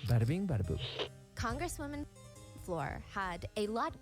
Bada bing, bada boom. Congresswoman floor had a lot.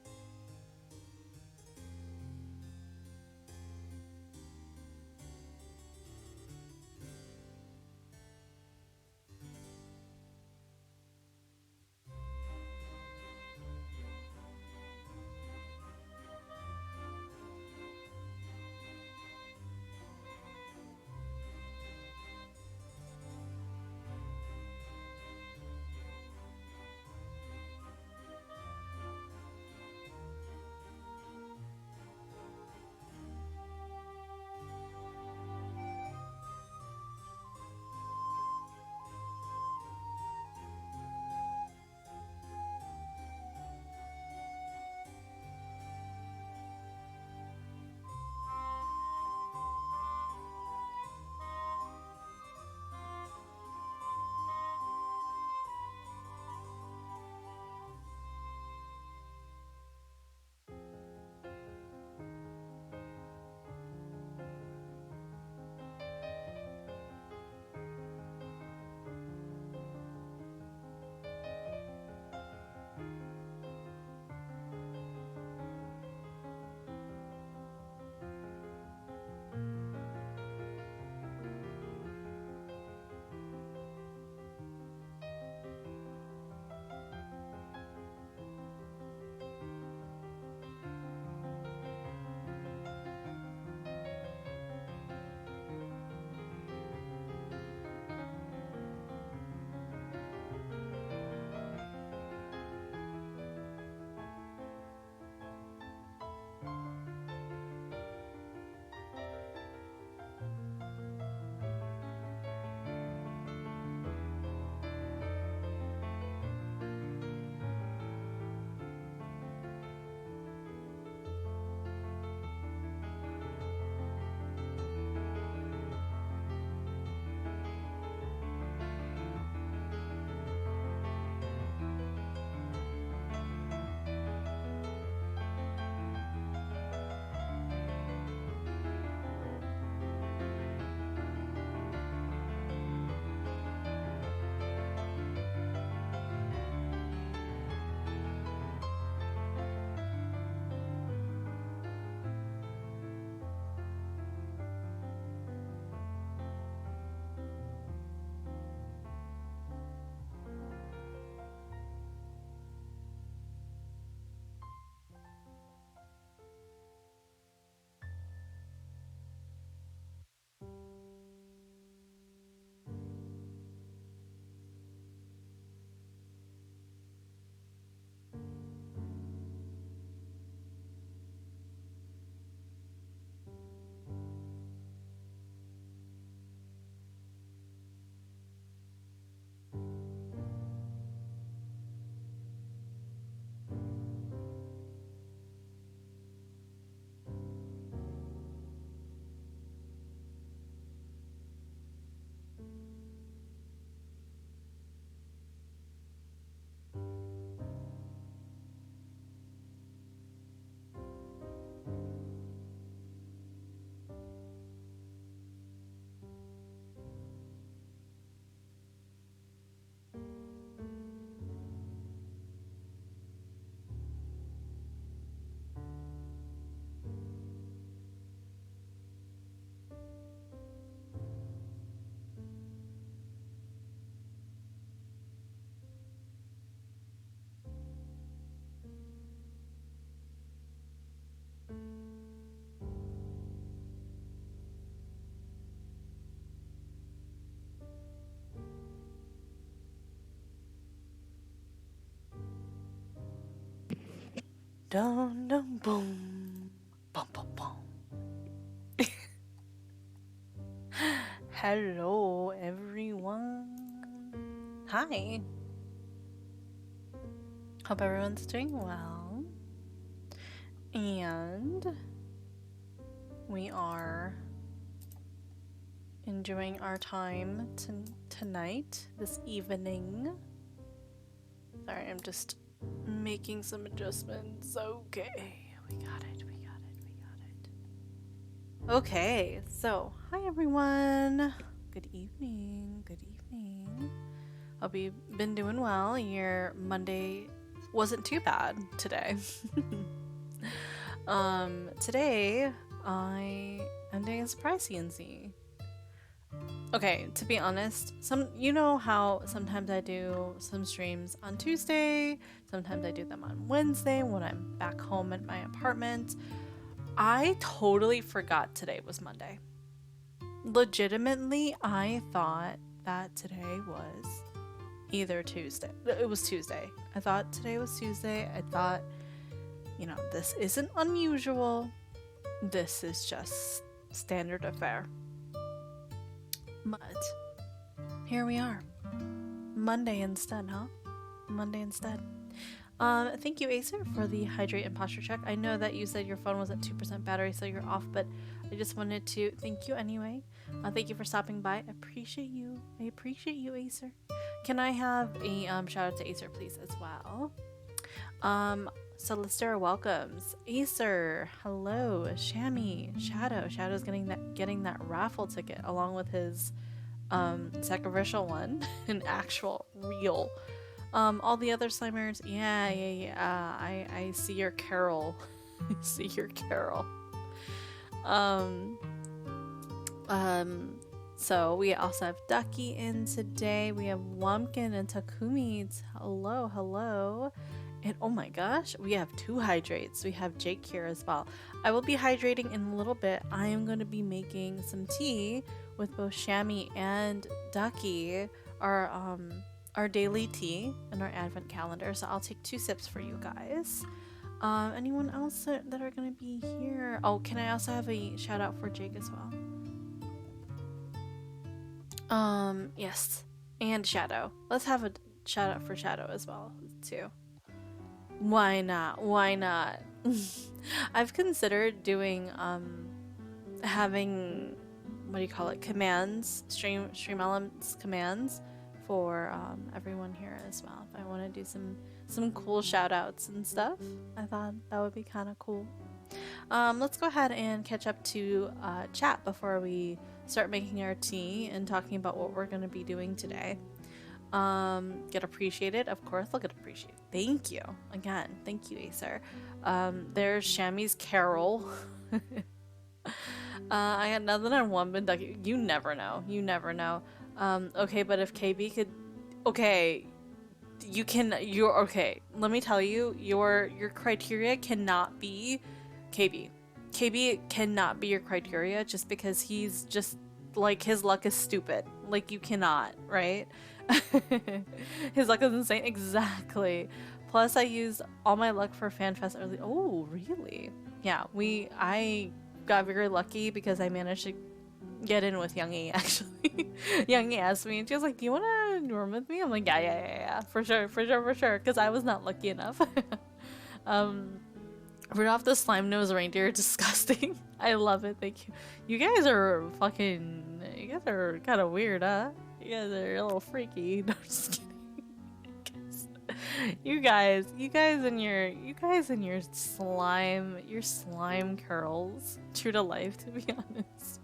Dum dum boom, bum bum bum. Hello, everyone. Hi. Hope everyone's doing well. And we are enjoying our time tonight, this evening. Sorry, I'm just making some adjustments. Okay, we got it. Okay, so hi everyone. Good evening. Hope you've been doing well. Your Monday wasn't too bad today. Today I am doing a surprise CNC. Okay, to be honest, you know how sometimes I do some streams on Tuesday, sometimes I do them on Wednesday when I'm back home at my apartment. I totally forgot today was Monday. Legitimately, I thought that today was either Tuesday. It was Tuesday. I thought today was Tuesday. I thought, you know, this isn't unusual. This is just standard affair. But here we are. Monday instead, huh? Monday instead. Thank you, Acer, for the hydrate and posture check. I know that you said your phone was at 2% battery, so you're off, but I just wanted to thank you anyway. Thank you for stopping by. I appreciate you. I appreciate you, Acer. Can I have a shout out to Acer, please, as well? Celestia welcomes. Acer, hello. Shammy, Shadow's getting that raffle ticket along with his sacrificial one, an actual real. All the other Slimers, yeah. I see your Carol. I see your Carol. So we also have Ducky in today. We have Wumpkin and Takumi. Hello. And oh my gosh, we have 2 hydrates. We have Jake here as well. I will be hydrating in a little bit. I am going to be making some tea with both Shammy and Ducky, our daily tea in our advent calendar. So I'll take 2 sips for you guys. Anyone else that are going to be here? Oh, can I also have a shout out for Jake as well? Yes. And Shadow. Let's have a shout out for Shadow as well, too. Why not? I've considered doing having, what do you call it, commands, stream elements commands for everyone here as well. If I want to do some cool shout outs and stuff, I thought that would be kind of cool. Let's go ahead and catch up to chat before we start making our tea and talking about what we're going to be doing today. Get appreciated, of course. I'll get appreciated. Thank you again. Thank you, Acer. There's Shammy's Carol. I got nothing on Wumpkin Ducky. You never know. Okay, but if KB could, okay, you're okay. Let me tell you, your criteria cannot be KB. KB cannot be your criteria just because he's just like, his luck is stupid. Like, you cannot, right? His luck is insane. Exactly. Plus I used all my luck for FanFest early. Oh, really? Yeah, I got very lucky because I managed to get in with Youngie, actually. Youngie asked me and she was like, do you want to dorm with me? I'm like, yeah, for sure, because I was not lucky enough. Rudolph the Slime Nose Reindeer, disgusting. I love it, thank you. You guys are kind of weird, huh? You guys are a little freaky. No, just kidding. You guys and your slime curls. True to life, to be honest.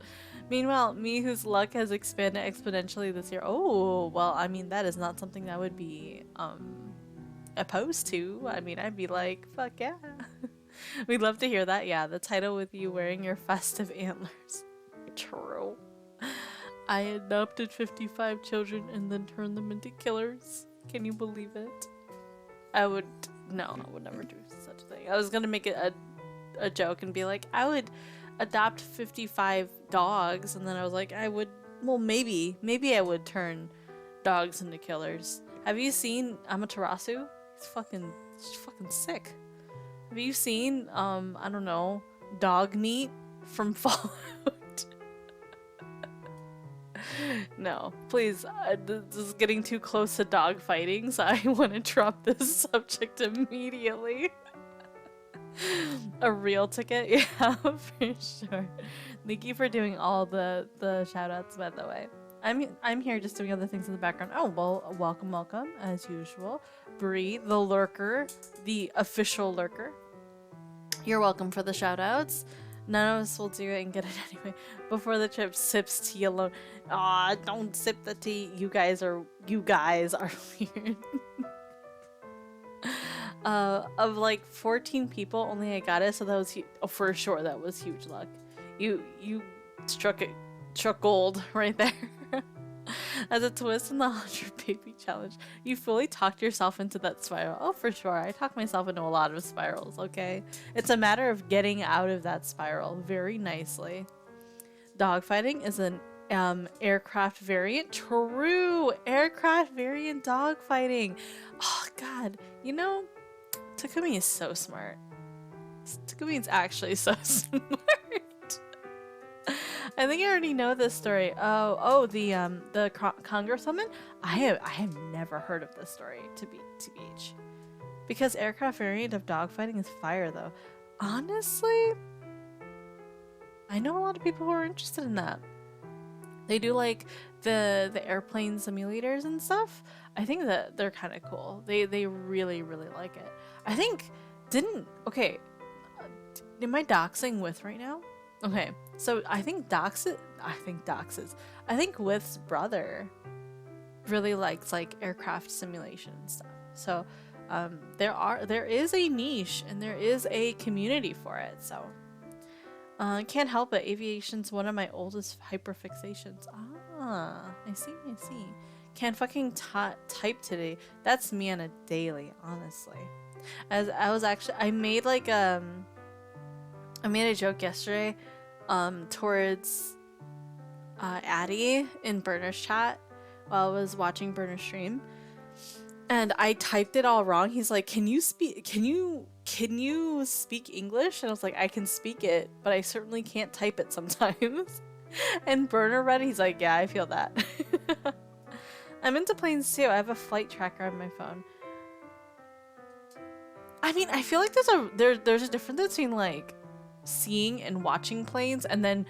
Meanwhile, me whose luck has expanded exponentially this year. Oh, well, I mean, that is not something I would be opposed to. I mean, I'd be like, fuck yeah. We'd love to hear that. Yeah, the title with you wearing your festive antlers. True. I adopted 55 children and then turned them into killers. Can you believe it? I would never do such a thing. I was gonna make it a joke and be like, I would adopt 55 dogs, and then I was like, maybe I would turn dogs into killers. Have you seen Amaterasu? He's fucking sick. Have you seen I don't know, dog meat from Fallout? No, please, this is getting too close to dog fighting, so I want to drop this subject immediately. A real ticket? Yeah, for sure. Thank you for doing all the shout-outs, by the way. I'm here just doing other things in the background. Oh, well, welcome, as usual. Bree, the lurker, the official lurker. You're welcome for the shout-outs. None of us will do it and get it anyway. Before the trip, sips tea alone. Aw, don't sip the tea. You guys are weird. Of like 14 people, only I got it, so that was for sure. That was huge luck. You struck gold right there. As a twist in the 100 baby challenge, you fully talked yourself into that spiral. Oh, for sure. I talked myself into a lot of spirals, okay? It's a matter of getting out of that spiral very nicely. Dogfighting is an aircraft variant. True! Aircraft variant dogfighting. Oh, God. You know, Takumi is so smart. Takumi is actually so smart. I think I already know this story. Oh, the Congresswoman. I have never heard of this story to TBH, because aircraft variant of dogfighting is fire though. Honestly, I know a lot of people who are interested in that. They do like the airplane simulators and stuff. I think that they're kind of cool. They really like it. I think okay. Am I doxing with right now? Okay, so I think With's brother really likes like aircraft simulation stuff. So there is a niche and there is a community for it. So can't help it. Aviation's one of my oldest hyperfixations. Ah, I see. Can't fucking type today. That's me on a daily, honestly. As I made like I made a joke yesterday towards Addie in Burner's chat while I was watching Burner's stream, and I typed it all wrong. He's like, can you speak English? And I was like, I can speak it, but I certainly can't type it sometimes. And Burner read, he's like, yeah, I feel that. I'm into planes too. I have a flight tracker on my phone. I mean, I feel like there's a difference between like seeing and watching planes and then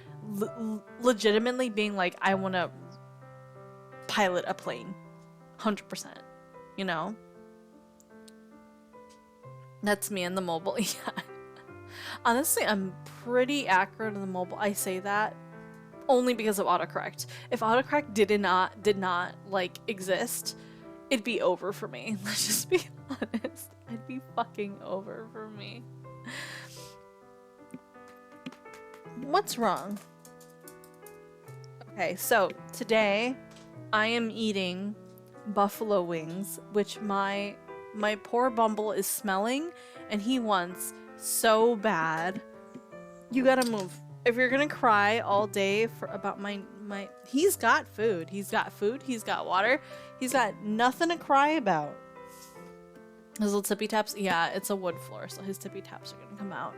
legitimately being like, I want to pilot a plane 100%, you know? That's me in the mobile. Yeah, honestly, I'm pretty accurate in the mobile. I say that only because of autocorrect. If autocorrect did not like exist, it'd be over for me. Let's just be honest. It'd be fucking over for me. What's wrong? Okay, so today I am eating buffalo wings, which my poor Bumble is smelling and he wants so bad. You gotta move. If you're gonna cry all day about my he's got food, he's got water, he's got nothing to cry about. His little tippy taps, yeah, it's a wood floor, so his tippy taps are gonna come out.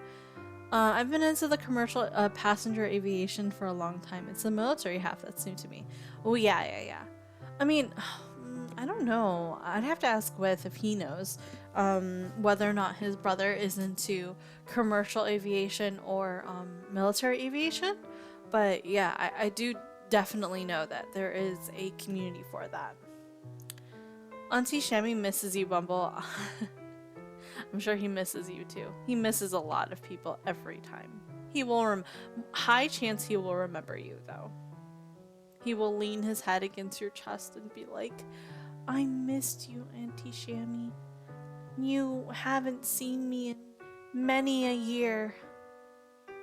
I've been into the commercial passenger aviation for a long time. It's the military half that's new to me. Oh yeah. I mean, I don't know. I'd have to ask With if he knows whether or not his brother is into commercial aviation or military aviation. But yeah, I do definitely know that there is a community for that. Auntie Shami misses you, Bumble. I'm sure he misses you too. He misses a lot of people every time. He will high chance he will remember you though. He will lean his head against your chest and be like, I missed you, Auntie Shami. You haven't seen me in many a year.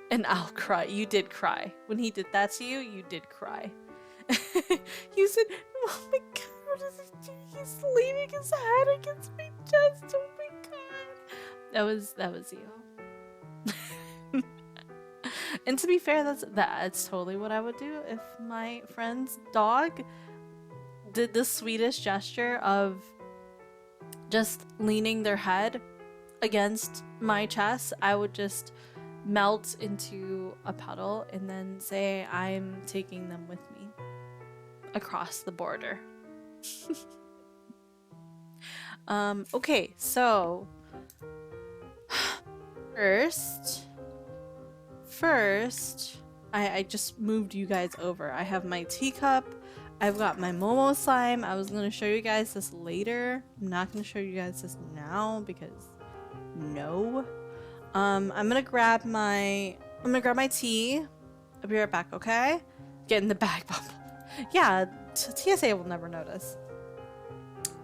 And I'll cry. You did cry. When he did that to you, you did cry. You said, oh my god, what is he doing? He's leaning his head against my chest. Oh my god. That was you. And to be fair, that's totally what I would do if my friend's dog did the sweetest gesture of just leaning their head against my chest. I would just melt into a puddle and then say I'm taking them with me across the border. Okay, so first I just moved you guys over. I have my teacup, I've got my Momo slime. I was going to show you guys this later. I'm not going to show you guys this now because no. I'm going to grab my I'm gonna grab my tea. I'll be right back, okay? Get in the bag, Bumble. Yeah, TSA will never notice.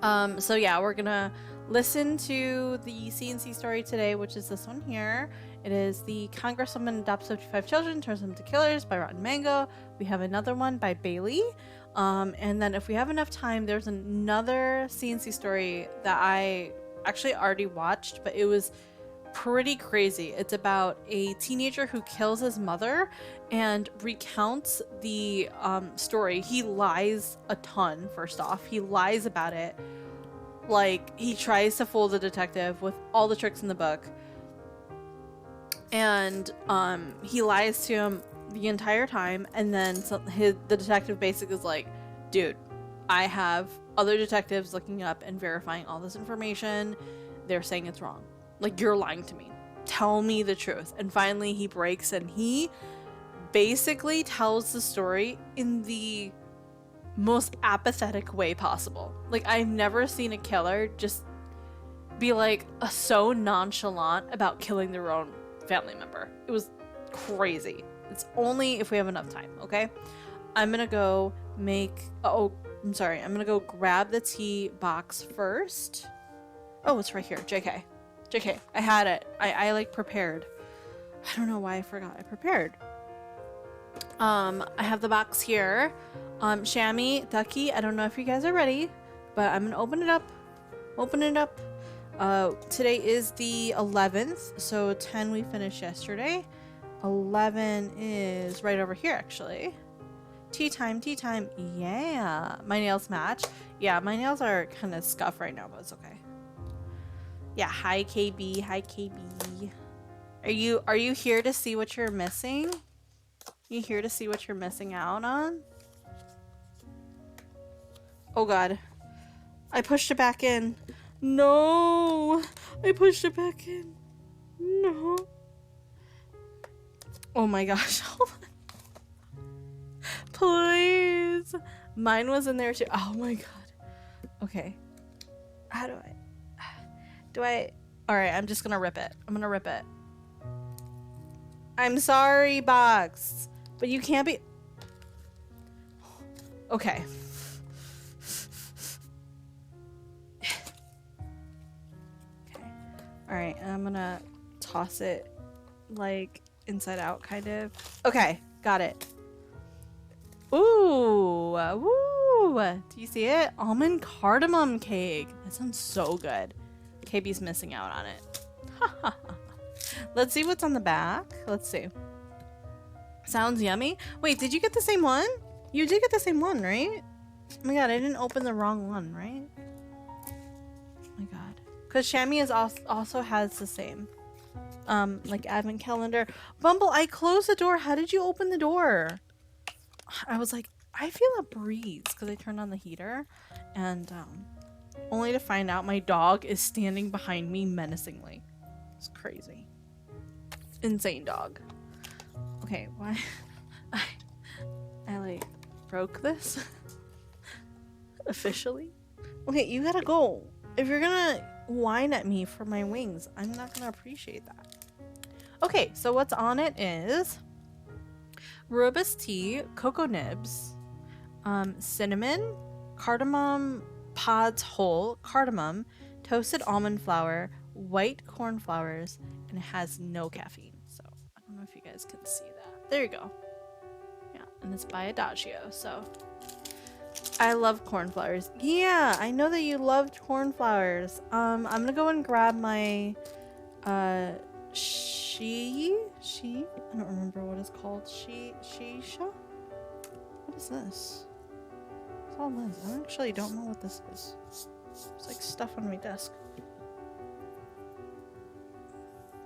So yeah, we're gonna listen to the CNC story today, which is this one here. It is the Congresswoman Adopts 55 Children, Turns Them to Killers by Rotten Mango. We have another one by Bailey. And then if we have enough time, there's another CNC story that I actually already watched, but it was pretty crazy. It's about a teenager who kills his mother and recounts the story. He lies a ton, first off. He lies about it. Like, he tries to fool the detective with all the tricks in the book. And he lies to him the entire time, and then the detective basically is like, dude, I have other detectives looking up and verifying all this information. They're saying it's wrong. Like, you're lying to me. Tell me the truth. And finally he breaks, and he basically tells the story in the most apathetic way possible. Like, I've never seen a killer just be like so nonchalant about killing their own family member. It was crazy. It's only if we have enough time, okay? I'm gonna go make... Oh, I'm sorry. I'm gonna go grab the tea box first. Oh, it's right here. JK. JK. I had it. I like prepared. I don't know why I forgot. I prepared. I have the box here. Shammy, Ducky, I don't know if you guys are ready, but I'm gonna open it up. Open it up. Today is the 11th, so 10 we finished yesterday. 11 is right over here, actually. Tea time, tea time. Yeah. My nails match. Yeah, my nails are kind of scuffed right now, but it's okay. Yeah, hi KB, hi KB. Are you here to see what you're missing? You here to see what you're missing out on? Oh god. I pushed it back in. No! I pushed it back in. No. Oh my gosh. Hold on. Please. Mine was in there too. Oh my god. Okay. How do I... Alright, I'm just gonna rip it. I'm gonna rip it. I'm sorry, box. But you can't be... Okay. Okay. Alright, I'm gonna toss it, like, inside out, kind of. Okay, got it. Ooh, woo! Do you see it? Almond cardamom cake. That sounds so good. KB's missing out on it. Let's see what's on the back. Let's see. Sounds yummy. Wait, did you get the same one? You did get the same one, right? Oh my god, I didn't open the wrong one, right? Oh my god. Because Shammy is also has the same. Like advent calendar. Bumble, I closed the door. How did you open the door? I was like, I feel a breeze because I turned on the heater. And, only to find out my dog is standing behind me menacingly. It's crazy. Insane dog. Okay, why? I like broke this officially. Okay, you gotta go. If you're gonna whine at me for my wings, I'm not gonna appreciate that. Okay, so what's on it is rooibos tea, cocoa nibs, cinnamon, cardamom pods whole, cardamom, toasted almond flour, white corn flours, and it has no caffeine. So I don't know if you guys can see that. There you go. Yeah, and it's by Adagio. So I love cornflowers. Yeah, I know that you loved cornflowers. I'm gonna go and grab my she I don't remember what it's called. Shisha? What is this? What's all this? I actually don't know what this is. It's like stuff on my desk.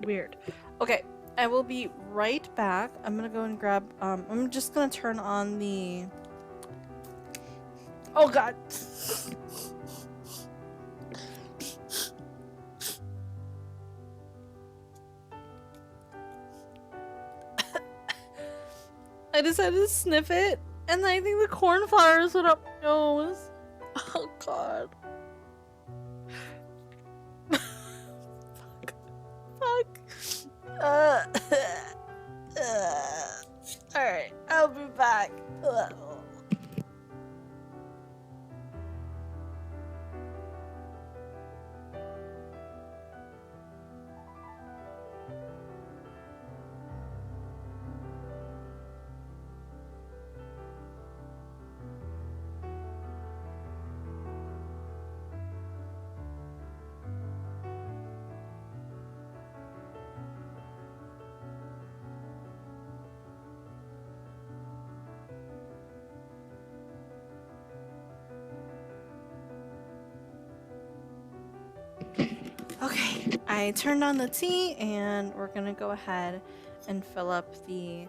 Weird. Okay, I will be right back. I'm gonna go and grab I'm just gonna turn on the... Oh god. I decided to sniff it, and I think the cornflowers went up my nose. Oh god. Fuck. Okay, I turned on the tea and we're gonna go ahead and fill up the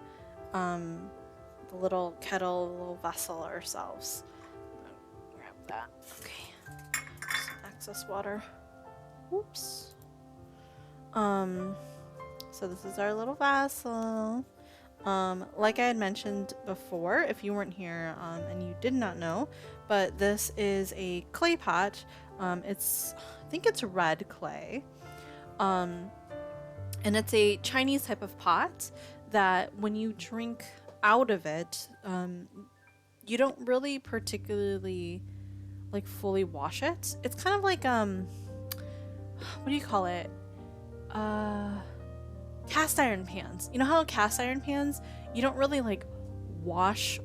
little kettle, little vessel ourselves. Grab that. Okay. Some excess water. Whoops. So this is our little vessel. Like I had mentioned before, if you weren't here and you did not know, but this is a clay pot. I think it's red clay. And it's a Chinese type of pot that when you drink out of it, you don't really particularly like fully wash it. It's kind of like what do you call it? Cast iron pans. You know how cast iron pans, you don't really like wash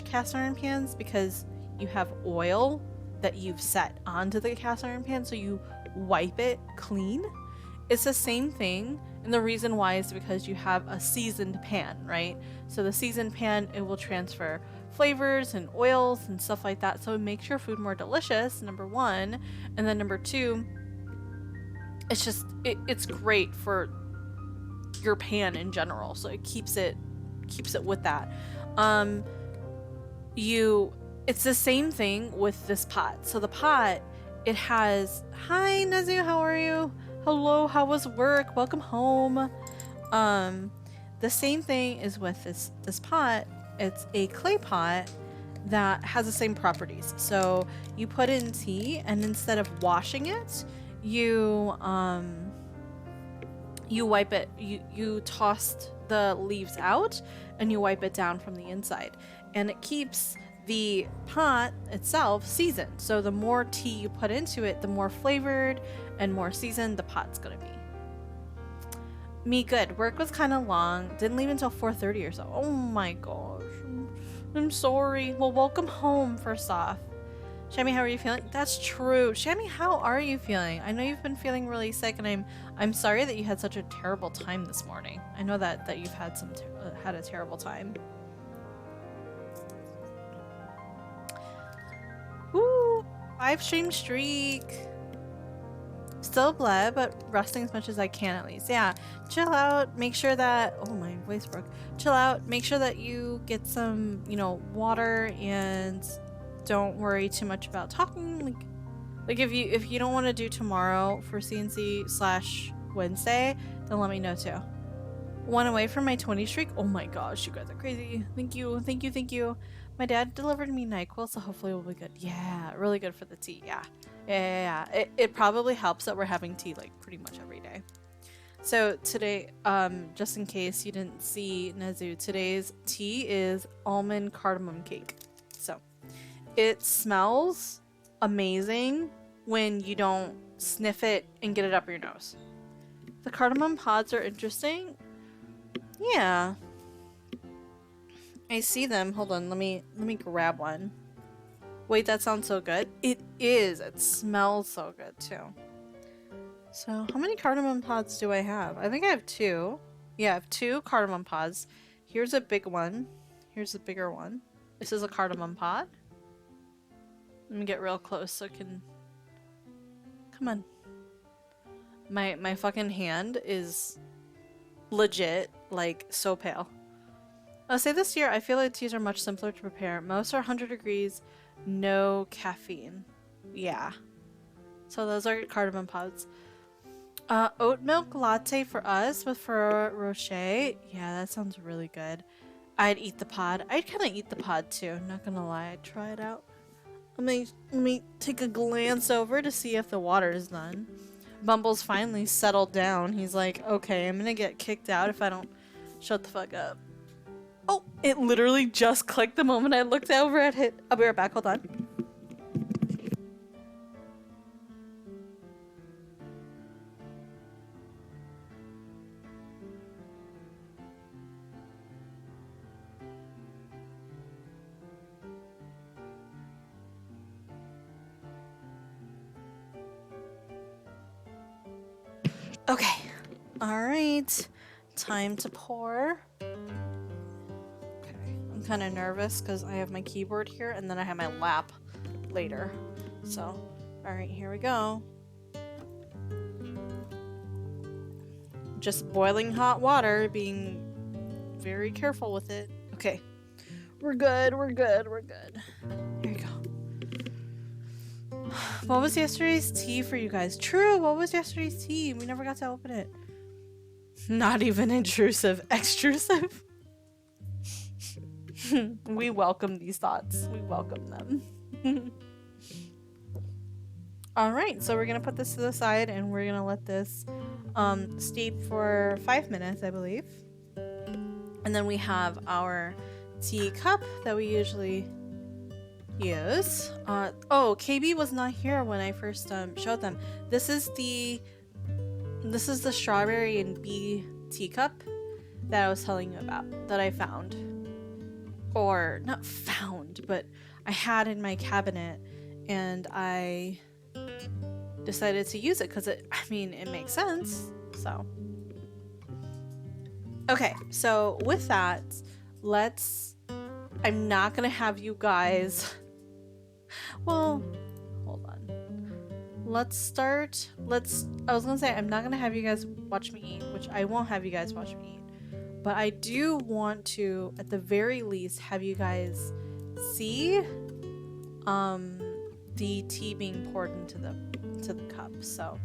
cast iron pans because you have oil that you've set onto the cast iron pan, so you wipe it clean. It's the same thing, and the reason why is because you have a seasoned pan, right? So the seasoned pan, it will transfer flavors and oils and stuff like that, so it makes your food more delicious, number one. And then number two, it's just it's great for your pan in general, so it keeps it with that. It's the same thing with this pot. So the pot, it has, hi Nezu, how are you? Hello, how was work? Welcome home. The same thing is with this pot. It's a clay pot that has the same properties. So you put in tea, and instead of washing it, you wipe it, you toss the leaves out and you wipe it down from the inside, and it keeps the pot itself seasoned. So the more tea you put into it, the more flavored and more seasoned the pot's gonna be. Me good. Work was kind of long. Didn't leave until 4:30 or so. Oh my gosh. I'm sorry. Well, welcome home first off. Shammy, how are you feeling? That's true. Shammy, how are you feeling? I know you've been feeling really sick, and I'm sorry that you had such a terrible time this morning. I know that you've had had a terrible time. Woo! 5-stream streak. Still bled, but resting as much as I can at least. Yeah, chill out. Make sure that, oh my voice broke. Chill out. Make sure that you get some, water, and don't worry too much about talking. Like if you don't want to do tomorrow for CNC/Wednesday, then let me know too. 1 away from my 20 streak. Oh my gosh, you guys are crazy. Thank you, thank you, thank you. My dad delivered me NyQuil, so hopefully we'll be good. Yeah, really good for the tea. Yeah. It probably helps that we're having tea like pretty much every day. So today, just in case you didn't see Nezu, today's tea is almond cardamom cake. So it smells amazing when you don't sniff it and get it up your nose. The cardamom pods are interesting. Yeah. I see them. Hold on, let me grab one. Wait, that sounds so good. It is. It smells so good too. So how many cardamom pods do I have? I think I have 2. Yeah, I have 2 cardamom pods. Here's a big one. Here's a bigger one. This is a cardamom pod. Let me get real close so I can... Come on. My fucking hand is legit, like, so pale. I'll say this year, I feel like teas are much simpler to prepare. Most are 100 degrees, no caffeine. Yeah. So those are cardamom pods. Oat milk latte for us with Ferrero Rocher. Yeah, that sounds really good. I'd eat the pod. I'd kind of eat the pod too, not gonna lie. I'd try it out. Let me take a glance over to see if the water is done. Bumble's finally settled down. He's like, okay, I'm gonna get kicked out if I don't shut the fuck up. Oh, it literally just clicked the moment I looked over at it. I'll be right back, hold on. Okay, all right, time to pour. Okay, I'm kind of nervous because I have my keyboard here and then I have my lap later. So, all right, here we go. just boiling hot water, being very careful with it. Okay. We're good, we're good, we're good. Here you go. What was yesterday's tea for you guys? True, what was yesterday's tea? We never got to open it. Not even intrusive. Extrusive? We welcome these thoughts. We welcome them. Alright, so we're gonna put this to the side and we're gonna let this steep for 5 minutes, I believe. And then we have our tea cup that we usually use. Oh, KB was not here when I first showed them. This is the strawberry and bee teacup that I was telling you about, that I found. Or not found, but I had in my cabinet, and I decided to use it because it makes sense. So okay, so with that, I'm not gonna have you guys, well, hold on. I was gonna say, I'm not gonna have you guys watch me eat, which I won't have you guys watch me eat. But I do want to, at the very least, have you guys see the tea being poured into the cup. So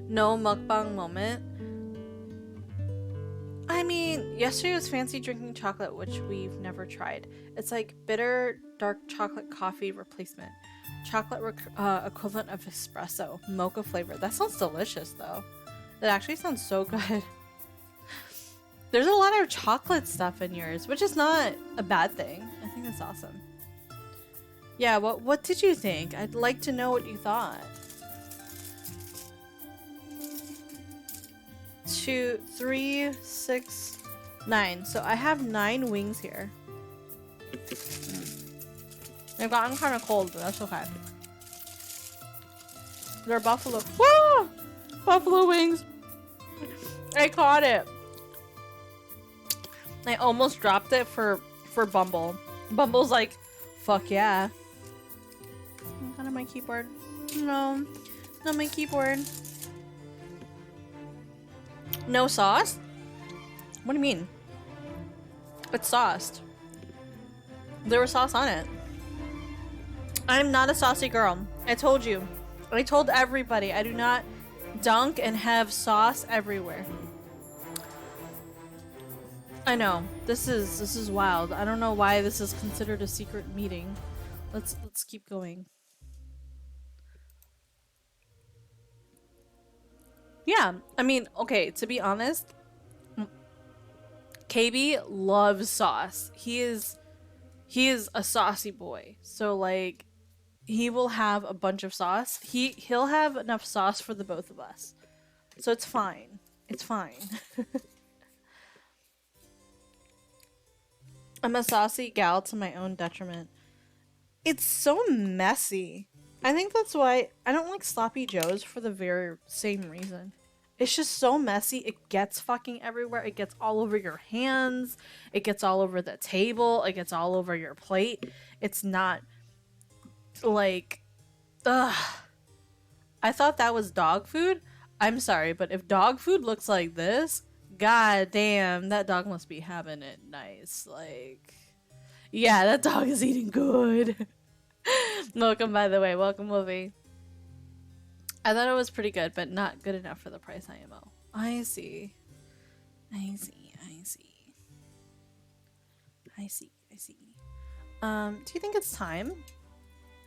no mukbang moment. I mean, yesterday was fancy drinking chocolate, which we've never tried. It's like bitter dark chocolate coffee replacement. Chocolate equivalent of espresso. Mocha flavor. That sounds delicious though. That actually sounds so good. There's a lot of chocolate stuff in yours, which is not a bad thing. I think that's awesome. Yeah, what did you think? I'd like to know what you thought. 2, 3, 6, 9. So I have 9 wings here. They've gotten kind of cold, but that's okay. They're buffalo. Woo! Buffalo wings. I caught it. I almost dropped it for Bumble. Bumble's like, fuck yeah. Not on my keyboard. No, not my keyboard. No sauce? What do you mean? It's sauced. There was sauce on it. I'm not a saucy girl. I told you. I told everybody I do not dunk and have sauce everywhere. I know. This is wild. I don't know why this is considered a secret meeting. Let's keep going. Yeah, I mean, okay, to be honest, KB loves sauce. He is a saucy boy. So like he will have a bunch of sauce. He'll have enough sauce for the both of us. So it's fine. It's fine. I'm a saucy gal to my own detriment. It's so messy. I think that's why I don't like sloppy joes, for the very same reason. It's just so messy. It gets fucking everywhere. It gets all over your hands. It gets all over the table. It gets all over your plate. It's not like, ugh. I thought that was dog food. I'm sorry, but if dog food looks like this, god damn, that dog must be having it nice. Like, yeah, that dog is eating good. Welcome, by the way. Welcome, Wolfie. I thought it was pretty good, but not good enough for the price IMO. I see. I see. I see. I see. I see. Do you think it's time?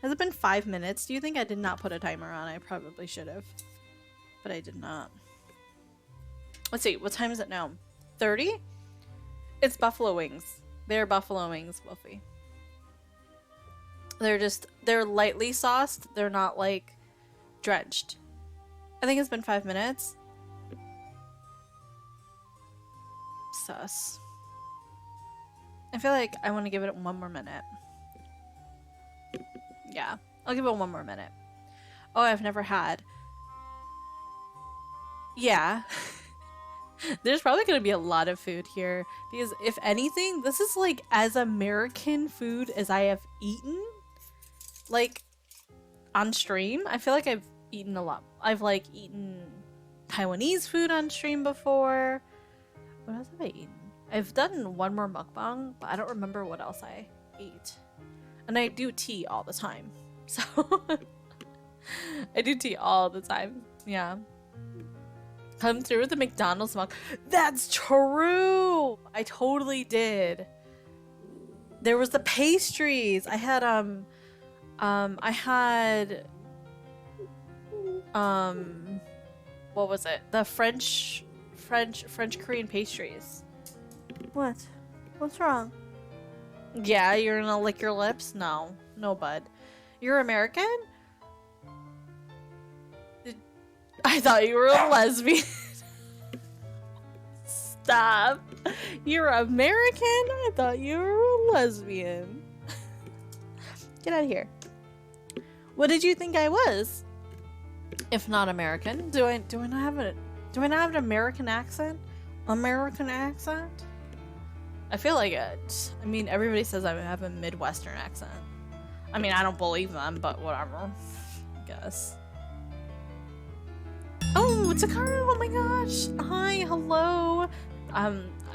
Has it been 5 minutes? Do you think I did not put a timer on? I probably should have. But I did not. Let's see. What time is it now? 30? It's buffalo wings. They're buffalo wings, Wolfie. They're lightly sauced. They're not like drenched. I think it's been 5 minutes. Sus. I feel like I want to give it 1 more minute. Yeah, I'll give it 1 more minute. Oh, I've never had. Yeah. There's probably going to be a lot of food here because if anything, this is like as American food as I have eaten, like on stream. I feel like I've eaten a lot. I've like eaten Taiwanese food on stream before. What else have I eaten? I've done one more mukbang, but I don't remember what else I ate. And I do tea all the time. So I do tea all the time. Yeah. Come through with the McDonald's mug. That's true! I totally did. There was the pastries. I had what was it? The French Korean pastries. What? What's wrong? Yeah, you're gonna lick your lips? No. No, bud. You're American? I thought you were a lesbian. Stop. You're American? I thought you were a lesbian. Get out of here. What did you think I was? If not American, do I not have an American accent? American accent? I feel like it. I mean, everybody says I have a Midwestern accent. I mean, I don't believe them, but whatever. I guess. Oh, it's Akaru! Oh my gosh! Hi, hello!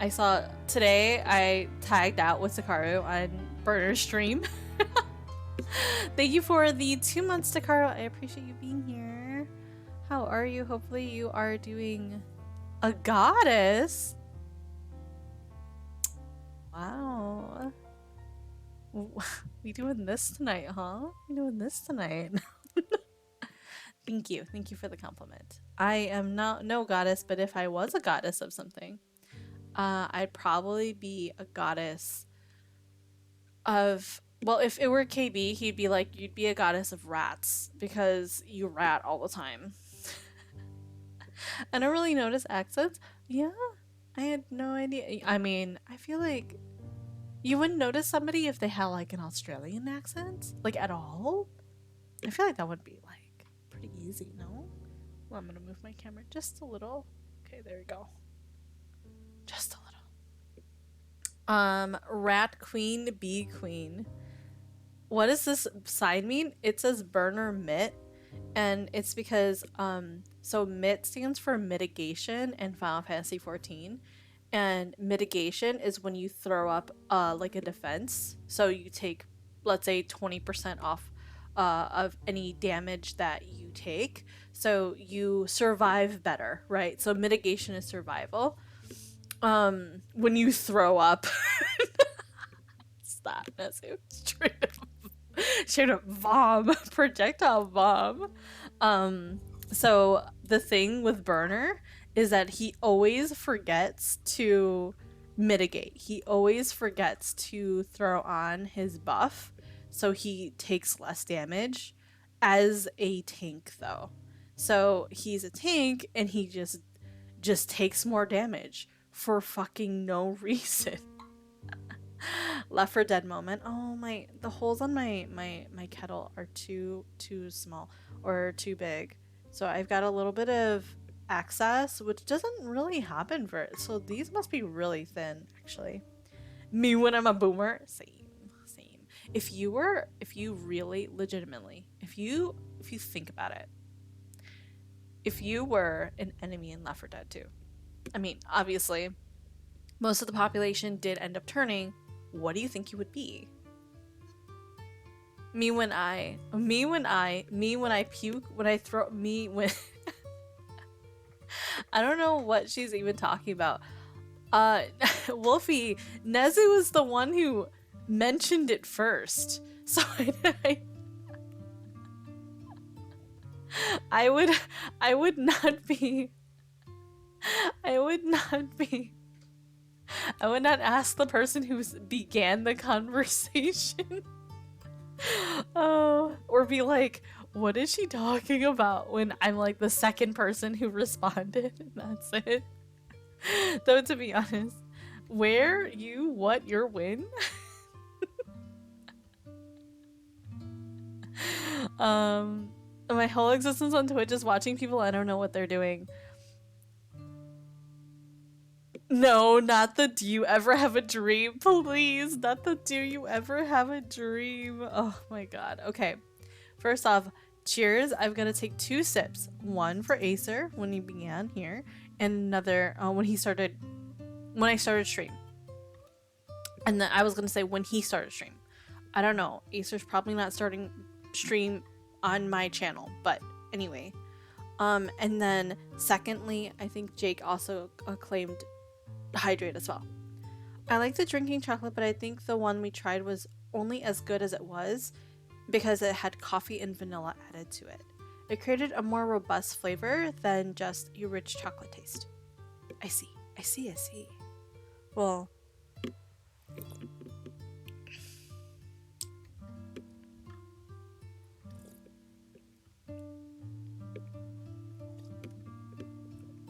I saw today I tagged out with Sakaru on Burner's stream. Thank you for the 2 months, Sakaru. I appreciate you being here. How are you? Hopefully you are doing a goddess. Wow. We doing this tonight, huh? We doing this tonight. Thank you. Thank you for the compliment. I am not no goddess, but if I was a goddess of something, I'd probably be a goddess of, well, if it were KB, he'd be like, you'd be a goddess of rats because you rat all the time. I don't really notice accents. Yeah, I had no idea. I mean, I feel like you wouldn't notice somebody if they had like an Australian accent, like at all. I feel like that would be like pretty easy, no? Well, I'm gonna move my camera just a little. Okay, there we go. Just a little. Rat queen, bee queen. What does this sign mean? It says burner mitt, and it's because so mitt stands for mitigation in Final Fantasy 14, and mitigation is when you throw up like a defense, so you take, let's say, 20% off of any damage that you take, so you survive better, right? So mitigation is survival. When you throw up. Stop, Nezu. Straight up vom. Projectile vom. So the thing with Burner is that he always forgets to mitigate. He always forgets to throw on his buff, so he takes less damage as a tank, though. So he's a tank and he just takes more damage for fucking no reason. Left 4 Dead moment. Oh my, the holes on my kettle are too small or too big, so I've got a little bit of access, which doesn't really happen for it. So these must be really thin, actually. Me when I'm a boomer, same. If you really legitimately, if you think about it, if you were an enemy in Left 4 Dead 2, I mean, obviously, most of the population did end up turning. What do you think you would be? Me when I puke, when I throw, me when... I don't know what she's even talking about. Wolfie, Nezu was the one who mentioned it first. So I would not ask the person who began the conversation. Oh, or be like, what is she talking about, when I'm like the second person who responded and that's it. Though, to be honest, where, you, what, your win? My whole existence on Twitch is watching people I don't know what they're doing. No, not the do you ever have a dream, please. Not the do you ever have a dream. Oh my god. Okay. First off, cheers. I'm gonna take 2 sips. One for Acer when he began here, and another when I started stream. And then I was gonna say when he started stream. I don't know. Acer's probably not starting stream on my channel, but anyway. And then secondly, I think Jake also claimed hydrate as well. I like the drinking chocolate, but I think the one we tried was only as good as it was because it had coffee and vanilla added to it. It created a more robust flavor than just your rich chocolate taste. I see. Well,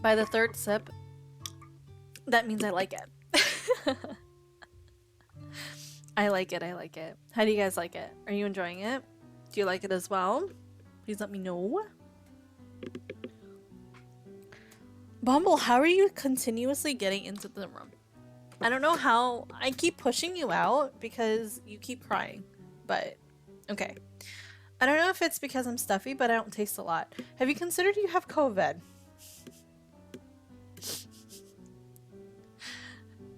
by the 3rd sip, that means I like it. I like it. How do you guys like it? Are you enjoying it? Do you like it as well? Please let me know. Bumble, how are you continuously getting into the room? I don't know how. I keep pushing you out because you keep crying. But, okay. I don't know if it's because I'm stuffy, but I don't taste a lot. Have you considered you have COVID?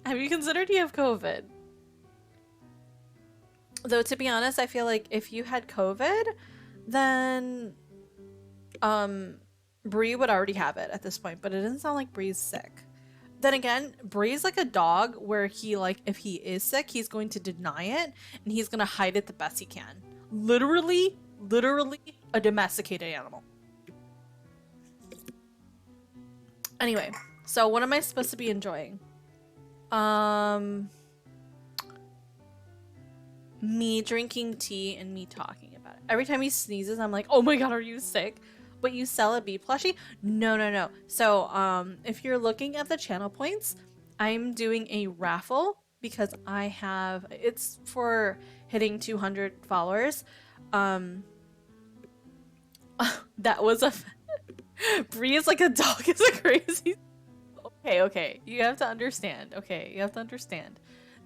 Have you considered you have COVID? Though, to be honest, I feel like if you had COVID, then Bree would already have it at this point, but it doesn't sound like Bree's sick. Then again, Bree's like a dog where he, like, if he is sick, he's going to deny it and he's going to hide it the best he can. Literally a domesticated animal. Anyway, so what am I supposed to be enjoying? Me drinking tea and me talking about it. Every time he sneezes, I'm like, oh my god, are you sick? But you sell a bee plushie? No. So, if you're looking at the channel points, I'm doing a raffle because I have, it's for hitting 200 followers. That was a, Bree is like a dog is a crazy. Okay. You have to understand.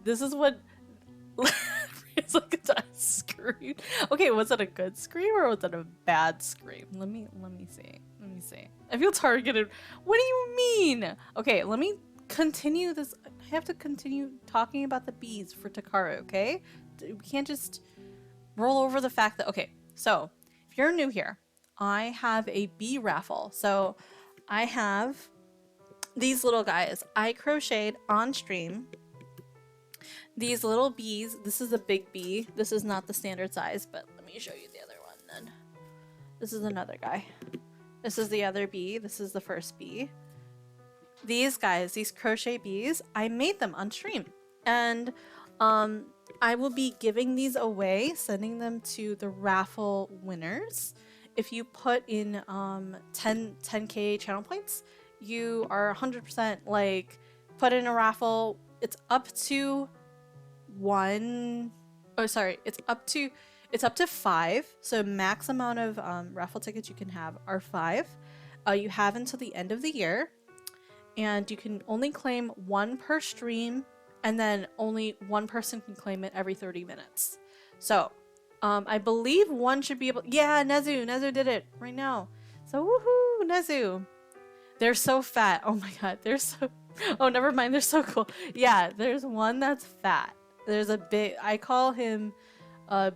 This is what it's like a scream. Okay, was it a good scream or was it a bad scream? Let me see. I feel targeted. What do you mean? Okay, let me continue this. I have to continue talking about the bees for Takaru, okay? We can't just roll over the fact that, okay, so if you're new here, I have a bee raffle. So I have these little guys I crocheted on stream. These little bees. This is a big bee. This is not the standard size, but let me show you the other one then. This is another guy. This is the other bee. This is the first bee. These guys, these crochet bees, I made them on stream. And I will be giving these away, sending them to the raffle winners. If you put in 10k channel points, you are 100% like put in a raffle. It's up to it's up to 5. So max amount of raffle tickets you can have are 5. You have until the end of the year, and you can only claim 1 per stream, and then only 1 person can claim it every 30 minutes. So I believe one should be able. Yeah, Nezu did it right now. So woohoo, Nezu. They're so fat. Oh my god, they're so. Oh, never mind. They're so cool. Yeah, there's one that's fat. There's a big. I call him, the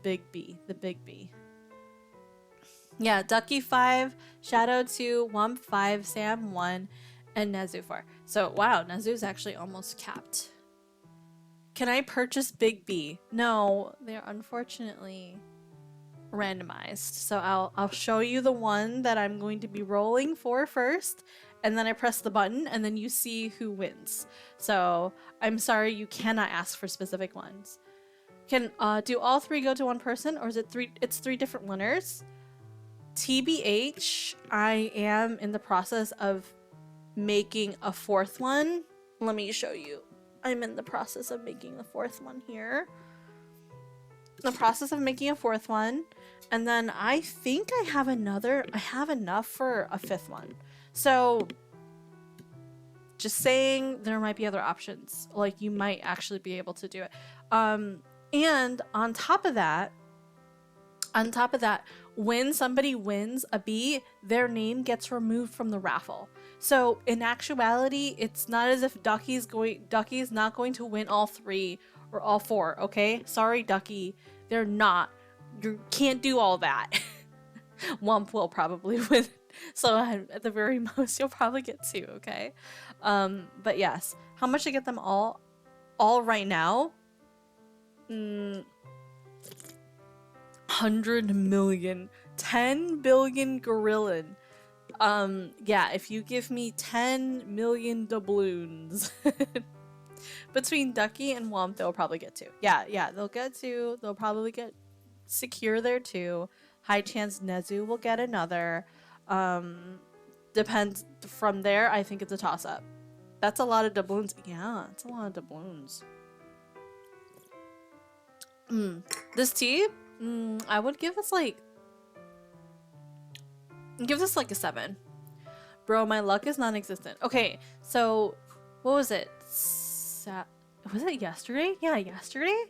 big bee. The big bee. Yeah, Ducky 5, Shadow 2, Wump 5, Sam 1, and Nezu 4. So wow, Nezu's actually almost capped. Can I purchase Big B? No, they're unfortunately randomized. So I'll show you the one that I'm going to be rolling for first, and then I press the button and then you see who wins. So I'm sorry, you cannot ask for specific ones. Can do all 3 go to 1 person, or is it 3? It's 3 different winners. TBH, I am in the process of making a 4th one. Let me show you. I'm in the process of making the 4th one here. The process of making a 4th one, and then I think I have enough for a 5th one. So just saying, there might be other options. Like, you might actually be able to do it. And on top of that, On top of that, when somebody wins a bee, their name gets removed from the raffle. So in actuality, it's not as if Ducky's not going to win all 3 or all 4, okay? Sorry, Ducky. They're not. You can't do all that. Womp will probably win. So at the very most, you'll probably get 2, okay? But yes. How much to get them all right now? 100 million. 10 billion gorillan. Yeah, if you give me 10 million doubloons between Ducky and Womp, they'll probably get 2. Yeah, they'll get 2. They'll probably get secure there 2. High chance Nezu will get another. Depends from there. I think it's a toss up. That's a lot of doubloons. Yeah, it's a lot of doubloons. This tea, I would give this like a 7. Bro, my luck is non-existent. Okay, so what was it? Was it yesterday? Yeah, yesterday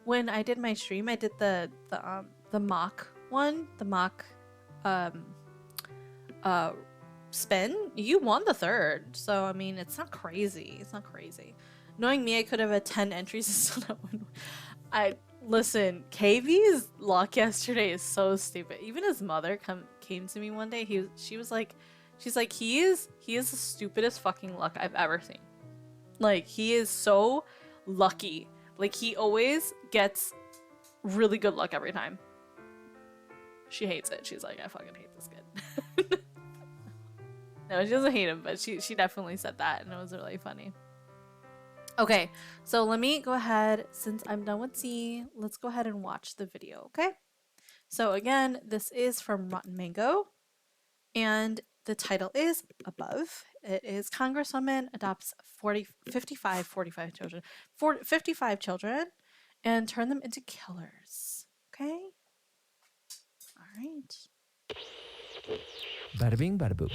when I did my stream, I did the mock one, the mock spin. You won the 3rd, so I mean it's not crazy. It's not crazy. Knowing me, I could have had 10 entries and still not win. Listen, KV's luck yesterday is so stupid. Even his mother came to me one day. She's like, he is the stupidest fucking luck I've ever seen. Like, he is so lucky. Like, he always gets really good luck every time. She hates it. She's like, I fucking hate this kid. No, she doesn't hate him, but she definitely said that, and it was really funny. Okay, so let me go ahead, since I'm done with C, let's go ahead and watch the video, okay? So again, this is from Rotten Mango, and the title is Above. It is Congresswoman Adopts 55 children and turn them into killers, okay? All right. Bada bing, bada boom.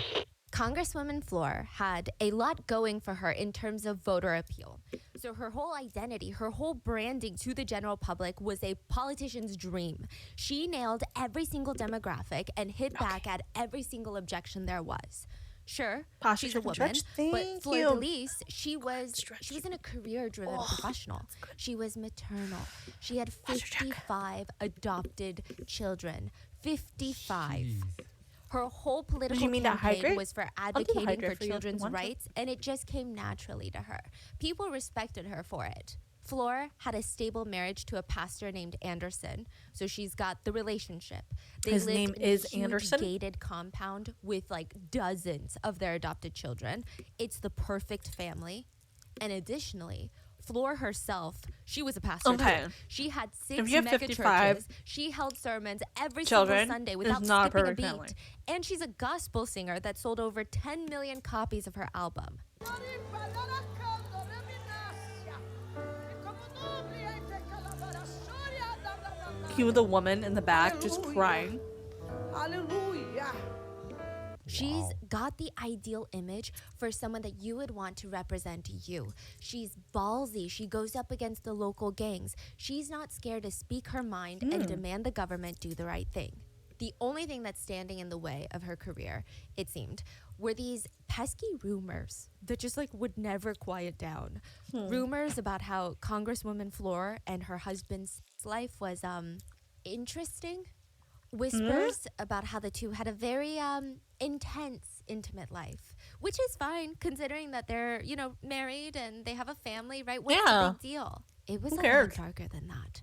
Congresswoman Floor had a lot going for her in terms of voter appeal. So her whole identity, her whole branding to the general public was a politician's dream. She nailed every single demographic and hit back at every single objection there was. Sure, she's a woman, but Fleur de Lis, she was in a career-driven professional. She was maternal. She had 55 adopted children. 55. Jeez. Her whole political campaign was for advocating for children's rights, and it just came naturally to her. People respected her for it. Floor had a stable marriage to a pastor named Anderson, so she's got the relationship. His name is Anderson. Anderson. Gated compound with like dozens of their adopted children. It's the perfect family. And additionally, Floor herself, she was a pastor too. She had 6 mega churches. She held sermons every single Sunday without skipping a beat. Family. And she's a gospel singer that sold over 10 million copies of her album. Cue the woman in the back just crying. Hallelujah. She's got the ideal image for someone that you would want to represent you. She's ballsy. She goes up against the local gangs. She's not scared to speak her mind and demand the government do the right thing. The only thing that's standing in the way of her career, it seemed, were these pesky rumors that just like would never quiet down. Rumors about how Congresswoman Floor and her husband's life was interesting. Whispers about how the two had a very intense, intimate life, which is fine considering that they're, you know, married and they have a family, right? What's the big deal? It was a lot darker than that.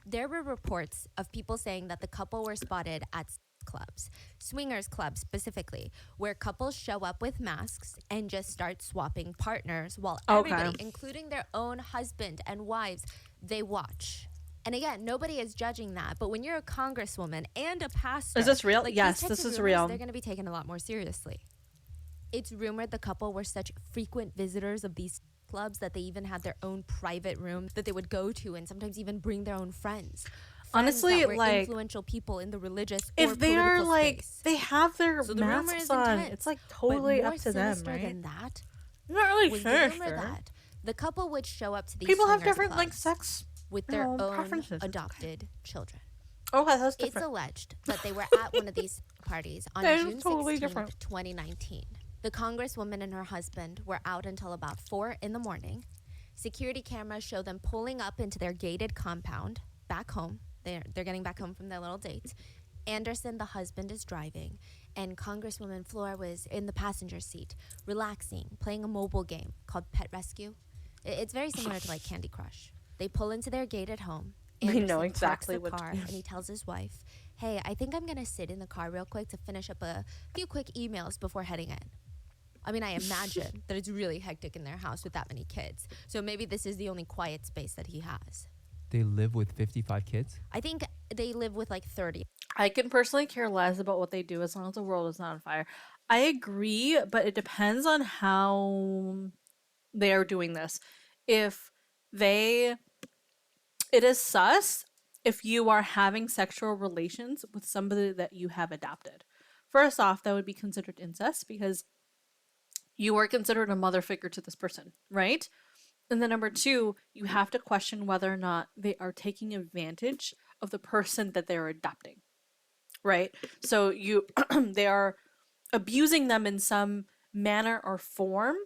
There were reports of people saying that the couple were spotted at clubs, swingers clubs specifically, where couples show up with masks and just start swapping partners while everybody, including their own husband and wives, they watch. And again, nobody is judging that, but when you're a congresswoman and a pastor... Is this real? Like, yes, this is real. They're going to be taken a lot more seriously. It's rumored the couple were such frequent visitors of these clubs that they even had their own private room that they would go to and sometimes even bring their own friends. Honestly, that were like... influential people in the religious if they are, like, space. they have their so masks on, it's, like, totally up to them, right? Than that, I'm not really was sure. the rumor that the couple would show up to these people have swingers different, clubs like, sex... with their own adopted children. Oh, that's It's different. alleged that they were at one of these parties on That is June totally 16th, different. 2019. The Congresswoman and her husband were out until about 4 in the morning. Security cameras show them pulling up into their gated compound back home. They're getting back home from their little date. Anderson, the husband, is driving, and Congresswoman Flora was in the passenger seat, relaxing, playing a mobile game called Pet Rescue. It's very similar to like Candy Crush. They pull into their gated home. I know Anderson exactly parks the what- car and he tells his wife, "Hey, I think I'm gonna sit in the car real quick to finish up a few quick emails before heading in." I mean, I imagine that it's really hectic in their house with that many kids. So maybe this is the only quiet space that he has. They live with 55 kids? I think they live with like 30. I can personally care less about what they do as long as the world is not on fire. I agree, but it depends on how they are doing this. If they, it is sus if you are having sexual relations with somebody that you have adopted. First off, that would be considered incest because you are considered a mother figure to this person, right? And then number two, you have to question whether or not they are taking advantage of the person that they're adopting, right? So you they are abusing them in some manner or form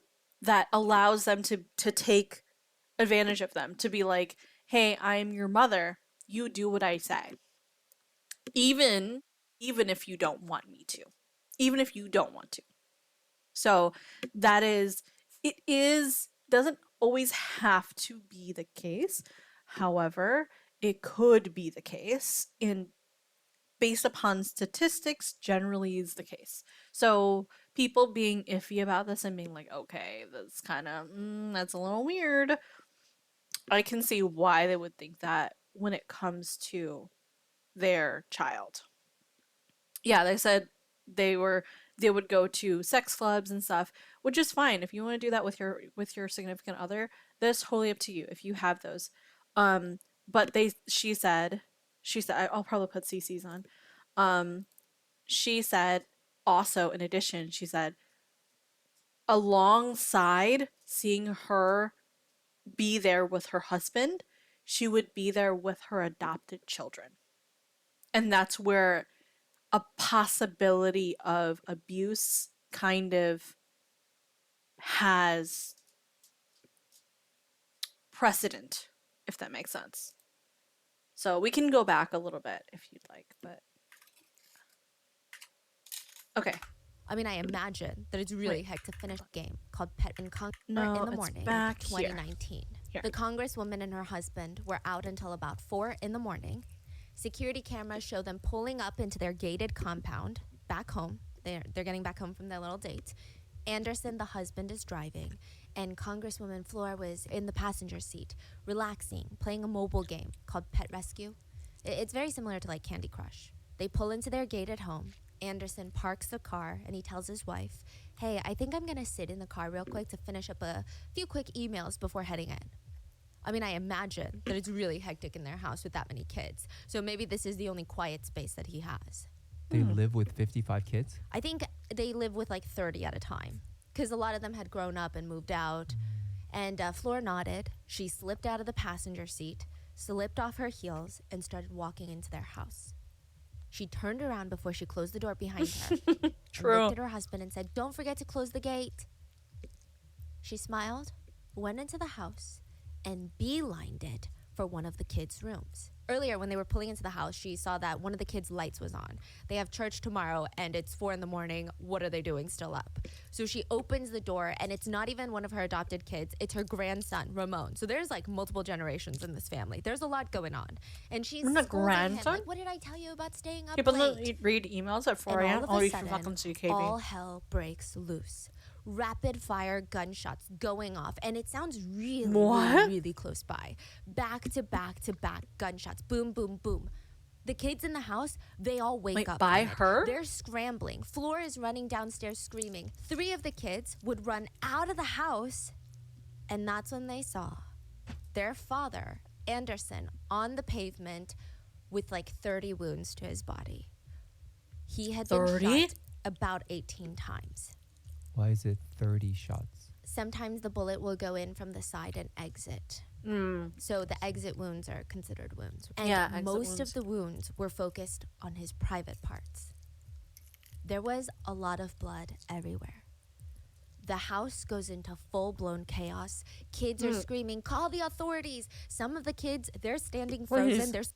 that allows them to take advantage of them, to be like, hey, I'm your mother, you do what I say, even if you don't want me to, even if you don't want to. So that is, it is, doesn't always have to be the case. However, it could be the case, and based upon statistics, generally is the case. So people being iffy about this and being like, okay, that's kind of, that's a little weird. I can see why they would think that when it comes to their child. Yeah, they said they would go to sex clubs and stuff, which is fine. If you want to do that with your significant other, that's totally up to you if you have those. But she said I'll probably put CC's on. She said also, in addition, she said alongside seeing her be there with her husband, she would be there with her adopted children. And that's where a possibility of abuse kind of has precedent, if that makes sense. So we can go back a little bit if you'd like, but okay. I mean, I imagine that it's really hectic to finish a game called Pet and No, in the it's morning, back here. 2019. Here. The Congresswoman and her husband were out until about 4 in the morning. Security cameras show them pulling up into their gated compound back home. They're getting back home from their little date. Anderson, the husband, is driving, and Congresswoman Flora was in the passenger seat, relaxing, playing a mobile game called Pet Rescue. It's very similar to like Candy Crush. They pull into their gated home. Anderson parks the car and he tells his wife, "Hey, I think I'm gonna sit in the car real quick to finish up a few quick emails before heading in." I mean, I imagine that it's really hectic in their house with that many kids. So maybe this is the only quiet space that he has. They live with 55 kids? I think they live with like 30 at a time because a lot of them had grown up and moved out. And Flora nodded. She slipped out of the passenger seat, slipped off her heels, and started walking into their house. She turned around before she closed the door behind her. True. And looked at her husband and said, "Don't forget to close the gate." She smiled, went into the house, and beelined it for one of the kids' rooms. Earlier, when they were pulling into the house, she saw that one of the kids' lights was on. They have church tomorrow, and it's 4 in the morning. What are they doing still up? So she opens the door, and it's not even one of her adopted kids. It's her grandson, Ramon. So there's like multiple generations in this family. There's a lot going on. And she's Not scolding him, grandson? like, "What did I tell you about staying up People late?" don't read emails at 4 And a.m. all I'll of a read your sudden, fucking CKB. all hell breaks loose. Rapid fire gunshots going off, and it sounds really, What? really, really close by. Back to back to back gunshots. Boom, boom, boom. The kids in the house, they all wake Wait, up. by from it. her? They're scrambling. Flora is running downstairs screaming. 3 of the kids would run out of the house, and that's when they saw their father, Anderson, on the pavement with like 30 wounds to his body. He had been 30? shot about 18 times. Why is it 30 shots? Sometimes the bullet will go in from the side and exit. So the exit wounds are considered wounds. And Yeah, exit most wounds. of the wounds were focused on his private parts. There was a lot of blood everywhere. The house goes into full-blown chaos. Kids are screaming, "Call the authorities!" Some of the kids, they're standing frozen. Please.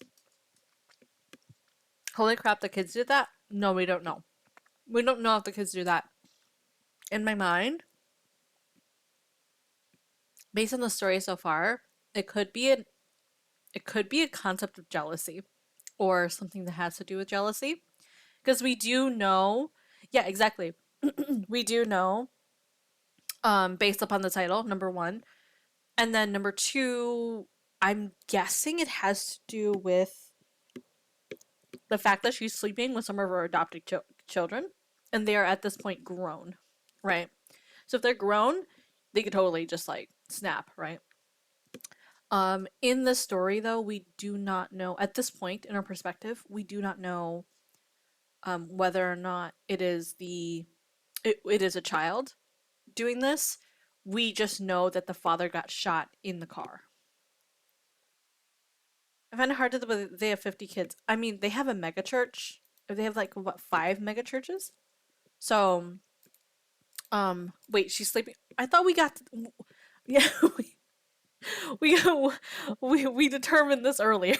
Holy crap, the kids did that? No, we don't know. We don't know if the kids do that. In my mind, based on the story so far, it could be a concept of jealousy or something that has to do with jealousy. Because we do know, yeah, exactly. We do know, based upon the title, number one. And then number two, I'm guessing it has to do with the fact that she's sleeping with some of her adopted children. And they are at this point grown, right? So if they're grown, they could totally just like snap, right? In the story though, we do not know at this point in our perspective, we do not know whether or not it is it is a child doing this. We just know that the father got shot in the car. I find it hard to believe they have 50 kids. I mean, they have a mega church. They have like what, 5 mega churches? So wait, she's sleeping. I thought we got yeah, we determined this earlier.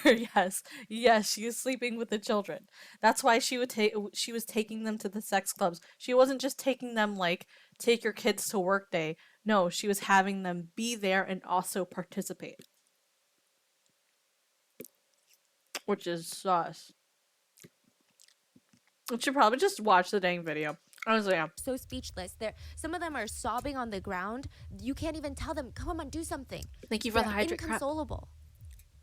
Yes, she is sleeping with the children. That's why she was taking them to the sex clubs. She wasn't just taking them like take your kids to work day. No, she was having them be there and also participate, which is sus. We should probably just watch the dang video. Honestly, yeah. so speechless. Some of them are sobbing on the ground. You can't even tell them, "Come on, do something." Thank you for the They're hydrate crap. inconsolable.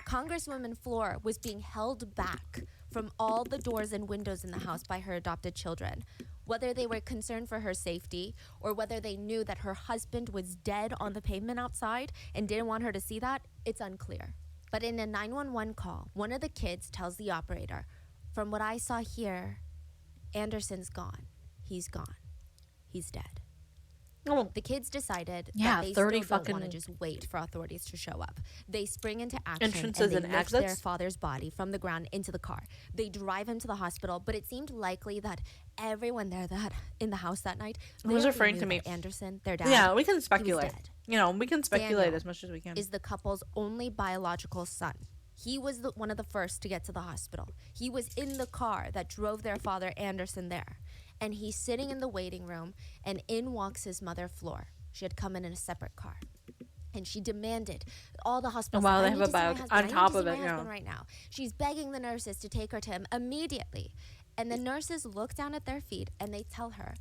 Congresswoman Floor was being held back from all the doors and windows in the house by her adopted children. Whether they were concerned for her safety or whether they knew that her husband was dead on the pavement outside and didn't want her to see that, it's unclear. But in a 911 call, one of the kids tells the operator, "From what I saw here, Anderson's gone. He's gone. He's dead." Oh, The kids decided Yeah, that they 30 still don't want to fucking- just wait for authorities to show up. They spring into action Entrances and they and lift their exits? father's body from the ground into the car. They drive him to the hospital, but it seemed likely that everyone there that in the house that night, they was already referring knew to me. that Anderson, their dad, yeah, we can speculate. dead. You know, we can speculate Daniel as much as we can. is the couple's only biological son. He was one of the first to get to the hospital. He was in the car that drove their father Anderson there. And he's sitting in the waiting room, and in walks his mother, Floor. She had come in a separate car. And she demanded all the hospitals. Wow, "I they need have to see my a bag husband. on I need top to see of my it, yeah. husband right now." She's begging the nurses to take her to him immediately. And the nurses look down at their feet and they tell her,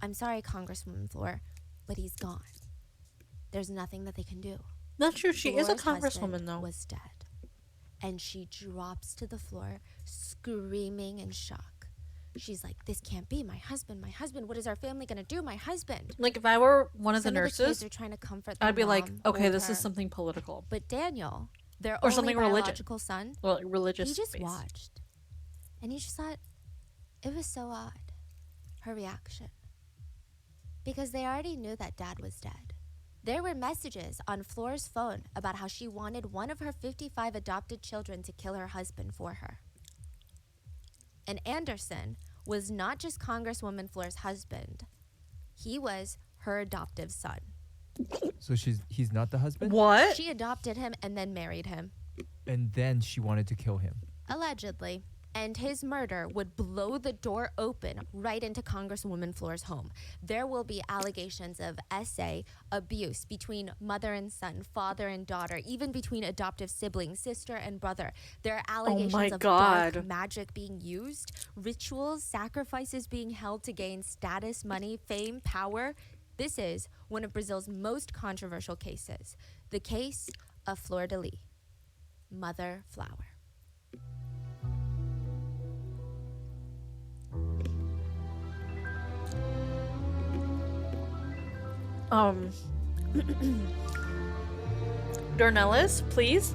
"I'm sorry, Congresswoman Floor, but he's gone. There's nothing that they can do." Not true. She is a Flora's husband congresswoman, though. was dead. And she drops to the floor, screaming in shock. She's like, "This can't be. My husband, my husband. What is our family going to do? My husband." Like, if I were one of the Some of the nurses, kids are trying to comfort their I'd be like, mom, okay, hold this is her. something political. But Daniel, their Or only something religion. biological son, Well, religious he just space. watched. And he just thought, it was so odd, her reaction. Because they already knew that dad was dead. There were messages on Floor's phone about how she wanted one of her 55 adopted children to kill her husband for her. And Anderson was not just Congresswoman Floor's husband. He was her adoptive son. So he's not the husband? What? She adopted him and then married him, And then she wanted to kill him. allegedly. And his murder would blow the door open right into Congresswoman Floor's home. There will be allegations of SA, abuse between mother and son, father and daughter, even between adoptive siblings, sister and brother. There are allegations of dark God. magic being used, rituals, sacrifices being held to gain status, money, fame, power. This is one of Brazil's most controversial cases, the case of Flor de Lis, Mother Flower. Dornelis, please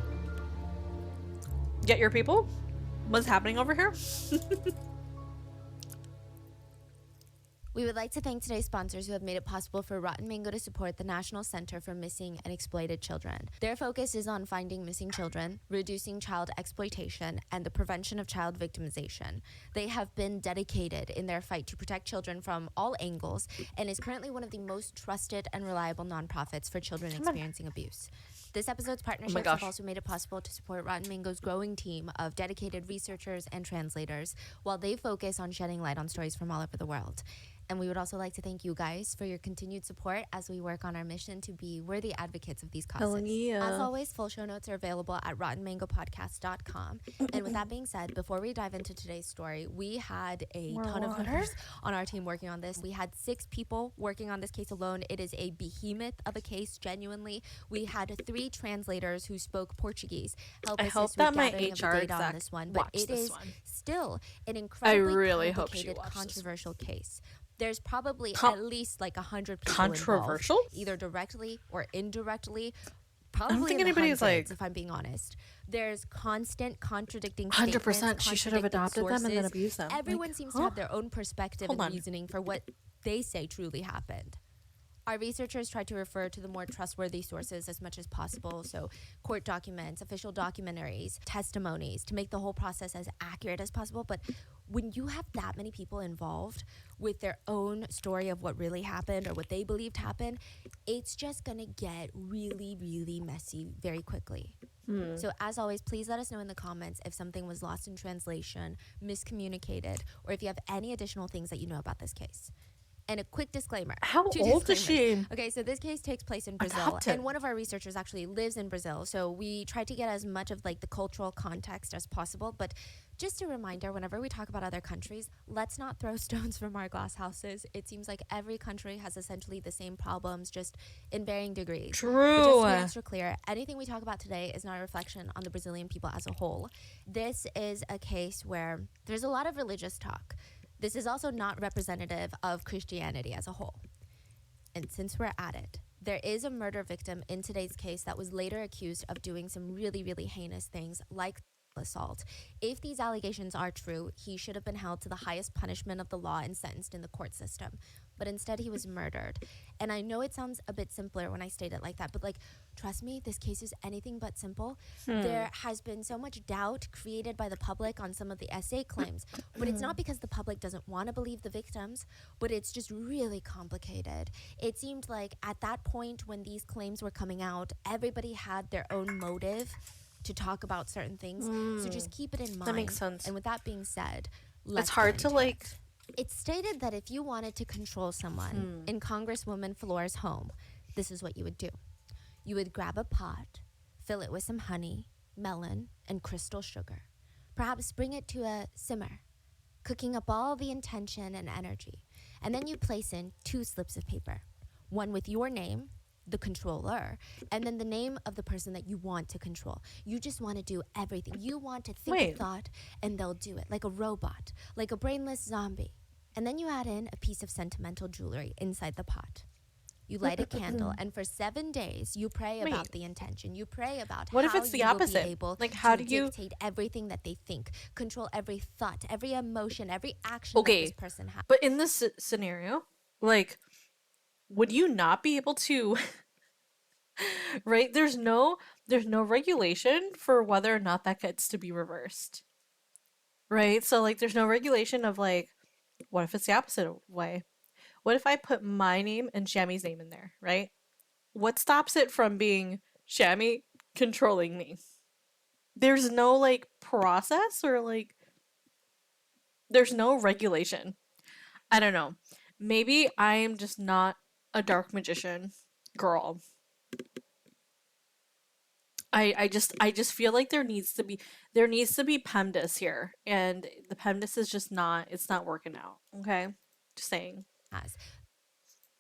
get your people. What's happening over here? We would like to thank today's sponsors who have made it possible for Rotten Mango to support the National Center for Missing and Exploited Children. Their focus is on finding missing children, reducing child exploitation, and the prevention of child victimization. They have been dedicated in their fight to protect children from all angles and is currently one of the most trusted and reliable nonprofits for children experiencing abuse. This episode's partnerships have also made it possible to support Rotten Mango's growing team of dedicated researchers and translators while they focus on shedding light on stories from all over the world. And we would also like to thank you guys for your continued support as we work on our mission to be worthy advocates of these causes. As always, full show notes are available at rottenmangopodcast.com. And with that being said, before we dive into today's story, we had a ton of members on our team working on this. We had 6 people working on this case alone. It is a behemoth of a case, genuinely. We had 3 translators who spoke Portuguese help us with gathering of the data on this one. But it is still an incredibly complicated, controversial case. There's probably at least like 100 people involved, either directly or indirectly. Probably I don't think anybody's like, if I'm being honest. There's constant contradicting statements. 100%. She should have adopted them and then abused them. Everyone seems to have their own perspective and reasoning for what they say truly happened. Our researchers try to refer to the more trustworthy sources as much as possible, so court documents, official documentaries, testimonies, to make the whole process as accurate as possible. But when you have that many people involved with their own story of what really happened or what they believed happened, it's just going to get really, really messy very quickly. So as always, please let us know in the comments if something was lost in translation, miscommunicated, or if you have any additional things that you know about this case. And a quick disclaimer. How old is she? Okay, so this case takes place in Brazil. Adopted. And one of our researchers actually lives in Brazil. So we tried to get as much of like the cultural context as possible. But just a reminder, whenever we talk about other countries, let's not throw stones from our glass houses. It seems like every country has essentially the same problems, just in varying degrees. True. But just to be extra clear, anything we talk about today is not a reflection on the Brazilian people as a whole. This is a case where there's a lot of religious talk. This is also not representative of Christianity as a whole. And since we're at it, there is a murder victim in today's case that was later accused of doing some really, really heinous things like assault. If these allegations are true, he should have been held to the highest punishment of the law and sentenced in the court system. But instead, he was murdered. And I know it sounds a bit simpler when I state it like that, but like, trust me, this case is anything but simple. There has been so much doubt created by the public on some of the SA claims, but it's not because the public doesn't want to believe the victims, but it's just really complicated. It seemed like at that point when these claims were coming out, everybody had their own motive to talk about certain things. So just keep it in mind. That makes sense. And with that being said, let's it's hard to like... It's stated that if you wanted to control someone in Congresswoman Floor's home, this is what you would do. You would grab a pot, fill it with some honey, melon, and crystal sugar. Perhaps bring it to a simmer, cooking up all the intention and energy. And then you place in 2 slips of paper, one with your name, the controller, and then the name of the person that you want to control. You just want to do everything. You want to think a thought and they'll do it, like a robot, like a brainless zombie. And then you add in a piece of sentimental jewelry inside the pot. You light a candle, and for 7 days, you pray about the intention. You pray about what how if it's the you opposite? will be able like, how to do you dictate everything that they think, control every thought, every emotion, every action that this person has. But in this scenario, like, would you not be able to... right? There's no regulation for whether or not that gets to be reversed. Right? So, like, there's no regulation of, like, what if it's the opposite way? What if I put my name and Shammy's name in there, right? What stops it from being Shammy controlling me? There's no, like, process or, like, there's no regulation. I don't know. Maybe I'm just not a dark magician girl. I just feel like there needs to be PEMDAS here, and the PEMDAS is just not, it's not working out. Okay, just saying.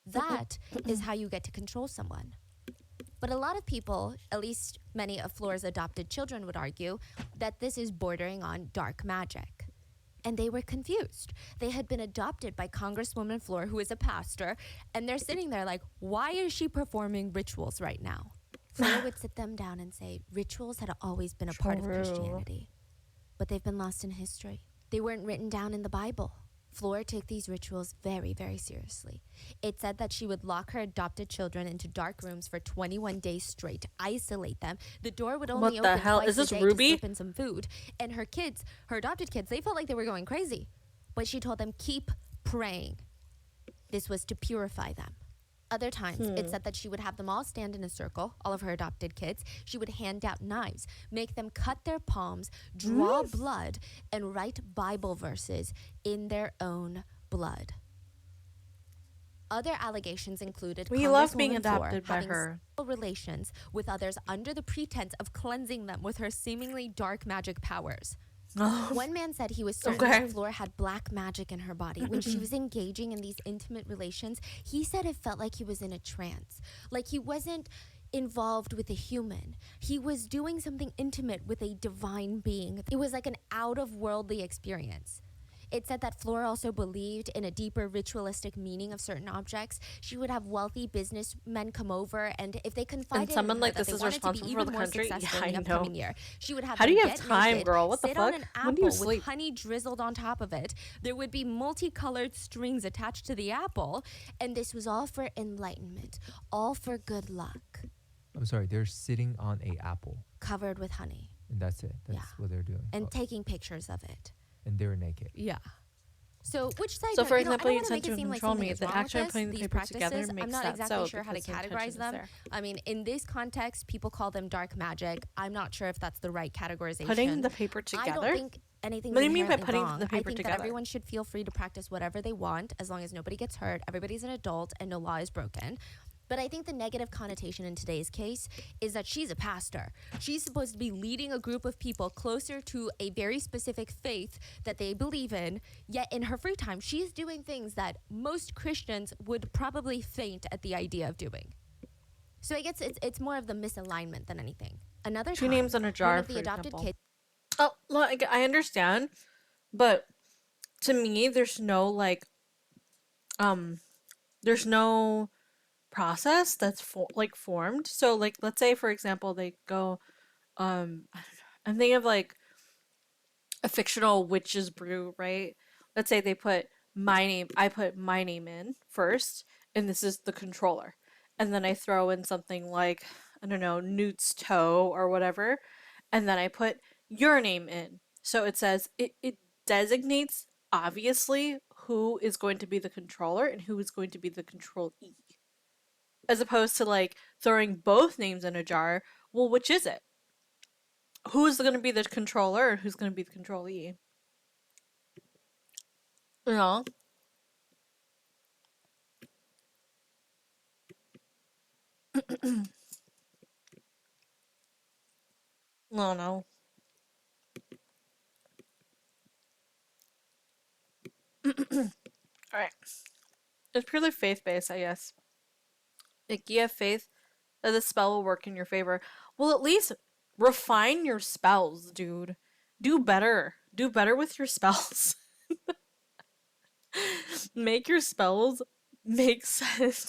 That is how you get to control someone. But a lot of people, at least many of Floor's adopted children, would argue that this is bordering on dark magic. And they were confused. They had been adopted by Congresswoman Floor, who is a pastor, and they're sitting there like, why is she performing rituals right now? Floor would sit them down and say, rituals had always been a part of Christianity, but they've been lost in history. They weren't written down in the Bible. Flor took these rituals very, very seriously. It said that she would lock her adopted children into dark rooms for 21 days straight, isolate them. The door would only What the open hell? twice Is this a day Ruby? to slip in some food. And her kids, her adopted kids, they felt like they were going crazy. But she told them, keep praying. This was to purify them. Other times, it said that she would have them all stand in a circle, all of her adopted kids. She would hand out knives, make them cut their palms, draw blood, and write Bible verses in their own blood. Other allegations included We love being Congresswoman Flor adopted by having her. sexual relations with others under the pretense of cleansing them with her seemingly dark magic powers. One man said he was certain Okay. that Flor had black magic in her body. When she was engaging in these intimate relations, he said it felt like he was in a trance, like he wasn't involved with a human. He was doing something intimate with a divine being. It was like an out-of-worldly experience. It said that Flor also believed in a deeper ritualistic meaning of certain objects. She would have wealthy businessmen come over, and if they confided someone in her like that this they is wanted to be responsible for even the more country? successful Yeah, in the I know. upcoming year, she would have How do them you have get time, naked, girl? What the sit on fuck? an When do you apple with sleep? honey drizzled on top of it. There would be multicolored strings attached to the apple, and this was all for enlightenment, all for good luck, I'm sorry, they're sitting on a apple, covered with honey, and that's it. That's Yeah. what they're doing. and Oh, taking pictures of it. and they're naked. Yeah. So which side? So, for you know, example, I you don't said want to to make it seem like control something me, is that wrong with actually this. putting the These paper together practices, I'm makes not that exactly so sure how to because the intention categorize is them. there. I mean, in this context, people call them dark magic. I'm not sure if that's the right categorization. Putting the paper I together? don't think anything's What do you mean by inherently putting wrong. the I paper think together? that everyone should feel free to practice whatever they want as long as nobody gets hurt, everybody's an adult, and no law is broken. But I think the negative connotation in today's case is that she's a pastor. She's supposed to be leading a group of people closer to a very specific faith that they believe in, yet in her free time, she's doing things that most Christians would probably faint at the idea of doing. So I guess it's more of the misalignment than anything. Another 2 time, names on a jar, one of the for adopted example. kids Oh, like, I understand, but to me, there's no there's no process that's formed. So, like, let's say, for example, they go, I don't know, I'm thinking of like a fictional witch's brew, right? Let's say they put my name, I put my name in first, and this is the controller, and then I throw in something like, I don't know, Newt's toe or whatever, and then I put your name in. So it says it designates obviously who is going to be the controller and who is going to be the controllee. As opposed to like throwing both names in a jar, well, which is it? Who's going to be the controller and who's going to be the controllee? You know? No, no. Alright. It's purely faith-based, I guess. Like, you have faith that the spell will work in your favor. Well, at least refine your spells, dude. Do better. Do better with your spells. Make your spells make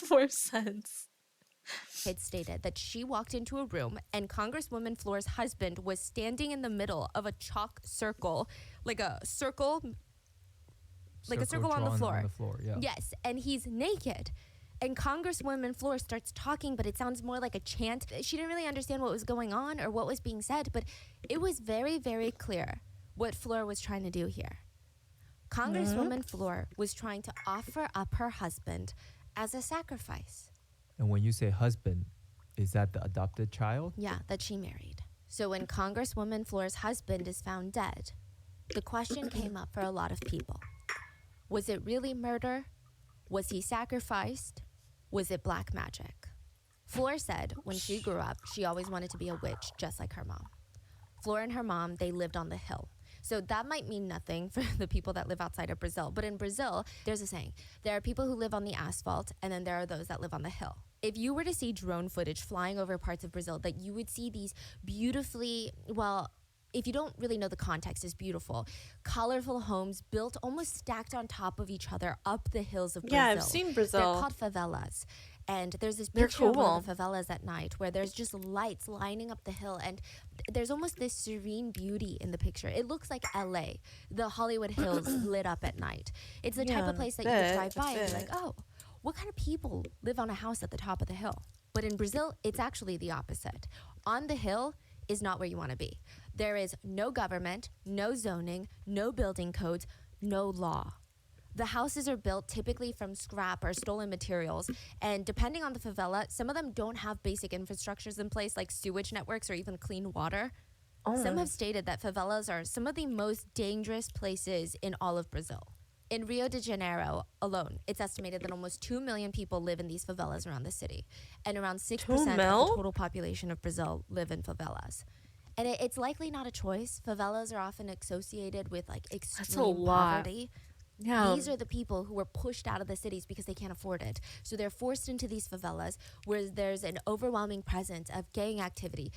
more sense. It stated that she walked into a room and Congresswoman Flor's husband was standing in the middle of a chalk circle, like a circle on the drawn floor. On the floor, yeah. Yes, and he's naked. And Congresswoman Flor starts talking, but it sounds more like a chant. She didn't really understand what was going on or what was being said, but it was very, very clear what Flor was trying to do here. Congresswoman Flor was trying to offer up her husband as a sacrifice. And when you say husband, is that the adopted child? Yeah, that she married. So when Congresswoman Flor's husband is found dead, the question came up for a lot of people. Was it really murder? Was he sacrificed? Was it black magic? Flor said when she grew up, she always wanted to be a witch, just like her mom. Flor and her mom, they lived on the hill. So that might mean nothing for the people that live outside of Brazil. But in Brazil, there's a saying. There are people who live on the asphalt, and then there are those that live on the hill. If you were to see drone footage flying over parts of Brazil, that you would see these beautifully, well, if you don't really know the context, is beautiful, colorful homes built almost stacked on top of each other up the hills of Brazil. Yeah, I've seen Brazil. They're called favelas. And there's this They're picture of one cool. of the favelas at night where there's just lights lining up the hill, and there's almost this serene beauty in the picture. It looks like LA, the Hollywood Hills lit up at night. It's the type of place that you could drive by and be like, oh, what kind of people live on a house at the top of the hill? But in Brazil, it's actually the opposite. On the hill is not where you want to be. There is no government, no zoning, no building codes, no law. The houses are built typically from scrap or stolen materials, and depending on the favela, some of them don't have basic infrastructures in place like sewage networks or even clean water. Some have stated that favelas are some of the most dangerous places in all of Brazil. In Rio de Janeiro alone, it's estimated that almost 2 million people live in these favelas around the city, and around 6% of the total population of Brazil live in favelas. And it's likely not a choice. Favelas are often associated with like extreme poverty. Yeah. These are the people who were pushed out of the cities because they can't afford it. So they're forced into these favelas where there's an overwhelming presence of gang activity,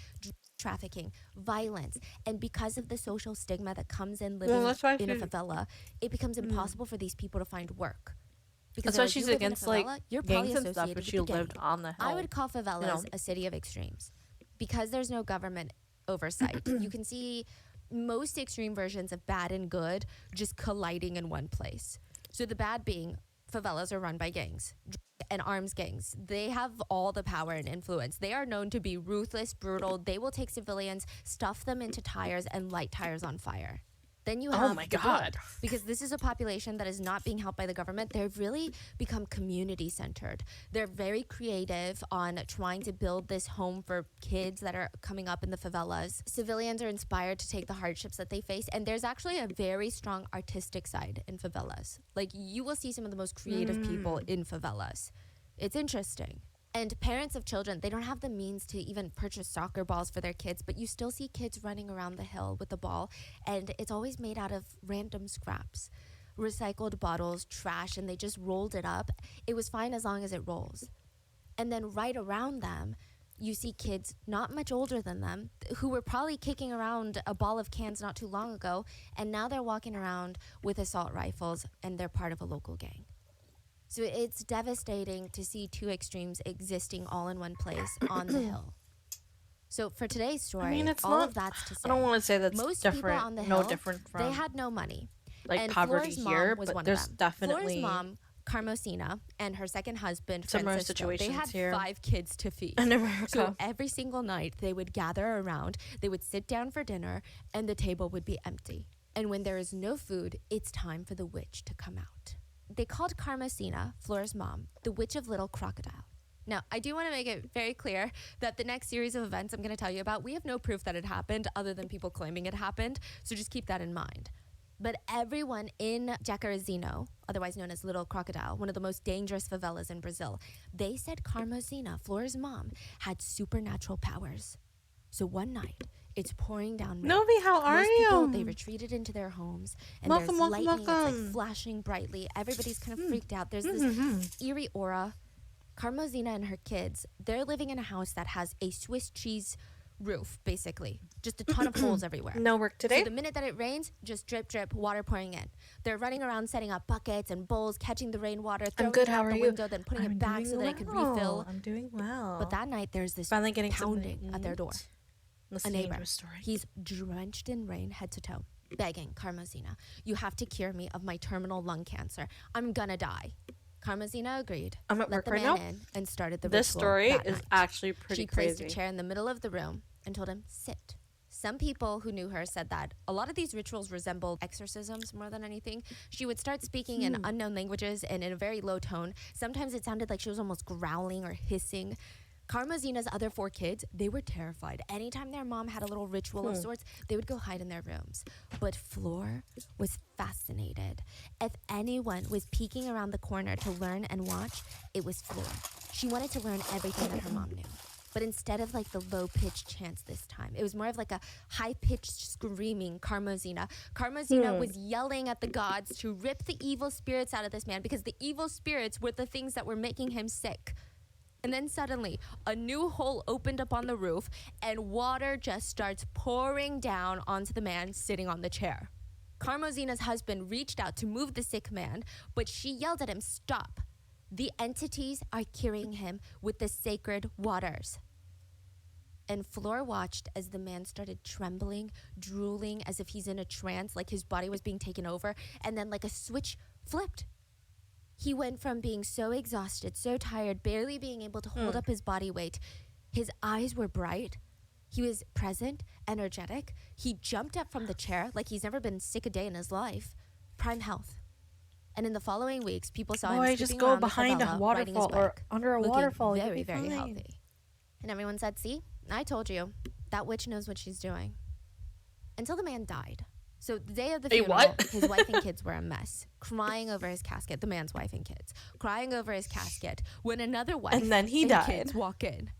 trafficking, violence. And because of the social stigma that comes in living in a favela, it becomes impossible for these people to find work. Because that's why she's against like you're gangs and stuff, associated but she with the gang. lived on the hill. I would call favelas a city of extremes. Because there's no government oversight, you can see most extreme versions of bad and good just colliding in one place. So the bad being, favelas are run by gangs and arms gangs. They have all the power and influence. They are known to be ruthless, brutal. They will take civilians, stuff them into tires, and light tires on fire. Then you have the good, because this is a population that is not being helped by the government. They've really become community centered. They're very creative on trying to build this home for kids that are coming up in the favelas. Civilians are inspired to take the hardships that they face, and there's actually a very strong artistic side in favelas. Like, you will see some of the most creative people in favelas. It's interesting. And parents of children, they don't have the means to even purchase soccer balls for their kids, but you still see kids running around the hill with the ball, and it's always made out of random scraps, recycled bottles, trash, and they just rolled it up. It was fine as long as it rolls. And then right around them, you see kids not much older than them who were probably kicking around a ball of cans not too long ago, and now they're walking around with assault rifles, and they're part of a local gang. So it's devastating to see two extremes existing all in one place on the hill. So for today's story, of that's to say, I don't want to say that's most different. people on the hill, different from they had no money. like and poverty Flora's here, mom was but one there's of them. definitely Flora's mom, Carmosina, and her second husband, similar Francisco, they situations had here 5 kids to feed. in America. So every single night they would gather around, they would sit down for dinner, and the table would be empty. And when there is no food, it's time for the witch to come out. They called Carmosina, Flora's mom, the Witch of Little Crocodile. Now, I do want to make it very clear that the next series of events I'm going to tell you about, we have no proof that it happened other than people claiming it happened, so just keep that in mind. But everyone in Jacarezinho, otherwise known as Little Crocodile, one of the most dangerous favelas in Brazil, they said Carmosina, Flora's mom, had supernatural powers. So one night, it's pouring down rain. Novi, how are Most you? people, they retreated into their homes, and Welcome, there's welcome, lightning welcome. that's like flashing brightly. Everybody's kind of freaked out. There's this eerie aura. Carmosina and her kids, they're living in a house that has a Swiss cheese roof, basically. Just a ton of holes everywhere. No work today? So the minute that it rains, just drip, drip, water pouring in. They're running around setting up buckets and bowls, catching the rainwater, throwing it out the window, then putting it back so that it could refill. I'm doing well. But that night, there's this Finally getting pounding at their door. A neighbor. Story. He's drenched in rain head to toe, begging Carmosina, "You have to cure me of my terminal lung cancer. I'm gonna die." Carmosina agreed. I'm at let work the right man now. in and started the This ritual story that is night. actually pretty She placed crazy. a chair in the middle of the room and told him, "Sit." Some people who knew her said that a lot of these rituals resembled exorcisms more than anything. She would start speaking in unknown languages and in a very low tone. Sometimes it sounded like she was almost growling or hissing. Carmosina's other 4 kids, they were terrified. Anytime their mom had a little ritual of sorts, they would go hide in their rooms. But Flor was fascinated. If anyone was peeking around the corner to learn and watch, it was Flor. She wanted to learn everything that her mom knew. But instead of like the low-pitched chants this time, it was more of like a high-pitched screaming Carmosina. Carmosina was yelling at the gods to rip the evil spirits out of this man because the evil spirits were the things that were making him sick. And then suddenly, a new hole opened up on the roof, and water just starts pouring down onto the man sitting on the chair. Carmosina's husband reached out to move the sick man, but she yelled at him, "Stop." The entities are curing him with the sacred waters. And Floor watched as the man started trembling, drooling as if he's in a trance, like his body was being taken over, and then like a switch flipped. He went from being so exhausted, so tired, barely being able to hold up his body weight. His eyes were bright. He was present, energetic. He jumped up from the chair like he's never been sick a day in his life. Prime health. And in the following weeks, people saw him just skipping go around behind the a favela, riding his waterfall or bike, under a looking waterfall. very, You'll be very fine. healthy. And everyone said, see, I told you, that witch knows what she's doing. Until the man died. So the day of the funeral, what? his wife and kids were a mess, crying over his casket, the man's wife and kids, crying over his casket, when another wife And then he and died. kids walk in.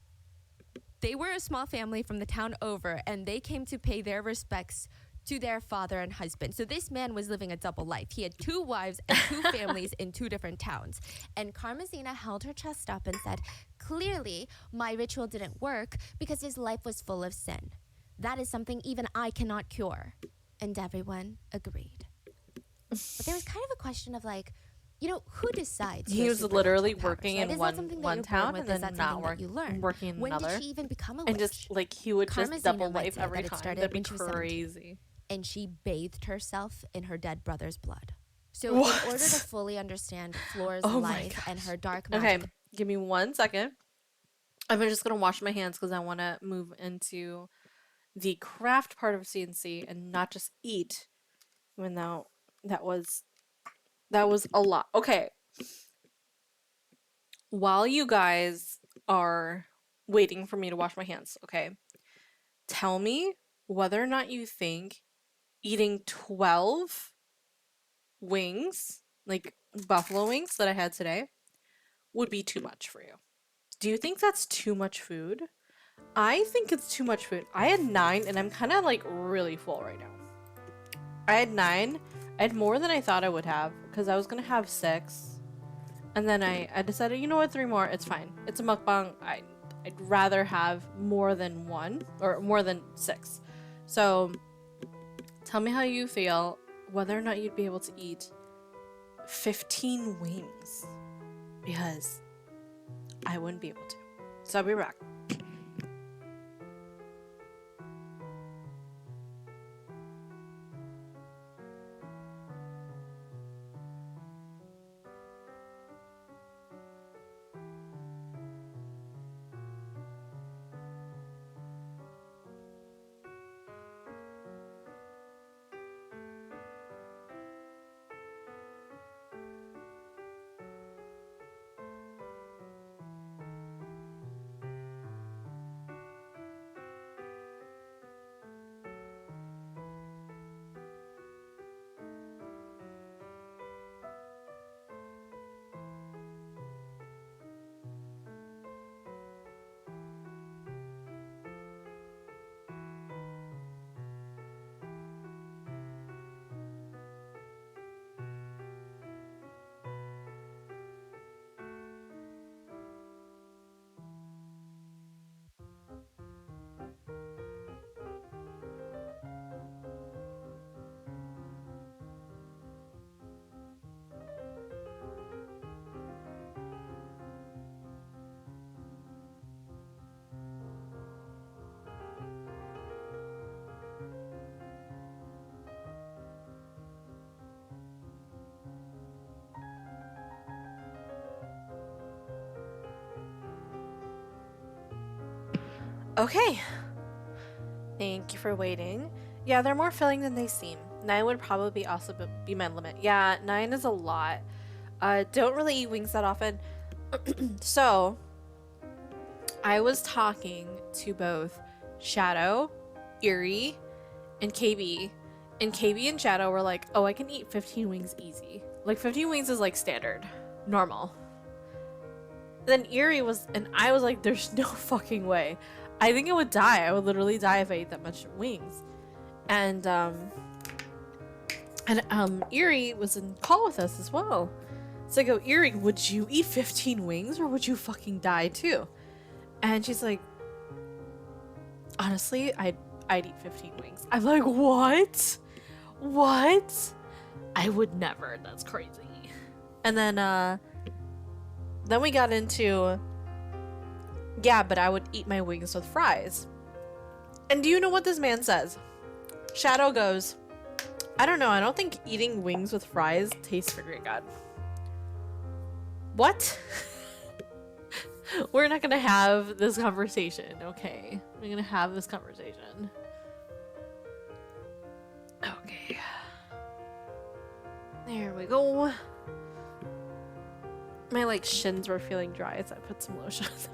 They were a small family from the town over, and they came to pay their respects to their father and husband. So this man was living a double life. He had 2 wives and 2 families in 2 different towns. And Karmazina held her chest up and said, clearly, my ritual didn't work because his life was full of sin. That is something even I cannot cure. And everyone agreed. But there was kind of a question of like, you know, who decides? He your was supernatural literally powers, working right? in Is that something that one you're town born and with? Is then that not something that you learn? working in When another. did she even become a witch? And just like he would just Karmazina double might life say every that it time. started That'd be when she was 17. crazy. And she bathed herself in her dead brother's blood. So What? in order to fully understand Floor's Oh my life and gosh. her dark Okay, magic, give me 1 second. I'm just gonna wash my hands because I want to move into the craft part of CNC and not just eat. Even though that was a lot. Okay. While you guys are waiting for me to wash my hands, okay, tell me whether or not you think eating 12 wings, like buffalo wings that I had today, would be too much for you. Do you think that's too much food? I think it's too much food. I had 9 and I'm kind of like really full right now. I had 9. I had more than I thought I would have because I was going to have 6. And then I decided, you know what, 3 more, it's fine. It's a mukbang. I'd rather have more than 1 or more than 6. So tell me how you feel, whether or not you'd be able to eat 15 wings, because I wouldn't be able to. So I'll be back. Okay. Thank you for waiting. Yeah, they're more filling than they seem. 9 would probably also be my limit. Yeah, 9 is a lot. Don't really eat wings that often. So, I was talking to both Shadow, Eerie, and KB. And KB and Shadow were like, oh, I can eat 15 wings easy. Like, 15 wings is like standard. Normal. Then Eerie was, and I was like, there's no fucking way. I think I would die. I would literally die if I ate that much wings. And Eerie was in call with us as well. So I go, Eerie, would you eat 15 wings or would you fucking die too? And she's like, honestly, I'd eat 15 wings. I'm like, what? What? I would never. That's crazy. And then then we got into, yeah, but I would eat my wings with fries. And do you know what this man says? Shadow goes, I don't know, I don't think eating wings with fries tastes very good. What? We're not gonna have this conversation, okay? We're gonna have this conversation. Okay. There we go. My like shins were feeling dry, so I put some lotion on them.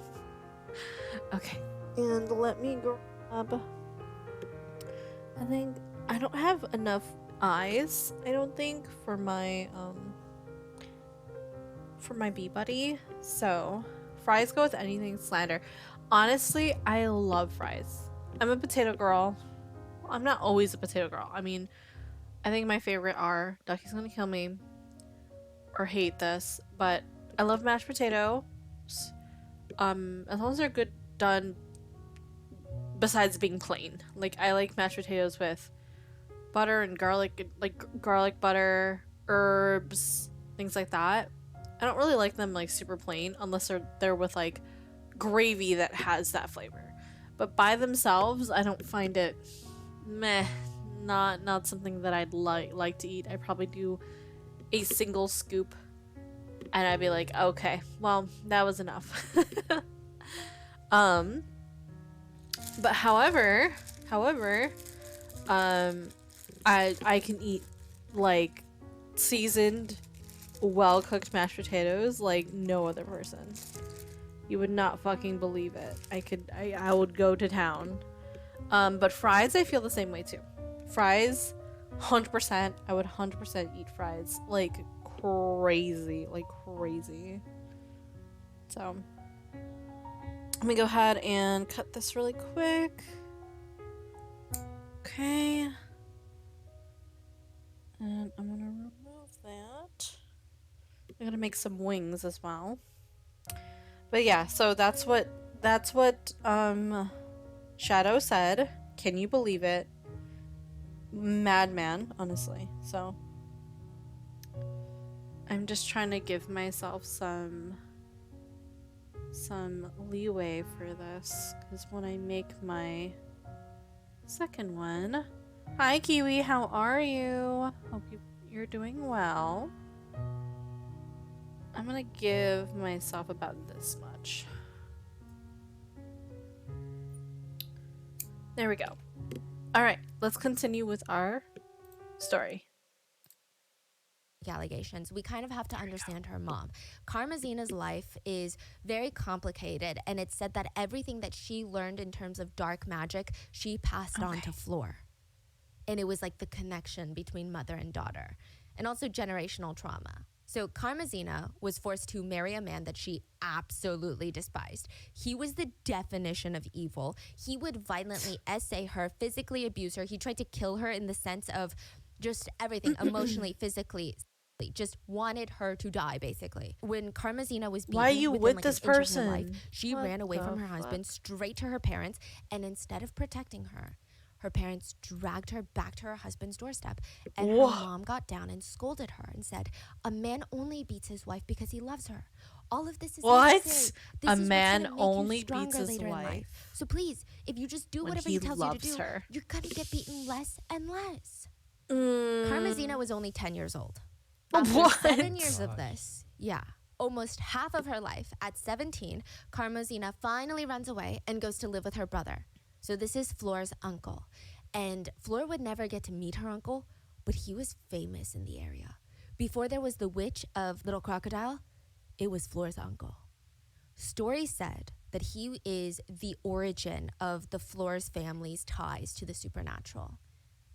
Okay. And let me grab. I think I don't have enough eyes, I don't think, for my bee buddy. So fries go with anything slander. Honestly, I love fries. I'm a potato girl. I'm not always a potato girl. I mean, I think my favorite are Ducky's Gonna Kill Me or Hate This, but I love mashed potatoes. As long as they're good done besides being plain. Like, I like mashed potatoes with butter and garlic, like garlic butter, herbs, things like that. I don't really like them like super plain unless they're with like gravy that has that flavor. But by themselves, I don't find it meh. Not something that I'd like to eat. I'd probably do a single scoop and I'd be like, okay, well, that was enough. But however, I can eat like seasoned, well-cooked mashed potatoes like no other person. You would not fucking believe it. I would go to town. But fries, I feel the same way too. Fries, 100%. I would 100% eat fries like crazy, So let me go ahead and cut this really quick. Okay. And I'm gonna remove that. I'm gonna make some wings as well. But yeah, so that's what Shadow said. Can you believe it? Madman, honestly. So I'm just trying to give myself some leeway for this, because when I make my second one. Hi Kiwi, how are you? Hope you're doing well. I'm gonna give myself about this much. There we go. Alright, let's continue with our story. Allegations, we kind of have to understand her mom. Karmazina's life is very complicated, and it's said that everything that she learned in terms of dark magic, she passed on to Floor. And it was like the connection between mother and daughter, and also generational trauma. So Karmazina was forced to marry a man that she absolutely despised. He was the definition of evil. He would violently essay her, physically abuse her. He tried to kill her in the sense of just everything, emotionally, physically, just wanted her to die, basically. When Karmazina was beaten, why are you with this person? Life, she ran away from her husband straight to her parents, and instead of protecting her, her parents dragged her back to her husband's doorstep, and her mom got down and scolded her and said, "A man only beats his wife because he loves her. All of this is what? This a is man only beats his later wife. In life. So please, if you just do whatever he tells you to do, you're gonna get beaten less and less." Karmazina was only 10 years old. After 7 years of this, almost half of her life, at 17, Karmazina finally runs away and goes to live with her brother. So this is Floor's uncle. And Floor would never get to meet her uncle, but he was famous in the area. Before there was the witch of Little Crocodile, it was Floor's uncle. Story said that he is the origin of the Floor's family's ties to the supernatural.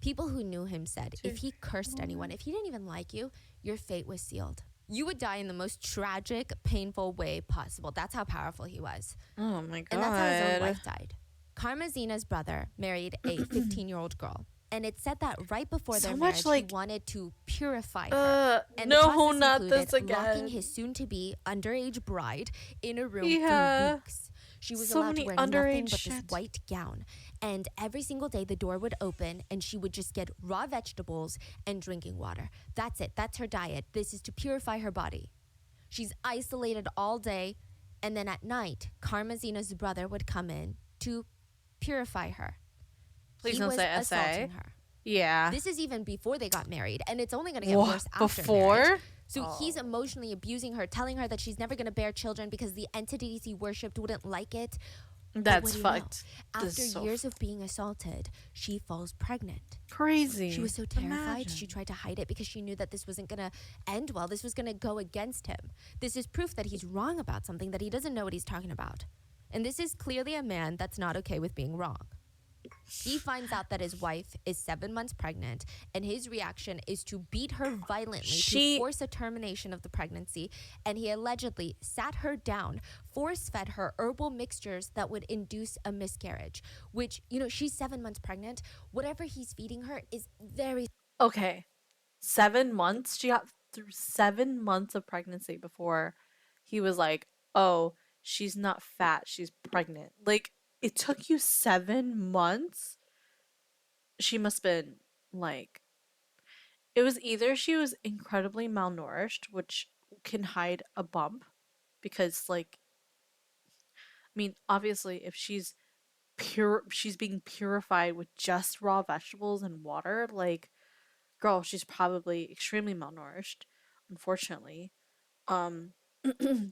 People who knew him said if he cursed anyone, if he didn't even like you, your fate was sealed. You would die in the most tragic, painful way possible. That's how powerful he was. Oh my God. And that's how his own wife died. Karmazina's brother married a 15-year-old girl. And it said that right before their marriage, he wanted to purify her. And no, not this again. Locking his soon-to-be underage bride in a room for weeks. She was allowed to wear nothing but this white gown. And every single day, the door would open, and she would just get raw vegetables and drinking water. That's it. That's her diet. This is to purify her body. She's isolated all day. And then at night, Karmazina's brother would come in to purify her. Please He don't was say assaulting SA. her. Yeah. This is even before they got married, and it's only going to get What? worse after Before? marriage. So Oh. he's emotionally abusing her, telling her that she's never going to bear children because the entities he worshipped wouldn't like it. But That's what do you fucked. know? This After is so years of being assaulted, she falls pregnant. crazy. She was so terrified, Imagine. she tried to hide it because she knew that this wasn't going to end well. This was going to go against him. This is proof that he's wrong about something, that he doesn't know what he's talking about. And this is clearly a man that's not okay with being wrong. He finds out that his wife is 7 months pregnant, and his reaction is to beat her violently to force a termination of the pregnancy. And he allegedly sat her down, force-fed her herbal mixtures that would induce a miscarriage, which, you know, she's 7 months pregnant. Whatever he's feeding her is very... Okay. 7 months? She got through 7 months of pregnancy before he was like, oh, she's not fat, she's pregnant. Like, it took you 7 months? She must have been like, it was either she was incredibly malnourished, which can hide a bump, because, like, I mean, obviously, if she's being purified with just raw vegetables and water, like, girl, she's probably extremely malnourished, unfortunately. Um,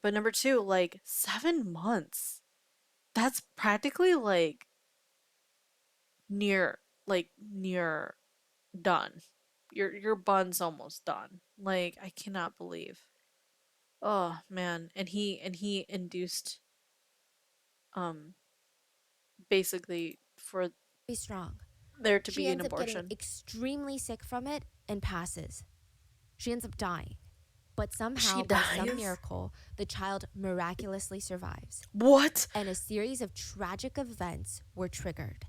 but number two, like, 7 months. That's practically near done. Your bun's almost done. Like, I cannot believe. Oh man, and he induced um basically for strong. there to She be an ends up getting abortion. extremely sick from it and passes. She ends up dying. But somehow, She by some dies? miracle, the child miraculously survives. What? And a series of tragic events were triggered.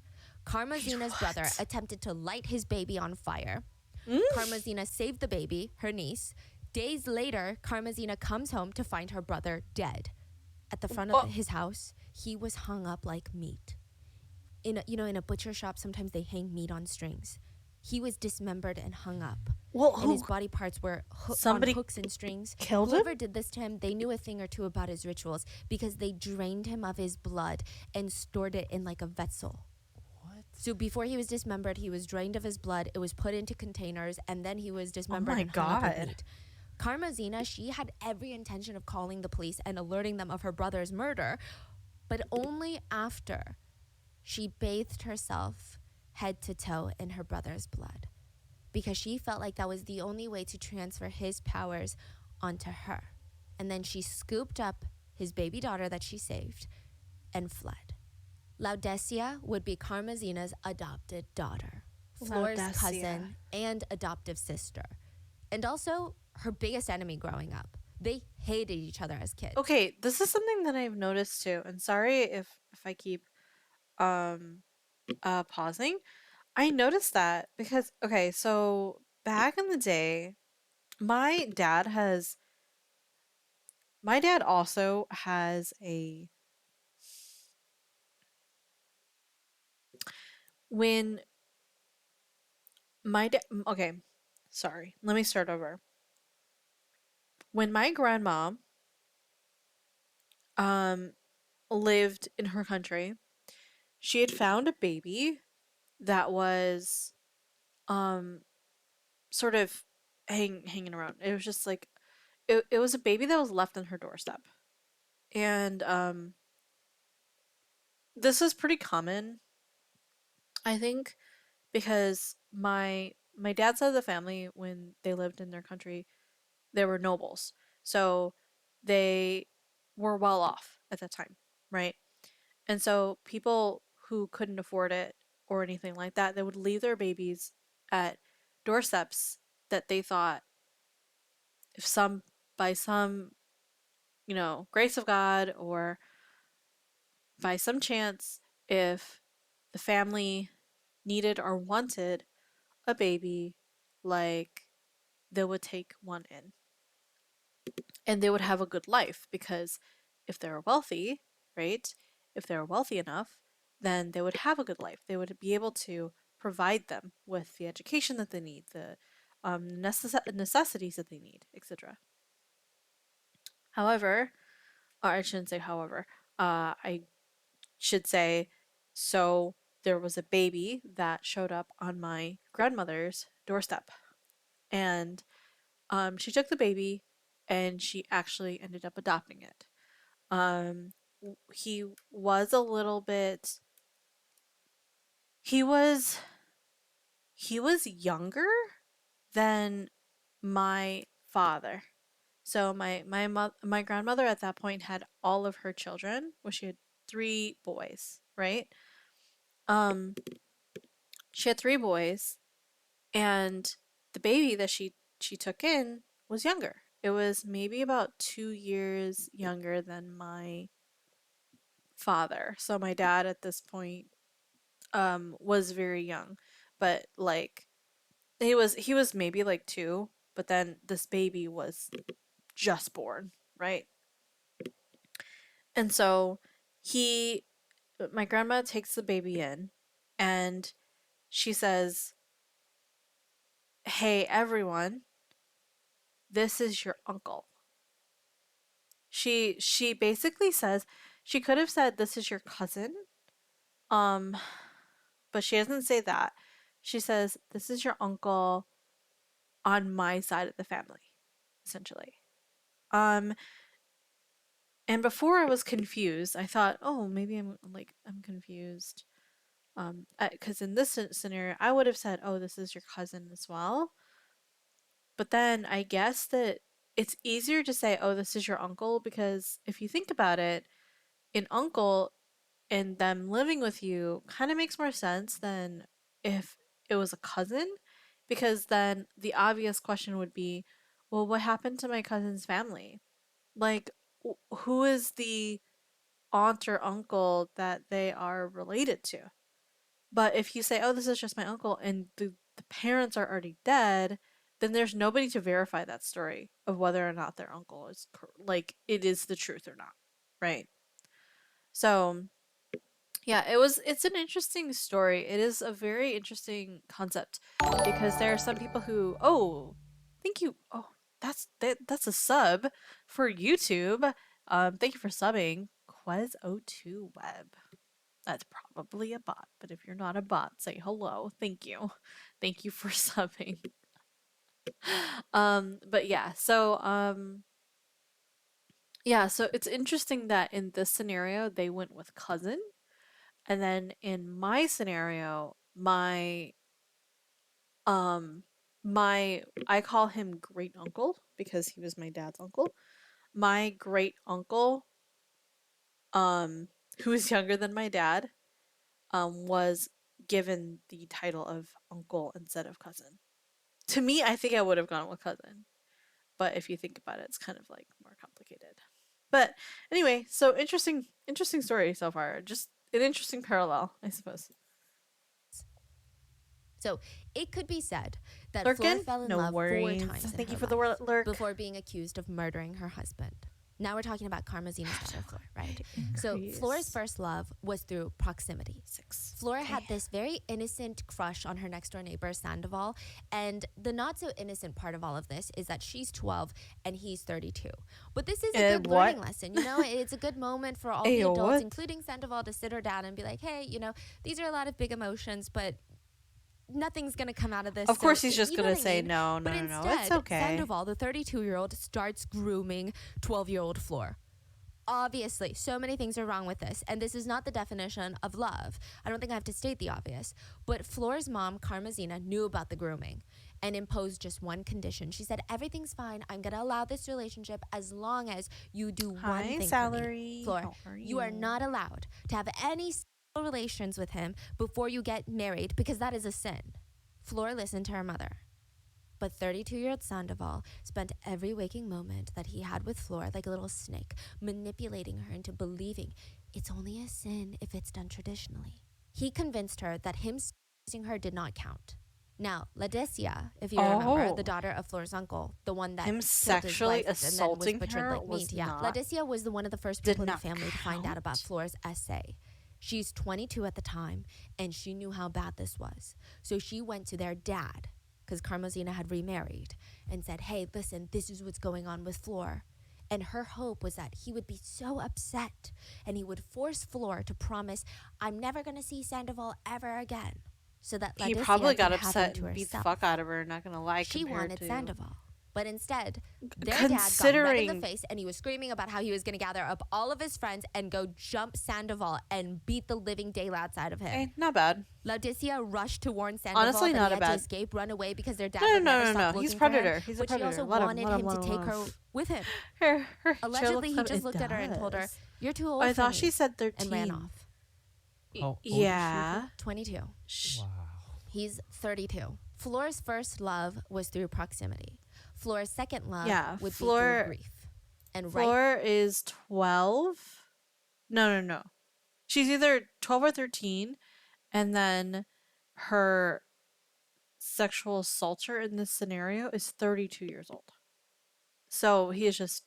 Karmazina's brother What? attempted to light his baby on fire. Mm? Karmazina saved the baby, her niece. Days later, Karmazina comes home to find her brother dead. At the front of his house, he was hung up like meat. In a butcher shop, sometimes they hang meat on strings. He was dismembered and hung up. Well, And his body parts were on Somebody hooks and strings. killed him? Whoever did this to him, they knew a thing or two about his rituals because they drained him of his blood and stored it in like a vessel. What? So before he was dismembered, he was drained of his blood. It was put into containers, and then he was dismembered my and hung up with God. meat. Karmazina, she had every intention of calling the police and alerting them of her brother's murder, but only after she bathed herself head to toe in her brother's blood, because she felt like that was the only way to transfer his powers onto her. And then she scooped up his baby daughter that she saved and fled. Laudesia would be Karmazina's adopted daughter, Flora's Laudesia. cousin and adoptive sister, and also her biggest enemy growing up. They hated each other as kids. Okay, this is something that I've noticed too, and sorry if I keep pausing. I noticed that because, okay, so back in the day, my dad has my dad also has a when my dad okay, sorry, let me start over. When my grandma um lived in her country, she had found a baby that was um sort of hanging around. It was just like it was a baby that was left on her doorstep. And this is pretty common, I think, because my dad's side of the family, when they lived in their country, they were nobles. So they were well off at that time, right? And so people who couldn't afford it or anything like that, they would leave their babies at doorsteps that they thought, if some by some, grace of God, or by some chance, if the family needed or wanted a baby, like, they would take one in. And they would have a good life, because if they were wealthy, right? If they were wealthy enough, then they would have a good life. They would be able to provide them with the education that they need, the necessities that they need, etc. However, or I shouldn't say however, I should say, so there was a baby that showed up on my grandmother's doorstep. And she took the baby and she actually ended up adopting it. Um, he was a little bit, he was, he was younger than my father. So my grandmother at that point had all of her children. Well, she had three boys, right? Um, she had three boys, and the baby that she took in was younger. It was maybe about 2 years younger than my father. So my dad at this point was very young, but like he was maybe like 2, but then this baby was just born, right? And so he my grandma takes the baby in and she says, "Hey everyone, this is your uncle." She basically says, she could have said this is your cousin, um but she doesn't say that. She says this is your uncle on my side of the family, essentially. Um and before I was confused. I thought, "Oh, maybe I'm confused." Cuz in this scenario I would have said, "Oh, this is your cousin as well." But then I guess that it's easier to say, "Oh, this is your uncle," because if you think about it, an uncle and them living with you kind of makes more sense than if it was a cousin, because then the obvious question would be, well, what happened to my cousin's family? Like, who is the aunt or uncle that they are related to? But if you say, oh, this is just my uncle, and the parents are already dead, then there's nobody to verify that story of whether or not their uncle is, like, it is the truth or not, right? So, yeah, it's an interesting story. It is a very interesting concept because there are some people who, oh, thank you. Oh, that's a sub for YouTube. Thank you for subbing. Quez02 Web. That's probably a bot, but if you're not a bot, say hello. Thank you. Thank you for subbing. But yeah, so it's interesting that in this scenario they went with cousin. And then in my scenario, um my I call him great uncle because he was my dad's uncle. My great uncle, who is younger than my dad, was given the title of uncle instead of cousin. To me, I think I would have gone with cousin. But if you think about it, it's kind of like more complicated. But anyway, so interesting story so far. Just an interesting parallel, I suppose. So it could be said that Flora fell in love 4 times in Thank her you for life the lurk. before being accused of murdering her husband. Now we're talking about Karmazina's daughter, Flora, right? So Flora's first love was through proximity. Flora had this very innocent crush on her next door neighbor, Sandoval. And the not so innocent part of all of this is that she's 12 and he's 32. But this is a good learning lesson. You know, it's a good moment for all the adults, including Sandoval, to sit her down and be like, hey, you know, these are a lot of big emotions, but nothing's going to come out of this. Of course, he's just going to say, no, it's okay. Sandoval, the 32-year-old, starts grooming 12-year-old Flora. Obviously, so many things are wrong with this, and this is not the definition of love. I don't think I have to state the obvious, but Flora's mom, Karmazina, knew about the grooming and imposed just one condition. She said, everything's fine. I'm going to allow this relationship as long as you do one thing Salary. for me. Flora, you are not allowed to have any relations with him before you get married because that is a sin. Flora listened to her mother. But 32-year-old Sandoval spent every waking moment that he had with Flora like a little snake, manipulating her into believing it's only a sin if it's done traditionally. He convinced her that him using her did not count. Now, Laetitia, if you remember, the daughter of Flora's uncle, the one that him sexually assaulting her was not. Laetitia was one of the first people in the family to find out about Flora's essay. She's 22 at the time, and she knew how bad this was. So she went to their dad, because Karmazina had remarried, and said, hey, listen, this is what's going on with Flora. And her hope was that he would be so upset and he would force Fleur to promise, I'm never going to see Sandoval ever again. So that He Leticia probably got could have him upset to and beat the herself. fuck out of her, not gonna lie. She compared wanted to... Sandoval. But instead, their dad got red in Considering... the face and he was screaming about how he was going to gather up all of his friends and go jump Sandoval and beat the living daylights out of him. Hey, not bad. Leticia rushed to warn Sandoval Honestly, that not he a had bad... to escape, run away because their dad No, would no, never no, stop no. looking He's for predator. him. He's a But predator. she also Let him, wanted let him, him let to him, take let her him. with him. Her Allegedly, he look just it looked at her and told her, does. "You're too old I for thought me," she said 13. and ran off. How old is she? Yeah. 22. Wow. He's 32. Fleur's first love was through proximity. Fleur's second love would be Fleur... through grief. And Fleur is 12. No. She's either 12 or 13, and then her sexual assaulter in this scenario is 32 years old. So he is just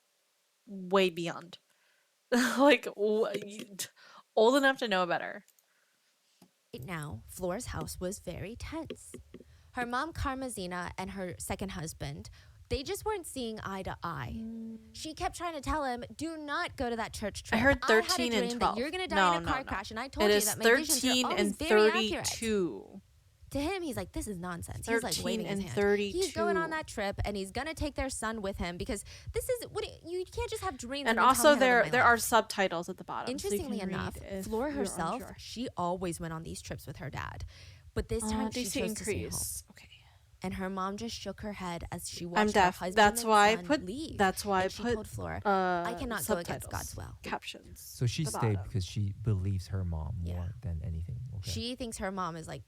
way beyond. Like, old enough to know better. Right now, Fleur's house was very tense. Her mom, Carmazina, and her second husband, they just weren't seeing eye to eye. She kept trying to tell him, do not go to that church trip. I heard had a 13 dream and that 12. You're going to die in a car crash. And I told It you is that my visions are 13 always and very accurate. 32. To him, he's like, this is nonsense. He's like 13 waving his and hand. 32. He's going on that trip and he's going to take their son with him because this is what you can't just have dreams. And then tell also me how to live there my are life. subtitles at the bottom. Interestingly so you can enough, read if Fleur you're herself, unsure. she always went on these trips with her dad. But this time she chose to stay home. Okay. And her mom just shook her head as she watched I'm her deaf. husband That's and why I son put. leave. That's why I And she put. told Fleur, I cannot go against subtitles, God's will. Captions. So she the stayed bottom. because she believes her mom more Yeah. than anything. Okay. She thinks her mom is like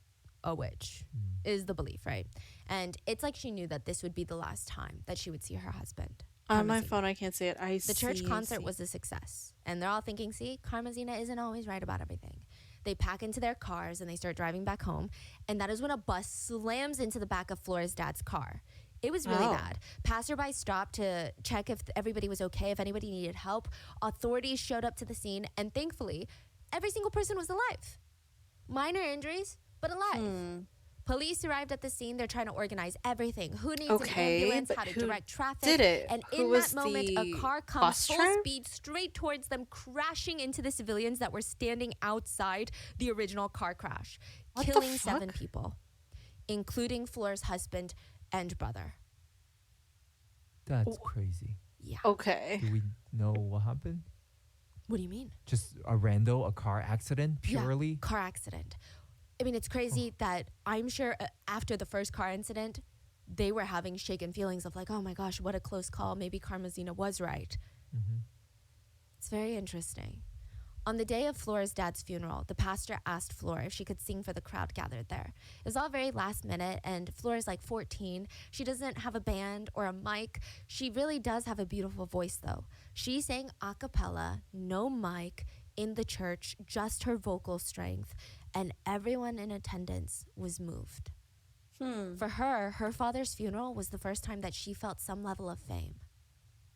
a witch, is the belief, right? And it's like she knew that this would be the last time that she would see her husband. On my Carmazina. phone, I can't see it. The church concert was a success. And they're all thinking, see, Carmazina isn't always right about everything. They pack into their cars and they start driving back home. And that is when a bus slams into the back of Fleur's dad's car. It was really bad. Passerby stopped to check if everybody was okay, if anybody needed help. Authorities showed up to the scene. And thankfully, every single person was alive. Minor injuries, but alive. Police arrived at the scene. They're trying to organize everything. Who needs an ambulance? but How to who direct traffic? did it? And Who in was that moment, a the car comes bus full driver? speed straight towards them, crashing into the civilians that were standing outside the original car crash, What the killing 7 fuck? people, including Fleur's husband and brother. That's crazy. Yeah. Okay. Do we know what happened? What do you mean? Just a car accident, purely? Yeah, car accident. I mean, it's crazy that I'm sure after the first car incident, they were having shaken feelings of like, oh my gosh, what a close call. Maybe Carmazina was right. Mm-hmm. It's very interesting. On the day of Fleur's dad's funeral, the pastor asked Fleur if she could sing for the crowd gathered there. It was all very last minute, and Fleur's like 14. She doesn't have a band or a mic. She really does have a beautiful voice, though. She sang a cappella, no mic, in the church, just her vocal strength, and everyone in attendance was moved. For her father's funeral was the first time that she felt some level of fame.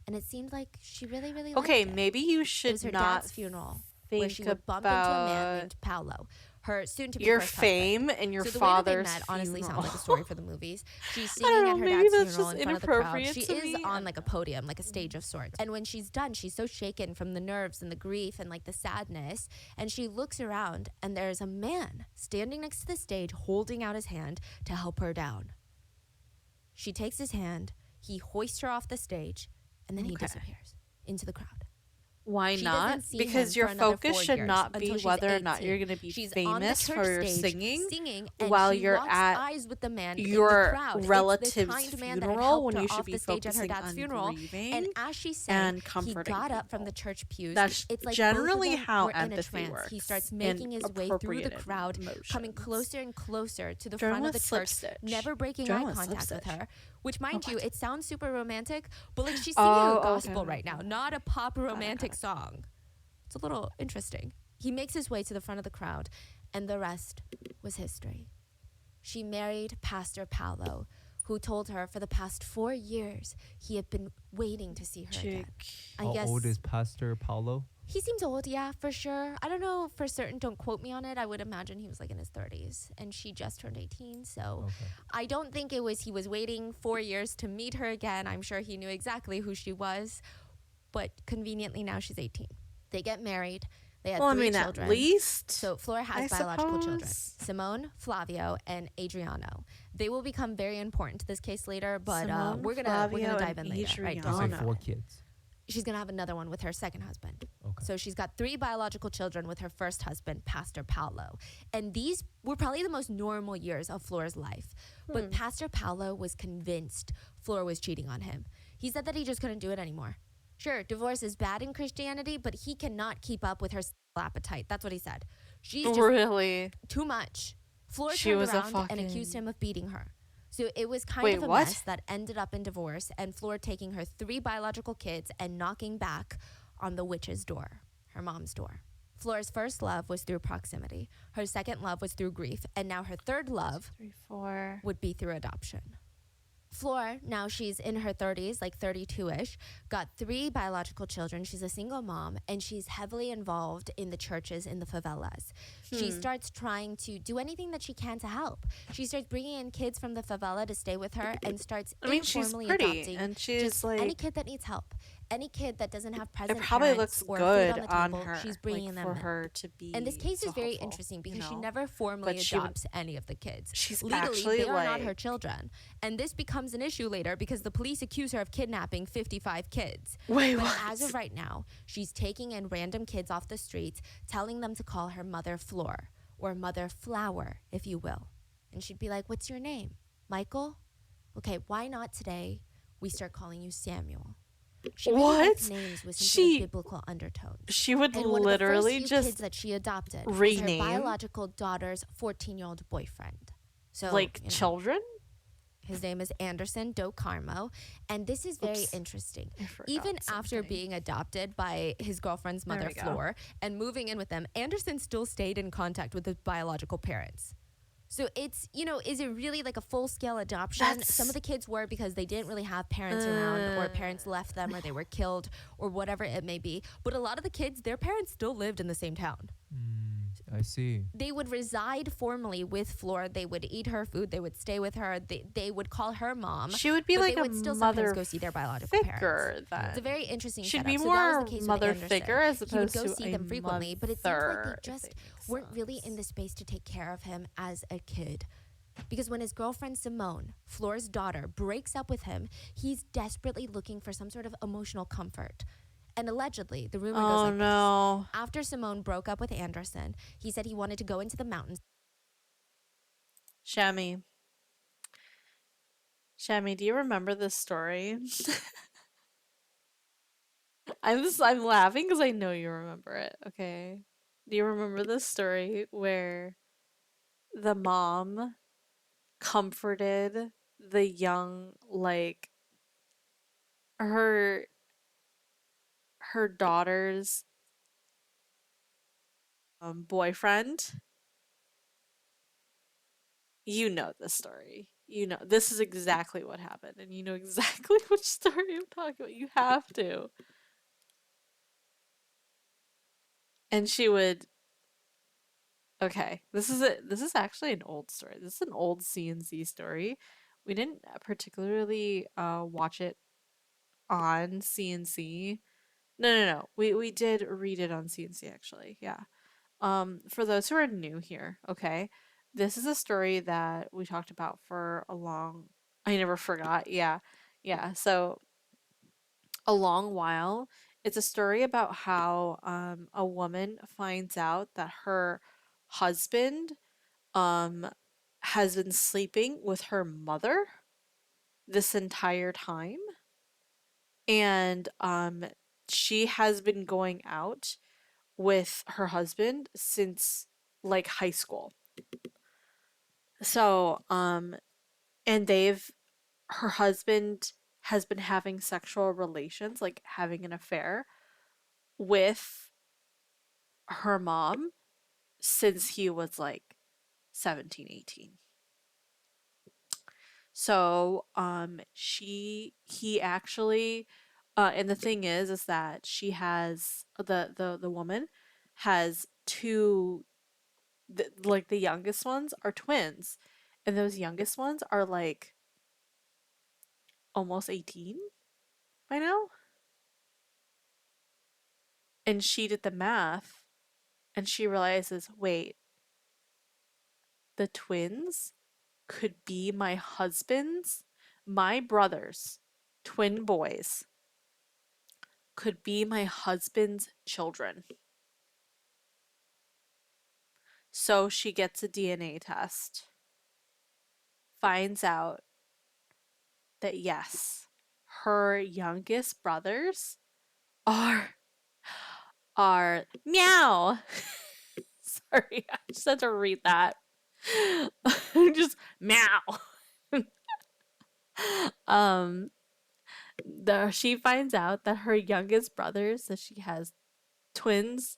And it seemed like she really, really liked Okay, it. maybe you It was should her not dad's funeral, where think she would bump into a man about named Paolo, her soon-to-be your first fame husband. and your So the father's way that they met honestly funeral. sounds like a story for the movies. She's I don't singing know, at her maybe dad's that's funeral just in front of the crowd. inappropriate She to is me. on like a podium, like a stage of sorts. And when she's done, she's so shaken from the nerves and the grief and like the sadness. And she looks around and there's a man standing next to the stage holding out his hand to help her down. She takes his hand, he hoists her off the stage, and then he disappears into the crowd. Why She not? doesn't see Because him your for another focus 4 should years not be until she's whether or not 18. you're going to be She's on the famous church for your stage singing and while she you're locks at eyes with the man in your the crowd. It's the relative's kind man that had funeral helped when her you should off be the stage at her focusing dad's on funeral. grieving And as she sang, and he comforting got up from the people. church pews. That's it's like generally both of them how were in a empathy trance. works He starts in making his way through the appropriated crowd, coming emotions. closer and closer to the front of the Journalist church, slip stitch. never breaking eye Journalist contact slip with stitch. her. Which, mind you, what? it sounds super romantic, but like she's singing Oh, a gospel okay. right now, not a pop romantic song. It's a little interesting. He makes his way to the front of the crowd, and the rest was history. She married Pastor Paolo, who told her for the past 4 years he had been waiting to see her again. I How guess old is Pastor Paulo? he seems old, yeah, for sure. I don't know for certain. Don't quote me on it. I would imagine he was like in his 30s, and she just turned 18. So Okay. I don't think he was waiting 4 years to meet her again. I'm sure he knew exactly who she was. but conveniently now she's 18. They get married. They had Well, I 3 mean, children. at least. So Flora has I biological children: suppose. Simone, Flavio, and Adriano. They will become very important to this case later, but Simone, we're gonna Flavio, dive in and later. Right? That's like no. 4 kids. She's gonna have another one with her second husband. Okay. So she's got 3 biological children with her first husband, Pastor Paolo. And these were probably the most normal years of Flora's life. But Pastor Paolo was convinced Flora was cheating on him. He said that he just couldn't do it anymore. Sure, divorce is bad in Christianity, but he cannot keep up with her sexual appetite. That's what he said. She's just Really? too much. Flora She turned was a around and accused fucking- him of beating her. So it was kind Wait, of a what? mess that ended up in divorce, and Flora taking her 3 biological kids and knocking back on the witch's door, her mom's door. Flora's first love was through proximity. Her second love was through grief, and now her third love 3, 4. would be through adoption. Flora, now she's in her 30s, like 32-ish, got 3 biological children. She's a single mom, and she's heavily involved in the churches in the favelas. She starts trying to do anything that she can to help. She starts bringing in kids from the favela to stay with her and starts I mean, she's informally pretty, adopting and she's just like. any kid that needs help. Any kid that doesn't have present It probably parents looks or good food on the on table, her. she's bringing like, them for in. her to be. And this case so is very helpful, interesting because you she know? never formally But she would- adopts any of the kids. She's Legally, actually they are not her like. children. And this becomes an issue later because the police accuse her of kidnapping 55 kids. Wait, But what? as of right now, she's taking in random kids off the streets, telling them to call her Mother Floor, or Mother Flower, if you will. And she'd be like, "What's your name? Michael? Okay, why not today we start calling you Samuel?" She really liked What? names with some sort She- of biblical undertones. She would And one literally of the first few just kids that she adopted was rename- her biological daughter's 14-year-old boyfriend. So, like you know, children. his name is Anderson Do Carmo, and this is very Oops. interesting. I forgot Even after something. being adopted by his girlfriend's There mother, we go. Flor, and moving in with them, Anderson still stayed in contact with his biological parents. So it's, is it really like a full-scale adoption? That's- Some of the kids were because they didn't really have parents around, or parents left them, or they were killed, or whatever it may be. But a lot of the kids, their parents still lived in the same town. I see. They would reside formally with Flora. They would eat her food. They would stay with her. They would call her mom. She would be but like they a would still mother sometimes go see their biological parents. figure. Then It's a very interesting she'd setup. be So more that was the case with mother Anderson. figure as He would opposed go to see a them frequently, but it seems like mother, they if just that makes weren't really sense. in the space to take care of him as a kid. Because when his girlfriend Simone, Flora's daughter, breaks up with him, he's desperately looking for some sort of emotional comfort. And allegedly, the rumor goes Oh like this. no! After Simone broke up with Anderson, he said he wanted to go into the mountains. Shammy, do you remember this story? I'm laughing because I know you remember it. Okay, do you remember this story where the mom comforted the young, like her daughter's boyfriend? You know this story. You know this is exactly what happened, and you know exactly which story I'm talking about. You have to. And she would. Okay, this is actually an old story. This is an old CNC story. We didn't particularly watch it on CNC. No. We did read it on CNC actually. Yeah. For those who are new here, okay, this is a story that we talked about for a long. I never forgot. Yeah, yeah. So a long while. It's a story about how a woman finds out that her husband um has been sleeping with her mother this entire time, and she has been going out with her husband since like high school. So, and her husband has been having sexual relations, like having an affair with her mom since he was like 17, 18. So, he actually, and the thing is that she has, the woman has 2, like the youngest ones are twins, and those youngest ones are like almost 18 by now. And she did the math and she realizes, wait, the twins could be my husband's, my brother's twin boys could be my husband's children. So she gets a DNA test, finds out that yes, her youngest brothers are meow. Sorry, I just had to read that. Just meow. um she finds out that her youngest brothers, that she has twins.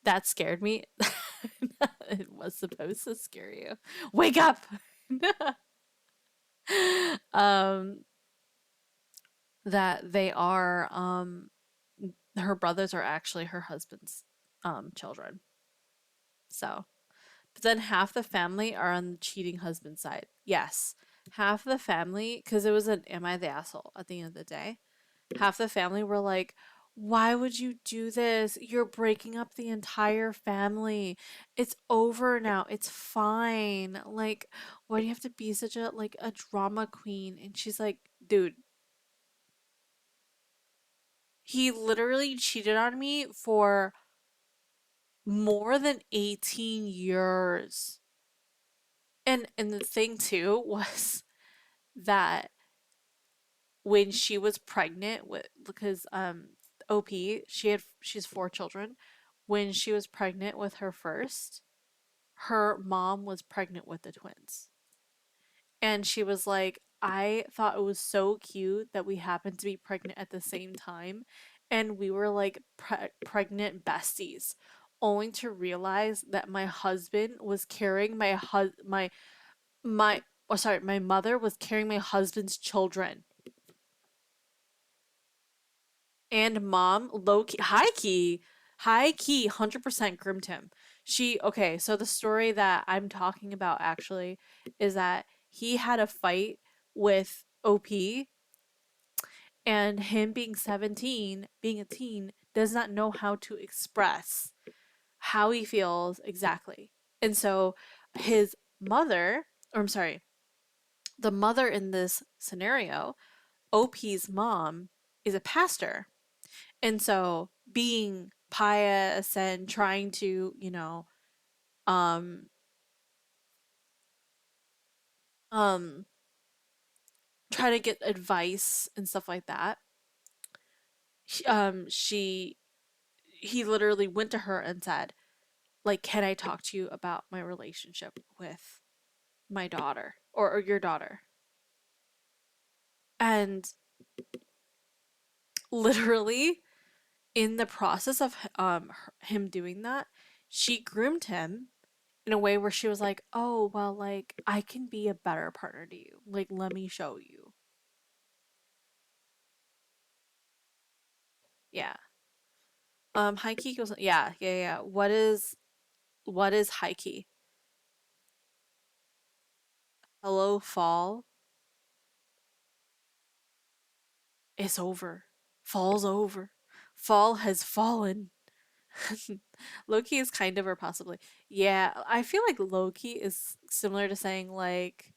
That scared me. It was supposed to scare you. Wake up. um that they are her brothers are actually her husband's children. So, but then half the family are on the cheating husband side. Yes. Half the family, because it was an am I the asshole at the end of the day. Half the family were like, why would you do this? You're breaking up the entire family. It's over now. It's fine. Like, why do you have to be such a like a drama queen? And she's like, dude, he literally cheated on me for more than 18 years. And the thing too was that when she was pregnant with, because OP, she's 4 children. When she was pregnant with her first, her mom was pregnant with the twins. And she was like, I thought it was so cute that we happened to be pregnant at the same time. And we were like pregnant besties, only to realize that my husband was carrying my mother was carrying my husband's children. And mom, low key, high key, 100% groomed him. Okay, so the story that I'm talking about actually is that he had a fight with OP, and him being 17, being a teen, does not know how to express how he feels exactly. And so his mother, or I'm sorry, the mother in this scenario, OP's mom, is a pastor. And so being pious and trying to, um um try to get advice and stuff like that. She he literally went to her and said, like, can I talk to you about my relationship with my daughter, or your daughter? And literally in the process of him doing that, she groomed him in a way where she was like, "Oh, well, like I can be a better partner to you. Like, let me show you." Yeah. High key goes. Yeah, yeah, yeah. What is high key? Hello, fall. It's over. Fall's over. Fall has fallen. Loki is kind of, or possibly. Yeah, I feel like Loki is similar to saying like,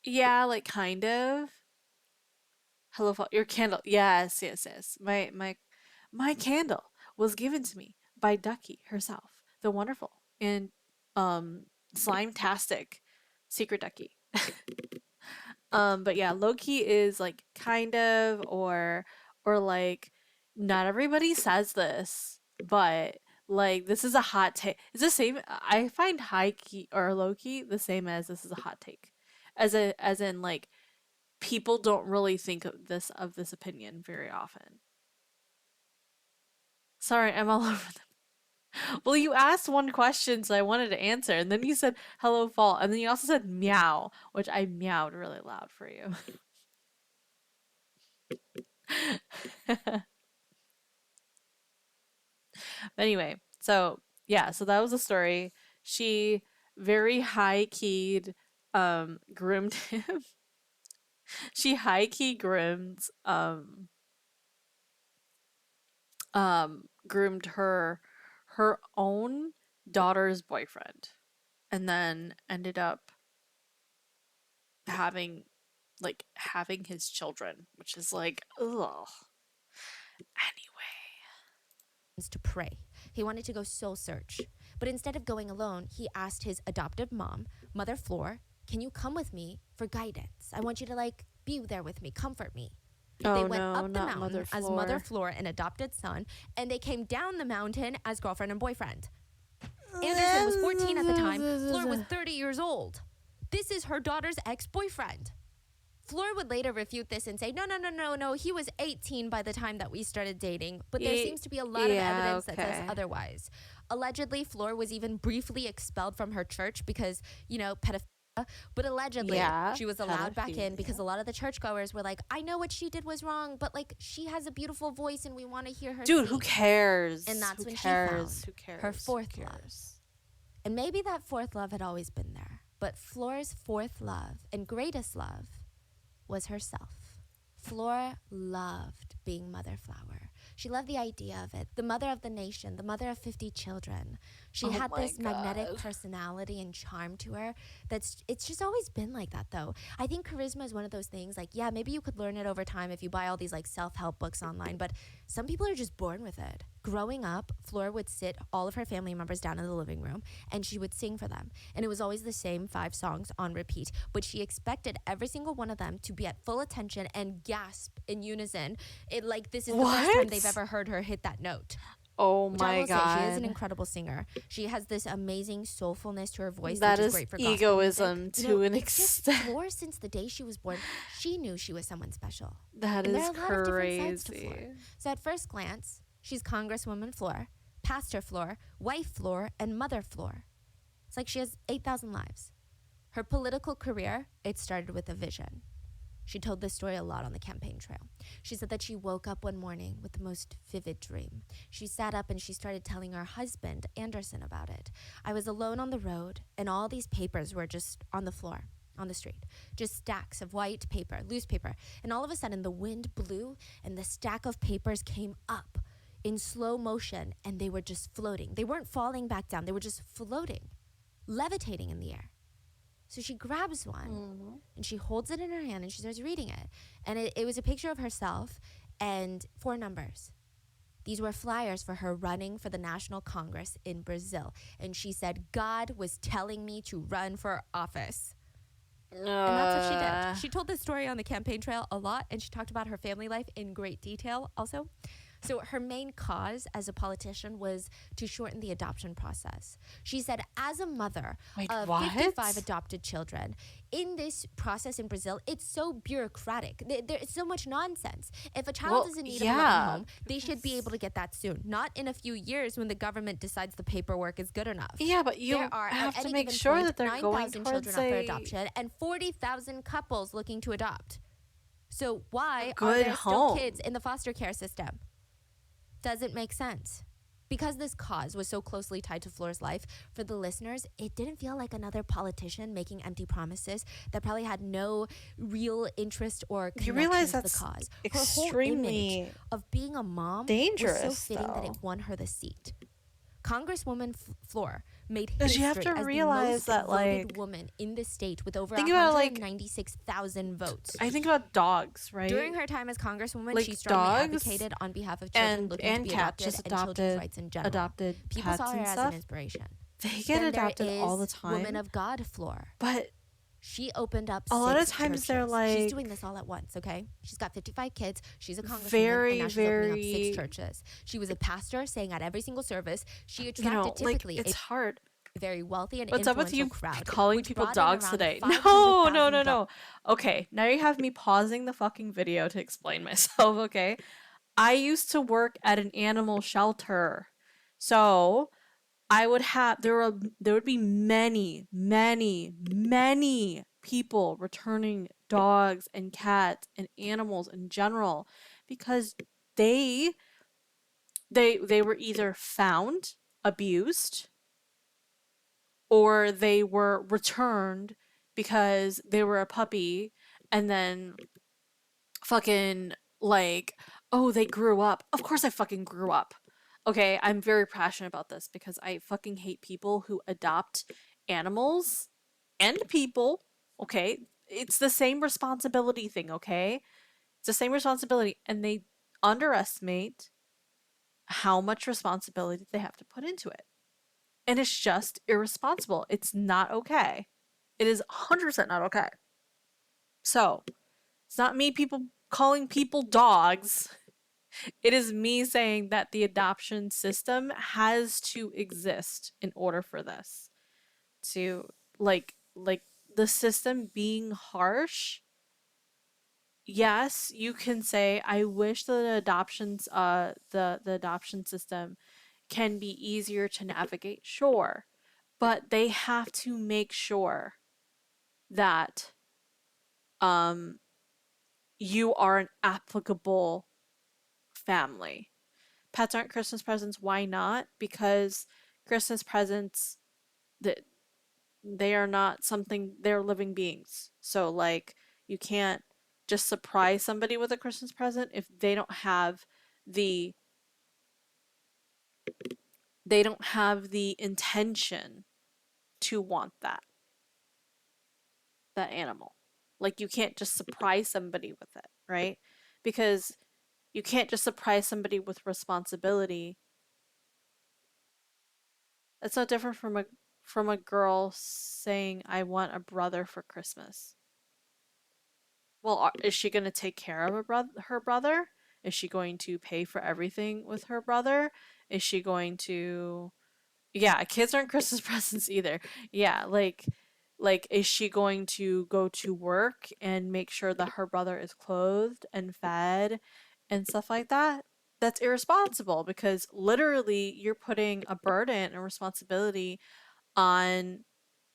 yeah, like kind of. Hello, fall. Your candle. Yes, yes, yes. My candle was given to me by Ducky herself, the wonderful and slime-tastic secret Ducky. But yeah, Loki is like kind of, or like, not everybody says this, but like this is a hot take. It's the same. I find high key or low key the same as this is a hot take, as in like people don't really think of this opinion very often. Sorry, I'm all over them. Well, you asked one question, so I wanted to answer, and then you said hello fall, and then you also said meow, which I meowed really loud for you. But anyway, so yeah, so that was the story. She very high keyed groomed him. She high key groomed groomed her own daughter's boyfriend, and then ended up having his children, which is like, ugh. Anyway, to pray. He wanted to go soul search. But instead of going alone, he asked his adoptive mom, Mother Floor, can you come with me for guidance? I want you to like be there with me, comfort me. They went up the mountain as Mother Floor and adopted son, and they came down the mountain as girlfriend and boyfriend. Anderson was 14 at the time. Floor was 30 years old. This is her daughter's ex-boyfriend. Floor would later refute this and say, no, he was 18 by the time that we started dating. But there seems to be a lot of evidence that says otherwise. Allegedly, Floor was even briefly expelled from her church because, pedophilia. But allegedly, she was allowed back in because a lot of the churchgoers were like, I know what she did was wrong, but like she has a beautiful voice and we want to hear her dude, sing. who cares? And that's when she found her fourth love. And maybe that fourth love had always been there. But Floor's fourth love and greatest love was herself. Floor loved being Mother Flower. She loved the idea of it. The mother of the nation, the mother of 50 children. She had this magnetic personality and charm to her. It's just always been like that, though. I think charisma is one of those things, like, yeah, maybe you could learn it over time if you buy all these like self-help books online, but some people are just born with it. Growing up, Floor would sit all of her family members down in the living room and she would sing for them. And it was always the same 5 songs on repeat, but she expected every single one of them to be at full attention and gasp in unison. This is the first time they've ever heard her hit that note. Oh my God. She is an incredible singer. She has this amazing soulfulness to her voice that which is great for egoism to an extent. Floor, since the day she was born, she knew she was someone special. That and is there are a lot of different sides to crazy. Floor. So at first glance, she's Congresswoman Floor, Pastor Floor, Wife Floor, and Mother Floor. It's like she has 8,000 lives. Her political career, it started with a vision. She told this story a lot on the campaign trail. She said that she woke up one morning with the most vivid dream. She sat up and she started telling her husband, Anderson, about it. I was alone on the road, and all these papers were just on the floor, on the street. Just stacks of white paper, loose paper. And all of a sudden, the wind blew, and the stack of papers came up in slow motion, and they were just floating. They weren't falling back down. They were just floating, levitating in the air. So she grabs one and she holds it in her hand and she starts reading it. And it was a picture of herself and 4 numbers. These were flyers for her running for the National Congress in Brazil. And she said, God was telling me to run for office. And that's what she did. She told this story on the campaign trail a lot, and she talked about her family life in great detail also. So her main cause as a politician was to shorten the adoption process. She said, as a mother of 55 adopted children, in this process in Brazil, it's so bureaucratic. There's so much nonsense. If a child is in need of a loving home, they should be able to get that soon, not in a few years when the government decides the paperwork is good enough. Yeah, but you have to make sure that they're going 9,000 towards children up for adoption and 40,000 couples looking to adopt. So why are good there still home. kids in the foster care system? Doesn't make sense. Because this cause was so closely tied to Floor's life, for the listeners, it didn't feel like another politician making empty promises that probably had no real interest or connection to the cause. Her whole image of being a mom dangerous, was so fitting that it won her the seat. Congresswoman Floor made history Because you have to as realize the most that, voted woman in the state with over think about, 196,000 votes. I think about dogs, right? During her time as Congresswoman, Like she strongly dogs advocated on behalf of children looking to be cats, adopted just and children's rights in general. adopted People pets saw her and as stuff. an inspiration. They get Then adopted there all the is time. Woman of God Floor. But She opened up a lot of 6 times they're churches. like She's doing this all at once, okay? She's got 55 kids. She's a congresswoman, very, and now she's opening up very 6 churches. She was a pastor, saying at every single service. She you attracted know, like typically it's a hard. very wealthy and What's up with influential you crowd, calling which people brought in dogs around today? No, 500,000 no. Okay, now you have me pausing the fucking video to explain myself, okay? I used to work at an animal shelter. So I would have there would be many people returning dogs and cats and animals in general because they were either found abused or they were returned because they were a puppy and then fucking like oh, they grew up. Of course I fucking grew up. Okay, I'm very passionate about this because I fucking hate people who adopt animals and people. Okay, it's the same responsibility thing, okay? It's the same responsibility, and they underestimate how much responsibility they have to put into it. And it's just irresponsible. It's not okay. It is 100% not okay. So, it's not me people calling people dogs. It is me saying that the adoption system has to exist in order for this to like the system being harsh. Yes, you can say I wish that the adoption system can be easier to navigate, sure, but they have to make sure that um you are an applicable family. Pets aren't Christmas presents. Why not? Because Christmas presents, that they are not something, they're living beings. So like you can't just surprise somebody with a Christmas present if the they don't have the intention to want that animal. Like you can't just surprise somebody with it, right? Because you can't just surprise somebody with responsibility. That's no different from a girl saying I want a brother for Christmas. Well, is she going to take care of her brother? Is she going to pay for everything with her brother? Is she going to Yeah, kids aren't Christmas presents either. Yeah, like is she going to go to work and make sure that her brother is clothed and fed and stuff like that? That's irresponsible because literally you're putting a burden and responsibility on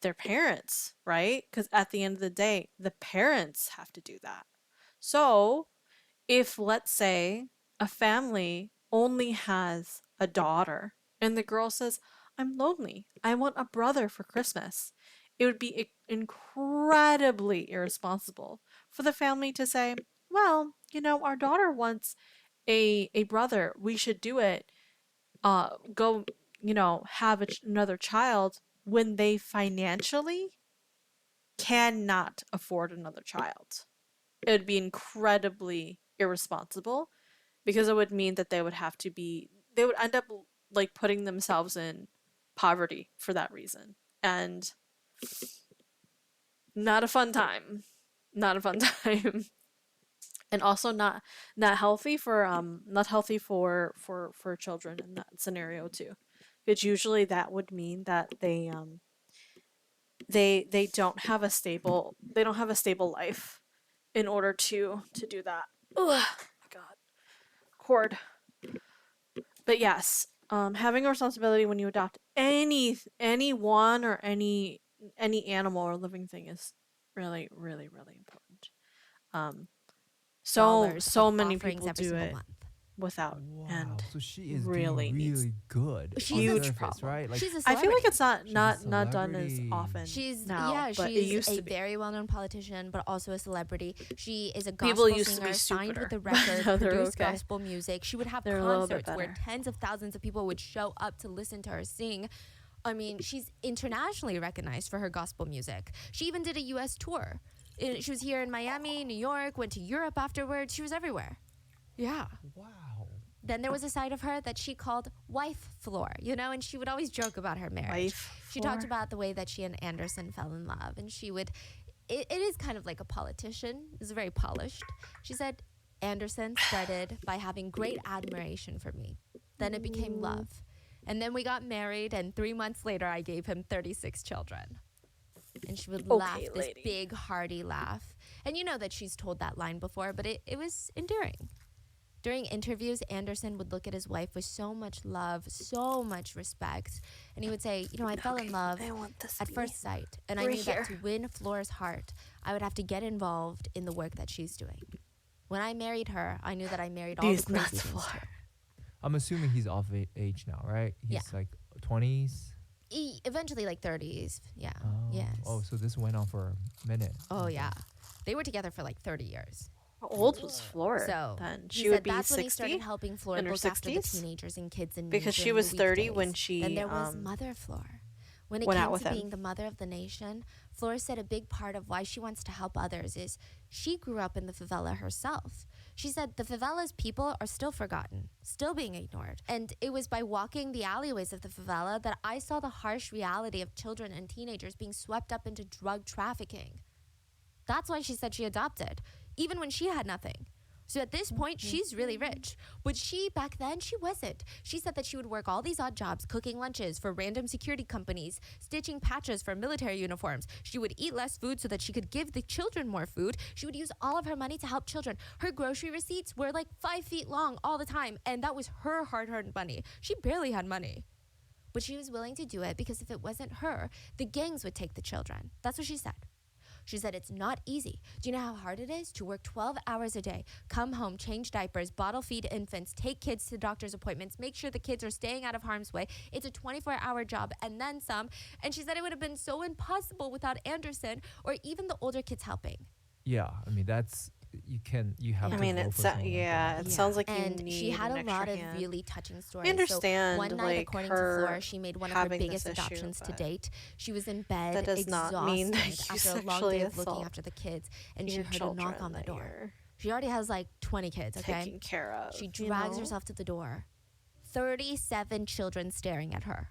their parents, right? Because at the end of the day, the parents have to do that. So, if let's say a family only has a daughter and the girl says, I'm lonely, I want a brother for Christmas, it would be incredibly irresponsible for the family to say, well, our daughter wants a brother, we should do it. Go, have another child when they financially cannot afford another child. It would be incredibly irresponsible because it would mean that they would end up like putting themselves in poverty for that reason. And not a fun time. Not a fun time. And also not healthy for children in that scenario too. Because usually that would mean that they don't have a stable life in order to do that. Ugh, my God, cord. But yes, having a responsibility when you adopt anyone or any animal or living thing is really really really important. Um, Dollars so of many offerings people every do single it month. without, Wow. and So she is really doing needs. really good. She's on a the surface, problem. right? Like She's a I feel like celebrity. it's not she's a not done as celebrity. often She's now, but it she's used a to be. very well-known politician, but also a celebrity. She is a People gospel used to be singer, signed with stupider, the but record, now they're produced okay. gospel music. She would have They're a little bit concerts where better. tens of thousands of people would show up to listen to her sing. I mean, she's internationally recognized for her gospel music. She even did a U.S. tour. She was here in Miami, New York, went to Europe afterwards. She was everywhere. Yeah. Wow. Then there was a side of her that she called wife floor, and she would always joke about her marriage. She talked about the way that she and Anderson fell in love, and she would, it is kind of like a politician. It's very polished. She said, Anderson started by having great admiration for me. Then it became love. And then we got married, and 3 months later, I gave him 36 children. And she would laugh, this big, hearty laugh. And you know that she's told that line before, but it was endearing. During interviews, Anderson would look at his wife with so much love, so much respect. And he would say, I fell in love at first sight. And I knew that to win Flora's heart, I would have to get involved in the work that she's doing. When I married her, I knew that I married all the crazy things too. I'm assuming he's off age now, right? He's like 20s? Eventually like 30s. Yeah. Oh. Yes. Oh, so this went on for a minute. Oh, yeah. They were together for like 30 years. How old was Floor So then? he She would said be that's when he 60 started helping Floor in her look after the 60s? teenagers and kids in need Because she during was the 30 when weekdays. she Then there was Mother Floor. When it went came out with to him. being the mother of the nation, Flora said a big part of why she wants to help others is she grew up in the favela herself. She said the favela's people are still forgotten, still being ignored. And it was by walking the alleyways of the favela that I saw the harsh reality of children and teenagers being swept up into drug trafficking. That's why she said she adopted, even when she had nothing. So at this point, she's really rich. But back then, she wasn't. She said that she would work all these odd jobs, cooking lunches for random security companies, stitching patches for military uniforms. She would eat less food so that she could give the children more food. She would use all of her money to help children. Her grocery receipts were like 5 feet long all the time, and that was her hard-earned money. She barely had money. But she was willing to do it because if it wasn't her, the gangs would take the children. That's what she said. She said it's not easy. Do you know how hard it is to work 12 hours a day, come home, change diapers, bottle feed infants, take kids to doctor's appointments, make sure the kids are staying out of harm's way? It's a 24-hour job and then some. And she said it would have been so impossible without Anderson or even the older kids helping. Yeah, I mean that's you have. I to mean, go it for someone like that. it sounds like you and need she had an a extra lot of hand. really touching stories. I understand, So one night, like, according to her Flora, she made one of her having this biggest issue, adoptions to but date. She was in bed, that does exhausted not mean that you after a long sexually day of looking assault after the kids, and she your heard a knock children on the that door. you're She already has like 20 kids, okay? taking care of. She drags herself to the door. 37 children staring at her.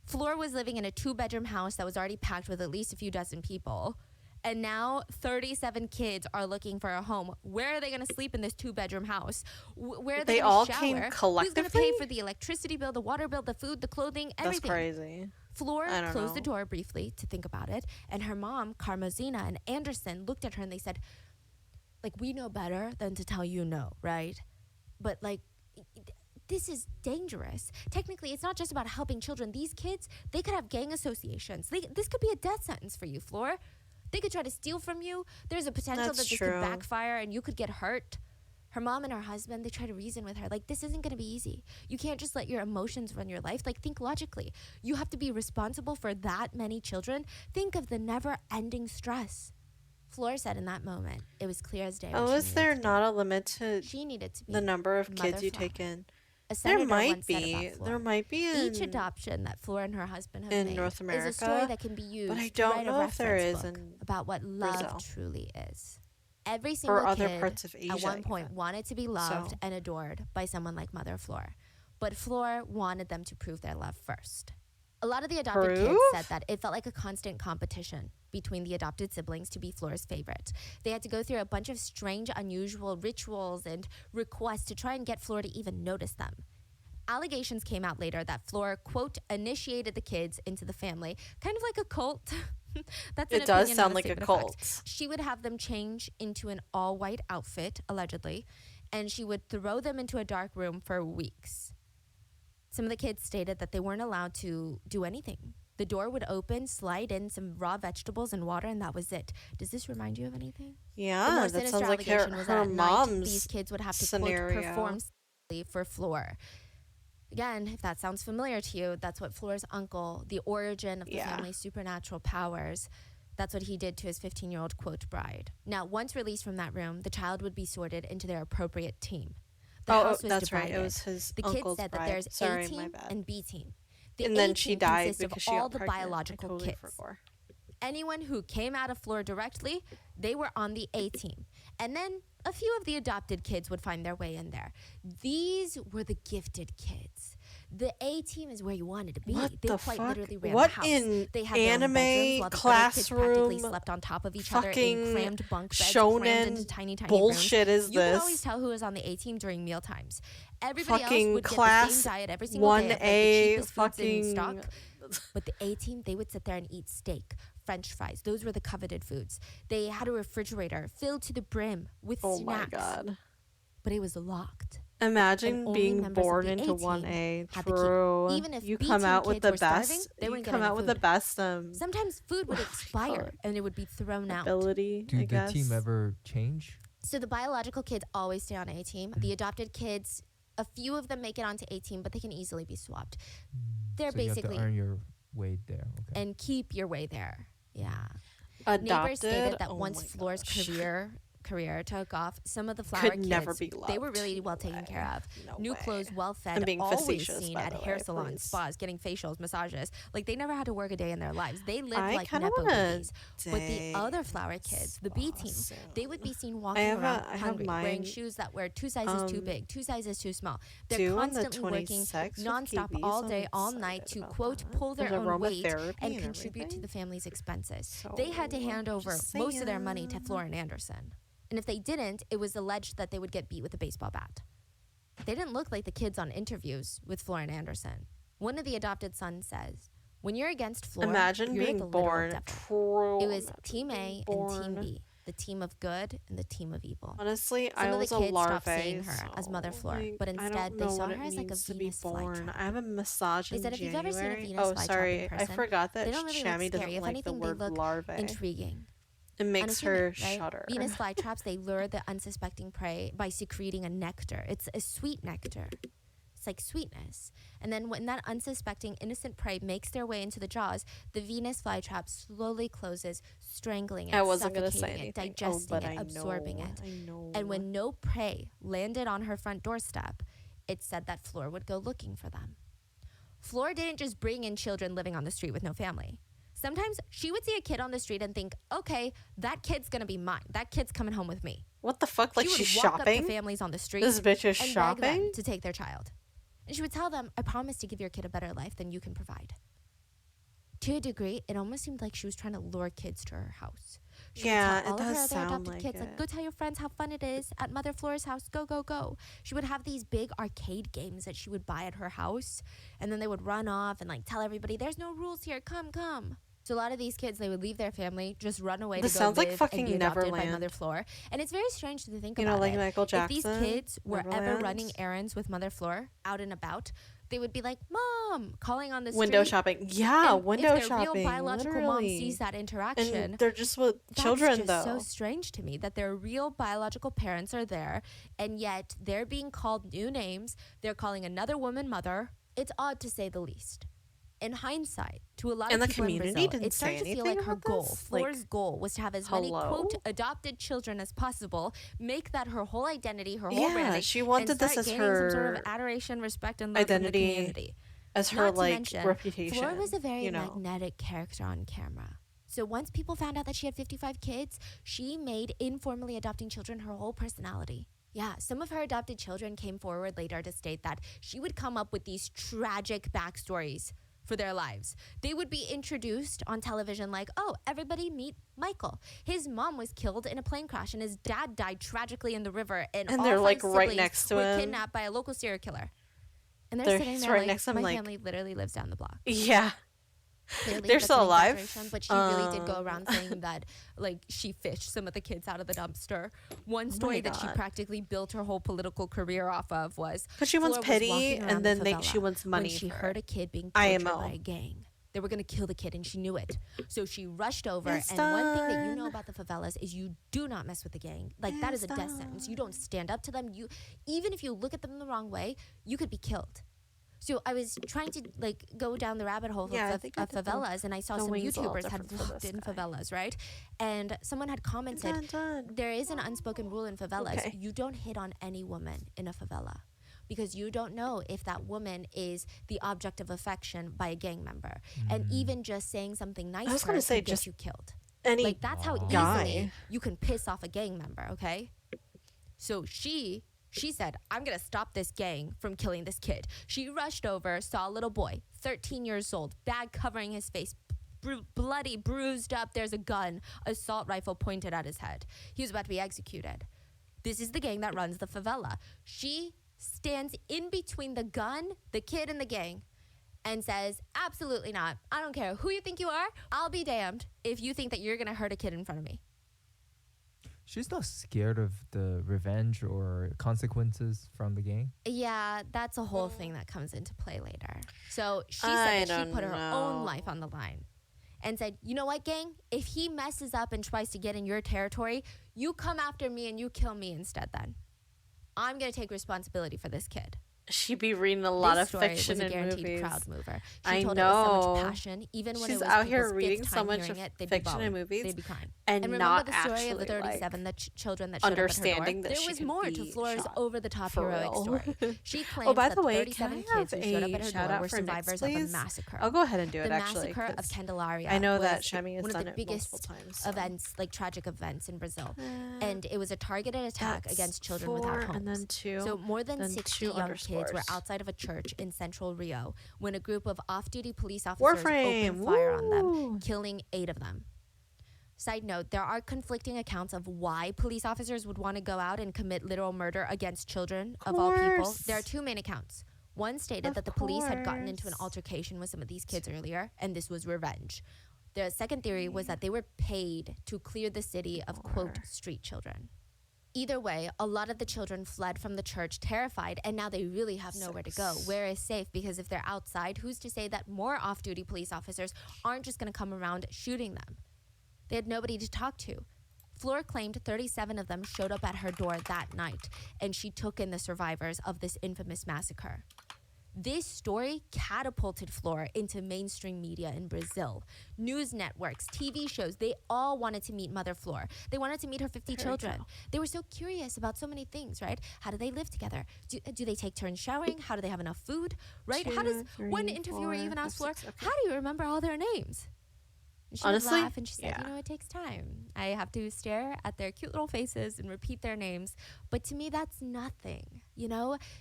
Flora was living in a 2-bedroom house that was already packed with at least a few dozen people. And now 37 kids are looking for a home. Where are they going to sleep in this 2-bedroom house? Where are they They all going to came shower? Who's collectively? going to pay for the electricity bill, the water bill, the food, the clothing, everything? That's crazy. Flora I don't closed the know. door briefly to think about it. And her mom, Carmozina, and Anderson looked at her and they said, like, we know better than to tell you no, right? But, like, this is dangerous. Technically, it's not just about helping children. These kids, they could have gang associations. This could be a death sentence for you, Flora. They could try to steal from you. There's a potential That's that this true. could backfire and you could get hurt. Her mom and her husband, they try to reason with her. Like, this isn't going to be easy. You can't just let your emotions run your life. Like, think logically. You have to be responsible for that many children. Think of the never-ending stress. Flora said in that moment, it was clear as day. what Oh, she is needed there to not a limit to do. She needed to be the number of Mother kids you Flora. take in? A There senator might once said be. about Flora, There might be in each adoption that Flora and her husband have in made North is a story America, that can be used but I to don't write know a if there reference is book in about what love Brazil. truly is. Every single or other kid parts of Asia. at one point even. wanted to be loved So- and adored by someone like Mother Flora, but Flora wanted them to prove their love first. A lot of the adopted kids Proof? said that it felt like a constant competition between the adopted siblings to be Flora's favorite. They had to go through a bunch of strange, unusual rituals and requests to try and get Flora to even notice them. Allegations came out later that Flora, quote, initiated the kids into the family, kind of like a cult. That's an It does opinion, sound not a like a statement of fact. cult. She would have them change into an all-white outfit, allegedly, and she would throw them into a dark room for weeks. Some of the kids stated that they weren't allowed to do anything. The door would open, slide in some raw vegetables and water, and that was it. Does this remind you of anything? The Yeah, more that sinister sounds like her, allegation was that her at night, these mom's kids would have to, scenario. quote, perform sexually for Flora. Again, if that sounds familiar to you, that's what Flora's uncle, the origin of the Yeah. family's supernatural powers, that's what he did to his 15-year-old, quote, bride. Now, once released from that room, the child would be sorted into their appropriate team. The Oh, house was that's right. It divided. was his The uncle's kids said bride. that there's Sorry, A my team bad. and B team. The And A then she team died consists because of she all got the pregnant. biological I totally kids. forgot. Anyone who came out of Flora directly, they were on the A team. And then a few of the adopted kids would find their way in there. These were the gifted kids. The A team is where you wanted to be. What They the quite fuck? literally ran What the house. in They had their own anime bedrooms while the other kids practically classroom slept on top of each other in fucking crammed bunk beds, shonen crammed into tiny, tiny bullshit rooms. is You could this? always tell who was on the A team during meal times. Everybody else Fucking would get the class same diet every single day of, like, the 1A cheapest foods in stock. fucking But the A team, they would sit there and eat steak, French fries. Those were the coveted foods. They had a refrigerator filled to the brim with Oh snacks. my god. But it was locked. Imagine And only being members of born the into A-team 1A. had the key. True. Even if you B come team out with kids the were starving, best. they You wouldn't get come any out with the food. best Sometimes food would Oh my expire God. and it would be thrown out. ability. I Did the guess. team ever change? So the biological kids always stay on A team. The adopted kids, a few of them make it onto A team, but they can easily be swapped. They're So you have basically to earn your way there. Okay. and keep your way there. Yeah. Adopted. Neighbors stated that Oh once my Flora's gosh. career career took off, some of the flower Could kids, never be they were loved. really well No taken way. care of. No New way. clothes, well I'm fed, being always facetious, seen by at the hair way, salons, please. spas, getting facials, massages. Like they never had to work a day in their lives. They lived I like kinda nepo wanna babies. But the date other flower kids, the B spa team, soon. they would be seen walking have around I have hungry, wearing mine, shoes that were 2 sizes too big, 2 sizes too small. They're due on the constantly working 26th with nonstop QB, all so I'm day, all night excited to about quote that. pull their There's own weight aromatherapy and and contribute to everything. the family's expenses. So, They had to hand over just most of their money to saying. Flora and Anderson. And if they didn't, it was alleged that they would get beat with a baseball bat. They didn't look like the kids on interviews with Flora and Anderson. One of the adopted sons says, when you're against Flora, Imagine you're being the literal born. devil. It was Imagine Team A being and born. Team B, the team of good and the team of evil. Honestly, Some I of was the a kids stopped larvae, seeing her as Mother so, Flora, like, but I instead don't they know saw what her it as like a means to be Venus born. flytrap. I have a massage They in said if you've ever seen a January. Venus Oh, flytrap sorry, in I person, forgot they that don't really Shammy look scary. doesn't If like anything, the they word look larvae. intriguing. It makes her Unassuming, right? shudder. Venus flytraps, they lure the unsuspecting prey by secreting a nectar. It's a sweet nectar. It's like sweetness. And then when that unsuspecting innocent prey makes their way into the jaws, the Venus flytrap slowly closes, strangling it, I wasn't gonna say suffocating it, anything. digesting but it, I absorbing know, it. I know. And when no prey landed on her front doorstep, it said that Flora would go looking for them. Flora didn't just bring in children living on the street with no family. Sometimes she would see a kid on the street and think, okay, that kid's gonna be mine. That kid's coming home with me. What the fuck? Like She would she's walk up shopping? to families on the street This bitch is and beg them shopping? to take their child. And she would tell them, I promise to give your kid a better life than you can provide. To a degree, it almost seemed like she was trying to lure kids to her house. She Yeah, would tell it all of her does other sound adopted like kids, it. go tell your friends how fun it is at Mother Flora's house. Go, go, go. She would have these big arcade games that she would buy at her house. And then they would run off and like tell everybody, there's no rules here. Come, come. So a lot of these kids, they would leave their family, just run away This to go sounds like live fucking and be adopted by Neverland. Mother Flora. And it's very strange to think You about know, like it. Michael If these Jackson, kids were ever Neverland. running errands with Mother Flora out and about, they would be like, Mom, calling on the Window street. shopping. Yeah, And window if their shopping. real biological mom literally. sees that interaction, And they're just with that's children, just though. so strange to me that their real biological parents are there, and yet they're being called new names. They're calling another woman mother. It's odd to say the least. In hindsight, to a lot And of the people in community Brazil, didn't it started say to feel anything like her about goal, this? Like, Flora's goal, was to have as many, hello? quote, adopted children as possible, make that her whole identity, her whole Yeah, branding, she and wanted this start as gaining some sort of her adoration, respect, and love identity, from the community. as her, Not to like, mention, reputation. Flora was a very you know. magnetic character on camera. So once people found out that she had 55 kids, she made informally adopting children her whole personality. Yeah, some of her adopted children came forward later to state that she would come up with these tragic backstories for their lives. They would be introduced on television like, oh, everybody meet Michael. His mom was killed in a plane crash and his dad died tragically in the river, and all they're, five like, right siblings next to were him. kidnapped by a local serial killer. And They're sitting just there right like, next to him, my like- family literally lives down the block. Yeah. Clearly, They're that's still an alive. exaggeration, but she really did go around saying that, like, she fished some of the kids out of the dumpster. One story that she God. practically built her whole political career off of was 'Cause she wants Flora was pity, walking and around then the she favela wants money when she for heard it. a kid being tortured IMO. by a gang. They were going to kill the kid, and she knew it. So she rushed over. It's and one thing that you done. know about the favelas is you do not mess with the gang. Like, that is a It's death sentence. You don't stand up to them. You, even if you look at them the wrong way, you could be killed. So I was trying to like go down the rabbit hole Yeah, I of think I did the- favelas, and I saw the some wings a little YouTubers had different for vlogged this in guy. favelas, right? And someone had commented, Dun. there is an unspoken rule in favelas. Okay. You don't hit on any woman in a favela because you don't know if that woman is the object of affection by a gang member. And even just saying something nice was to gonna her say, could get just you killed. Any Like, that's how guy. easily you can piss off a gang member, okay? So she said, I'm going to stop this gang from killing this kid. She rushed over, saw a little boy, 13 years old, bag covering his face, bloody, bruised up. There's a gun, assault rifle pointed at his head. He was about to be executed. This is the gang that runs the favela. She stands in between the gun, the kid, and the gang and says, absolutely not. I don't care who you think you are. I'll be damned if you think that you're going to hurt a kid in front of me. She's not scared of the revenge or consequences from the gang. Yeah, that's a whole thing that comes into play later. So she I said that she don't put her own know. life on the line and said, you know what, gang? If he messes up and tries to get in your territory, you come after me and you kill me instead then. I'm going to take responsibility for this kid. She be reading a lot This of story fiction was a and guaranteed movies. crowd mover. She I told it with so know. much passion, even when She's it was out here people's reading fifth so time much hearing of it, they'd be fiction and bawling, movies they'd be crying. and remember not the story of the actually, 37 children that showed up at her door? understanding that There she was could more to be Flora's shot over-the-top for heroic real. story. She claimed Oh, by that the way, 37 can I have kids who showed up a at her shout door out were for Nick's, survivors of a please? massacre. I'll go ahead and do it The actually. massacre of 'Cause Candelaria I know was that Shami has one of done the it multiple biggest times. So. events, like tragic events in Brazil. And it was a targeted attack That's against children 4 without homes. and then 2. So more than then 60 2 young kids were underscores. outside of a church in central Rio when a group of off-duty police officers Warframe. opened fire on them, Woo! killing 8 of them. Side note, there are conflicting accounts of why police officers would want to go out and commit literal murder against children of all people. Course. There are 2 main accounts. One stated Of that the police had gotten into an course. altercation with some of these kids earlier, and this was revenge. The second theory was that they were paid to clear the city of, quote, street children. Either way, a lot of the children fled from the church terrified, and now they really have nowhere to go. Where is safe? Because if they're outside, who's to say that more off-duty police officers aren't just going to come around shooting them? They had nobody to talk to. Flora claimed 37 of them showed up at her door that night, and she took in the survivors of this infamous massacre. This story catapulted Flora into mainstream media in Brazil. News networks, TV shows, they all wanted to meet Mother Flora. They wanted to meet her 50 children. cool. They were so curious about so many things, right? How do they live together? Do they take turns showering? How do they have enough food, right? How does 2, one 3, interviewer 4, even ask 5, Flora, 6, okay. how do you remember all their names? And she Honestly, would laugh and she said, yeah. it takes time. I have to stare at their cute little faces and repeat their names. But to me, that's nothing.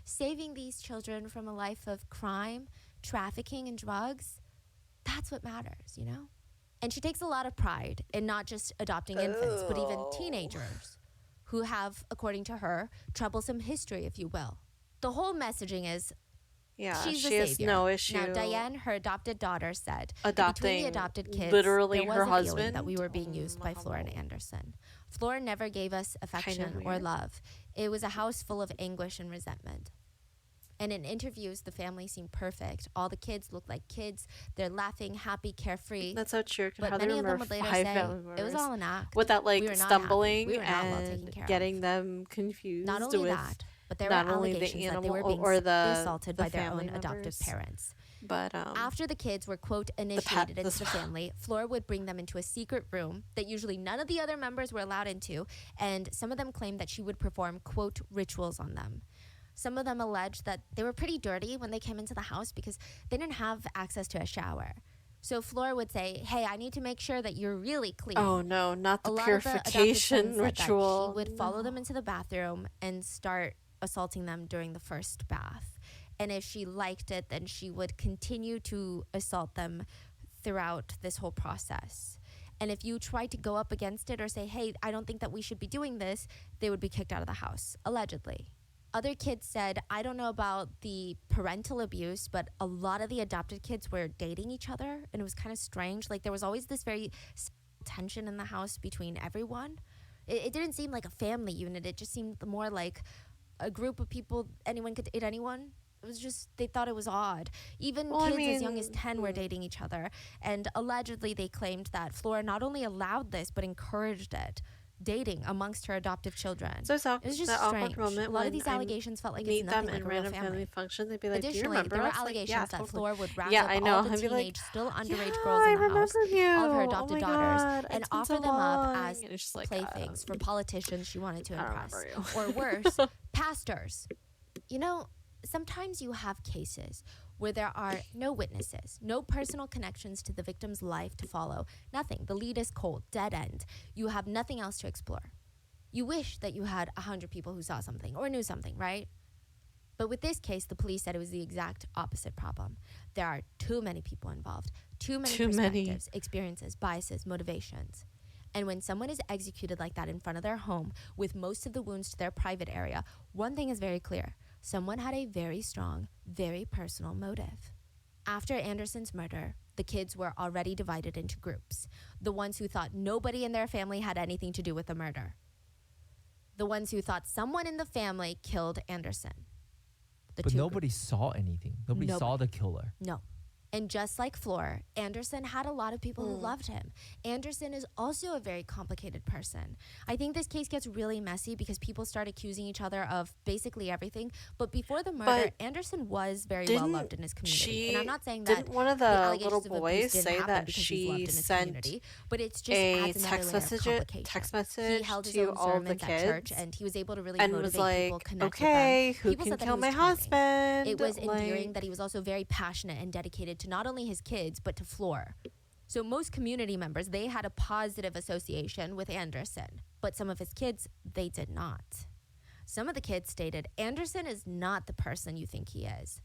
Saving these children from a life of crime, trafficking, and drugs, that's what matters, And she takes a lot of pride in not just adopting infants, but even teenagers who have, according to her, troublesome history, if you will. The whole messaging is, Yeah, she's she the has savior. no issue Now, Diane, her adopted daughter, said adopting between the adopted kids, literally there was her a feeling husband. that we were being used by Flora and Anderson. Flora never gave us affection or weird. love. It was a house full of anguish and resentment. And in interviews, the family seemed perfect. All the kids looked like kids. They're laughing, happy, carefree. That's so true. But How they many of them remember would later 5 say family it was members all an act. without We like were not happy. stumbling We were not well taken and care of. getting them confused. Not only with that, but there not were only the allegations that they animal were being or the assaulted by their family own adoptive members. parents. But After the kids were, quote, initiated into the family, Flora would bring them into a secret room that usually none of the other members were allowed into, and some of them claimed that she would perform, quote, rituals on them. Some of them alleged that they were pretty dirty when they came into the house because they didn't have access to a shower. So Flora would say, hey, I need to make sure that you're really clean. oh no, not the A lot of the adopted purification sons said ritual. that she would follow them into the bathroom and start assaulting them during the first bath. And if she liked it, then she would continue to assault them throughout this whole process. And if you tried to go up against it or say, hey, I don't think that we should be doing this, they would be kicked out of the house, allegedly. Other kids said, I don't know about the parental abuse, but a lot of the adopted kids were dating each other. And it was kind of strange. Like there was always this very tension in the house between everyone. It didn't seem like a family unit. It just seemed more like a group of people, anyone could date anyone. It was just, they thought it was odd. Even kids as young as 10 were dating each other. And allegedly they claimed that Flora not only allowed this, but encouraged it, dating amongst her adoptive children. So it's It was just that strange. awkward moment A lot of when these I allegations felt like it's meet them nothing like in a real random family family. functions. They'd be like, "Do you Additionally, remember there were us?" Like, allegations yeah, that totally. Flora would round Yeah, up I know. all the I'd be like, teenage, still underage yeah, girls in I the house, remember you. all of her Oh adopted my daughters, God, and it's been offer so them up long. as And it's just like, playthings for politicians she wanted to I impress. remember Or worse, pastors. Sometimes you have cases where there are no witnesses, no personal connections to the victim's life to follow, nothing. The lead is cold, dead end. You have nothing else to explore. You wish that you had 100 people who saw something or knew something, right? But with this case, the police said it was the exact opposite problem. There are too many people involved, too many perspectives, experiences, biases, motivations. And when someone is executed like that in front of their home with most of the wounds to their private area, one thing is very clear. Someone had a very strong, very personal motive. After Anderson's murder, the kids were already divided into groups. The ones who thought nobody in their family had anything to do with the murder. The ones who thought someone in the family killed Anderson. But nobody saw anything. Nobody saw the killer. No. And just like Floor, Anderson had a lot of people who loved him. Anderson is also a very complicated person. I think this case gets really messy because people start accusing each other of basically everything. But before the murder, Anderson was very well loved in his community. And I'm not saying that didn't one of the little boys say that she sent but it's just a adds another text message he held his to own all the sermons at kids church, and he was able to really and motivate was like, people, connect okay, with them. who People can said that kill he my was charming. husband? It was like, endearing that he was also very passionate and dedicated to not only his kids, but to Floor. So most community members, they had a positive association with Anderson, but some of his kids, they did not. Some of the kids stated, Anderson is not the person you think he is.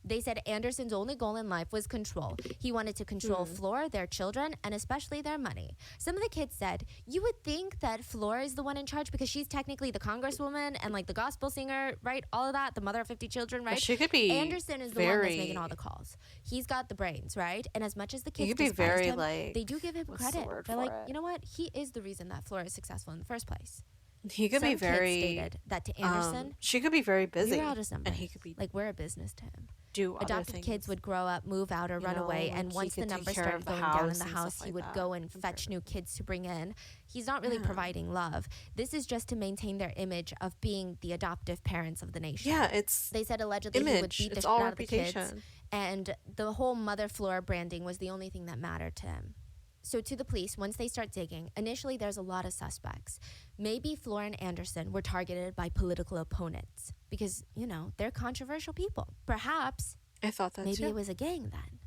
They said Anderson's only goal in life was control. He wanted to control Floor, their children, and especially their money. Some of the kids said, you would think that Floor is the one in charge because she's technically the congresswoman and like the gospel singer, right? All of that, the mother of 50 children, right? She could be Anderson is the one that's making all the calls. He's got the brains, right? And as much as the kids despise him, they do give him credit. They're like, you know what? He is the reason that Floor is successful in the first place. He could be very. Kids stated that to Anderson, she could be very busy, you're out of numbers. and he could be like we're a business to him. do Adopted other kids would grow up, move out, or run away, and once the numbers started going down in the house, he would go and fetch new kids to bring in. He's not really providing love. This is just to maintain their image of being the adoptive parents of the nation. Yeah, it's they said allegedly image. He would beat the it's shit all out of the kids, reputation. and the whole mother Floor branding was the only thing that mattered to him. So to the police, once they start digging, initially there's a lot of suspects. Maybe Floor and Anderson were targeted by political opponents because, you know, they're controversial people. Perhaps I thought that maybe too. it was a gang then.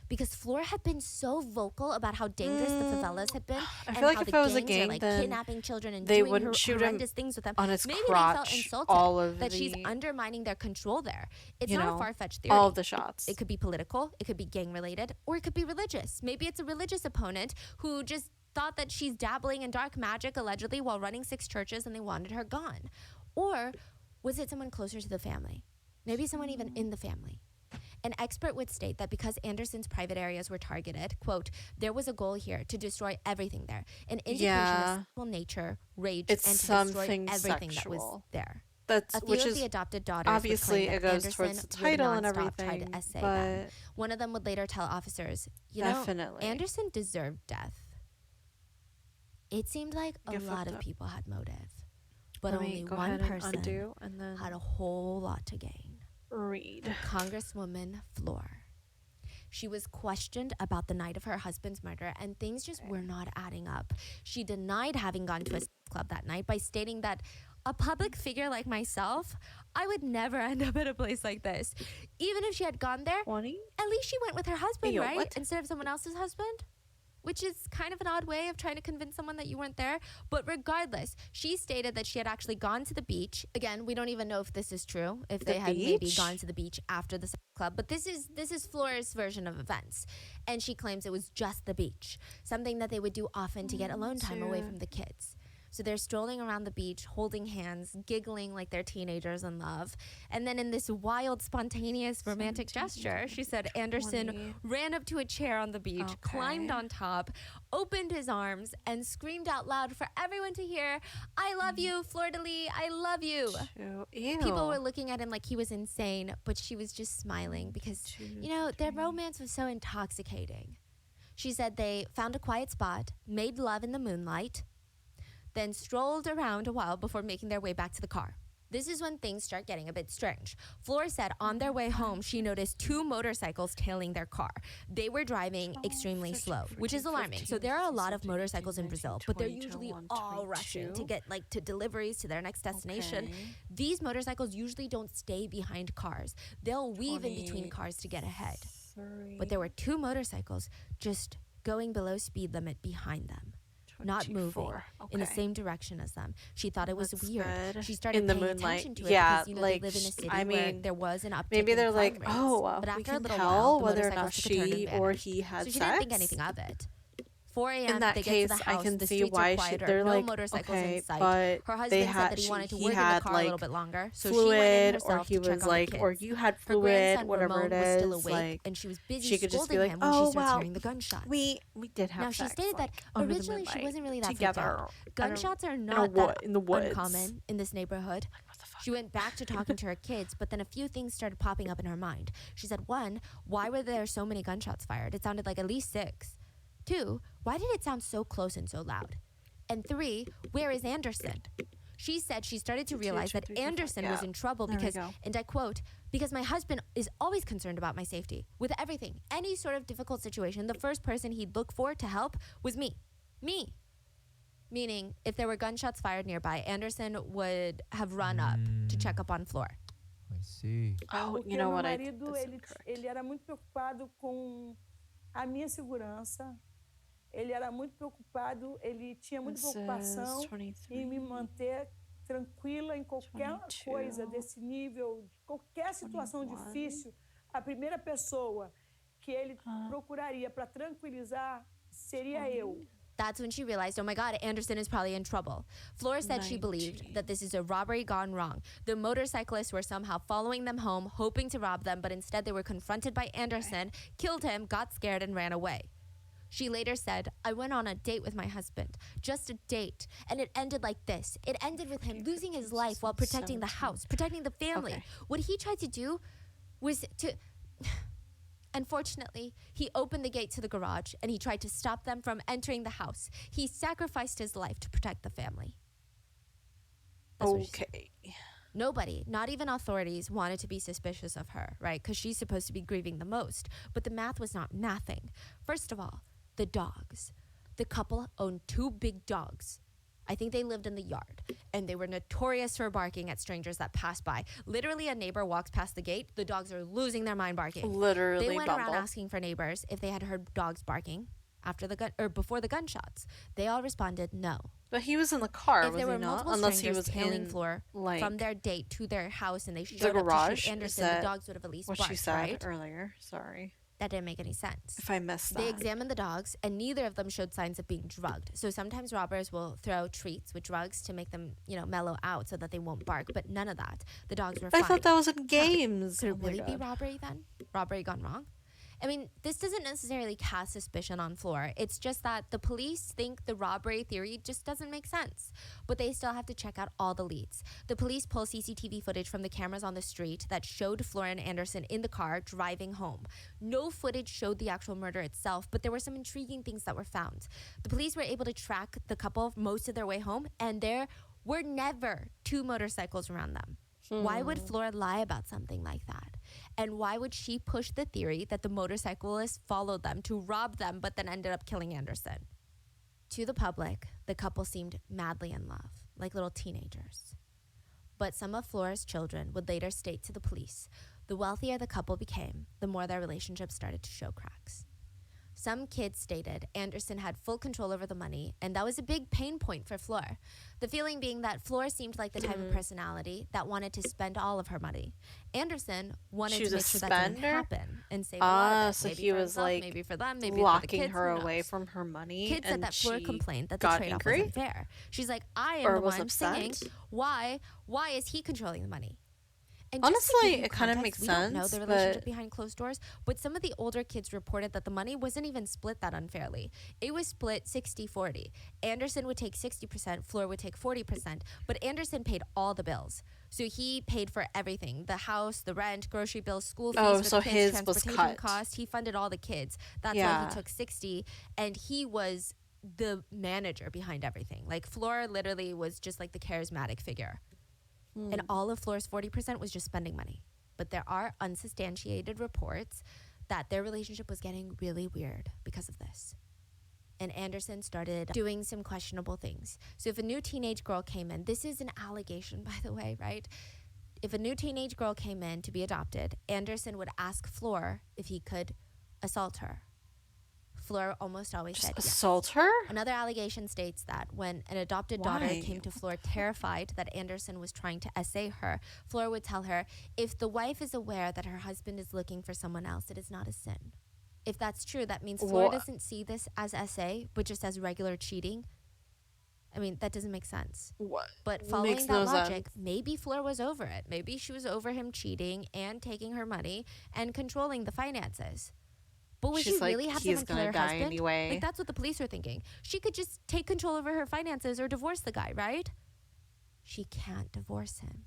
Because Floor had been so vocal about how dangerous the favelas had been, I and feel like how if the it was a gangs gang, are like then kidnapping children and they doing wouldn't shoot him horrendous things with them. on his Maybe crotch, they felt insulted all of that she's the- undermining their control there. It's you not know, a far-fetched theory. all of the shots. It could be political, it could be gang-related, or it could be religious. Maybe it's a religious opponent who just thought that she's dabbling in dark magic allegedly while running 6 churches and they wanted her gone. Or was it someone closer to the family? Maybe someone even in the family. An expert would state that because Anderson's private areas were targeted, quote, there was a goal here to destroy everything there. An indication of sexual nature, rage, and to destroy everything that was there. That's A few which of is the adopted daughters obviously would claim it that goes Anderson towards the would title and nonstop try everything, to essay but them. One of them would later tell officers, you definitely. know, Anderson deserved death. It seemed like a Get lot fucked of up. people had motive, but Let me only go one ahead and person undo and then had a whole lot to gain. read. Congresswoman Floor. She was questioned about the night of her husband's murder, and things just were not adding up. She denied having gone to a club that night by stating that a public figure like myself, I would never end up at a place like this. Even if she had gone there, 20? at least she went with her husband, Yo, right? what? Instead of someone else's husband? Which is kind of an odd way of trying to convince someone that you weren't there. But regardless, she stated that she had actually gone to the beach. Again, we don't even know if this is true, if they had maybe beach? gone to the beach after the club. But this is Flora's version of events. And she claims it was just the beach, something that they would do often to get alone time away from the kids. So they're strolling around the beach, holding hands, giggling like they're teenagers in love. And then in this wild, spontaneous, romantic gesture, she said Anderson 20. ran up to a chair on the beach, climbed on top, opened his arms, and screamed out loud for everyone to hear, I love you, Fleur-de-Lis, I love you. Ew. People were looking at him like he was insane, but she was just smiling because, you know, their romance was so intoxicating. She said they found a quiet spot, made love in the moonlight, then strolled around a while before making their way back to the car. This is when things start getting a bit strange. Flora said on their way home, she noticed 2 motorcycles tailing their car. They were driving extremely slow, which is alarming. So there are a lot of motorcycles in Brazil, but they're usually all rushing to get like to deliveries to their next destination. These motorcycles usually don't stay behind cars. They'll weave in between cars to get ahead. But there were 2 motorcycles just going below speed limit behind them. Not moving in the same direction as them. She thought it was weird. good. She started In the paying moonlight. attention to it Yeah, because, you know, like, they live in a city I where mean, there was an uptick maybe in they're crime like, rates. oh, But we after a can little tell while, the whether or motorcycles not took a turn and she or vanished. he had So she sex. didn't think anything of it. 4 a.m. In that they case, get to the I house. can The see streets why are quieter. they're No like, motorcycles okay, in sight. but Her husband they said had that he wanted to he work in the had car a little like bit longer, so she went in fluid, or herself he to check was on the like, kids. or you had Her fluid, grandson whatever Ramon it was still is. awake, Like and she was busy she could just be scolding like, him when oh she starts well, hearing the gunshots. we did have Now she sex, stated that like, under the originally she moonlight, wasn't really that freaked together out. Gunshots are in not that in the woods. uncommon in this neighborhood. Like, what the fuck? She went back to talking to her kids, but then a few things started popping up in her mind. She said, 1, why were there so many gunshots fired? It sounded like at least 6. 2, why did it sound so close and so loud? And 3, where is Anderson? She said she started to realize that Anderson was in trouble because, and I quote, because my husband is always concerned about my safety. With everything, any sort of difficult situation, the first person he'd look for to help was me. Me. Meaning, if there were gunshots fired nearby, Anderson would have run up to check up on Flor. I see. Oh, Porque you know meu what? marido, ele era muito preocupado com a minha segurança. Ele era muito preocupado, ele tinha muita preocupação em me manter tranquila em qualquer coisa desse nível, qualquer situação difícil. A primeira pessoa que ele procuraria para tranquilizar seria eu. That's when she realized, oh my God, Anderson is probably in trouble. Flora said she believed that this is a robbery gone wrong. The motorcyclists were somehow following them home, hoping to rob them, but instead they were confronted by Anderson, killed him, got scared, and ran away. She later said, I went on a date with my husband, just a date, and it ended like this. It ended with him losing his life while protecting the house, protecting the family. Okay. What he tried to do was to... Unfortunately, he opened the gate to the garage and he tried to stop them from entering the house. He sacrificed his life to protect the family. Okay. Nobody, not even authorities, wanted to be suspicious of her, right? Because she's supposed to be grieving the most. But the math was not mathing. First of all, the dogs. The couple owned 2 big dogs. I think they lived in the yard, and they were notorious for barking at strangers that passed by. Literally, a neighbor walks past the gate, the dogs are losing their mind barking. Literally, they went around asking for neighbors if they had heard dogs barking after the gun or before the gunshots. They all responded no. But he was in the car, if was there were he not? multiple Unless he strangers was tailing in Flor like from their date to their house, and they showed the up to garage. shoot Anderson, the dogs would have at least what barked, she said right? earlier. Sorry. That didn't make any sense. If I missed that. They examined the dogs, and neither of them showed signs of being drugged. So sometimes robbers will throw treats with drugs to make them, mellow out so that they won't bark, but none of that. The dogs were fine. I thought that was in games. Could it really be robbery then? Robbery gone wrong? I mean, this doesn't necessarily cast suspicion on Flor. It's just that the police think the robbery theory just doesn't make sense. But they still have to check out all the leads. The police pull CCTV footage from the cameras on the street that showed Flor and Anderson in the car driving home. No footage showed the actual murder itself, but there were some intriguing things that were found. The police were able to track the couple most of their way home, and there were never 2 motorcycles around them. Why would Flor lie about something like that? And why would she push the theory that the motorcyclists followed them to rob them but then ended up killing Anderson? To the public, the couple seemed madly in love, like little teenagers. But some of Flor's children would later state to the police, the wealthier the couple became, the more their relationship started to show cracks. Some kids stated Anderson had full control over the money, and that was a big pain point for Flor. The feeling being that Flor seemed like the type of personality that wanted to spend all of her money. Anderson wanted to make sure that didn't happen and save a lot of it. So maybe he for was himself, like maybe for them, maybe locking for the kids, her away from her money. Kids said that Flor complained that the trade-off was unfair. She's like, I am the one singing. Why is he controlling the money? And honestly, it kind of makes sense. We don't know the relationship behind closed doors, but some of the older kids reported that the money wasn't even split that unfairly. It was split 60-40. Anderson would take 60%, Flor would take 40%, but Anderson paid all the bills. So he paid for everything, the house, the rent, grocery bills, school fees, for the kids, transportation costs. He funded all the kids. That's why he took 60, and he was the manager behind everything. Like, Flor literally was just like the charismatic figure. And all of Flor's 40% was just spending money. But there are unsubstantiated reports that their relationship was getting really weird because of this. And Anderson started doing some questionable things. So if a new teenage girl came in, this is an allegation, by the way, right? If a new teenage girl came in to be adopted, Anderson would ask Flor if he could assault her. Flor almost always said yes. Assault her? Another allegation states that when an adopted daughter came to Flor terrified that Anderson was trying to essay her, Flor would tell her, if the wife is aware that her husband is looking for someone else, it is not a sin. If that's true, that means Fleur doesn't see this as SA, but just as regular cheating. I mean, that doesn't make sense. What? But following that logic, maybe Fleur was over it. Maybe she was over him cheating and taking her money and controlling the finances. But would she really have someone kill her husband? Anyway. Like, that's what the police are thinking. She could just take control over her finances or divorce the guy, right? She can't divorce him.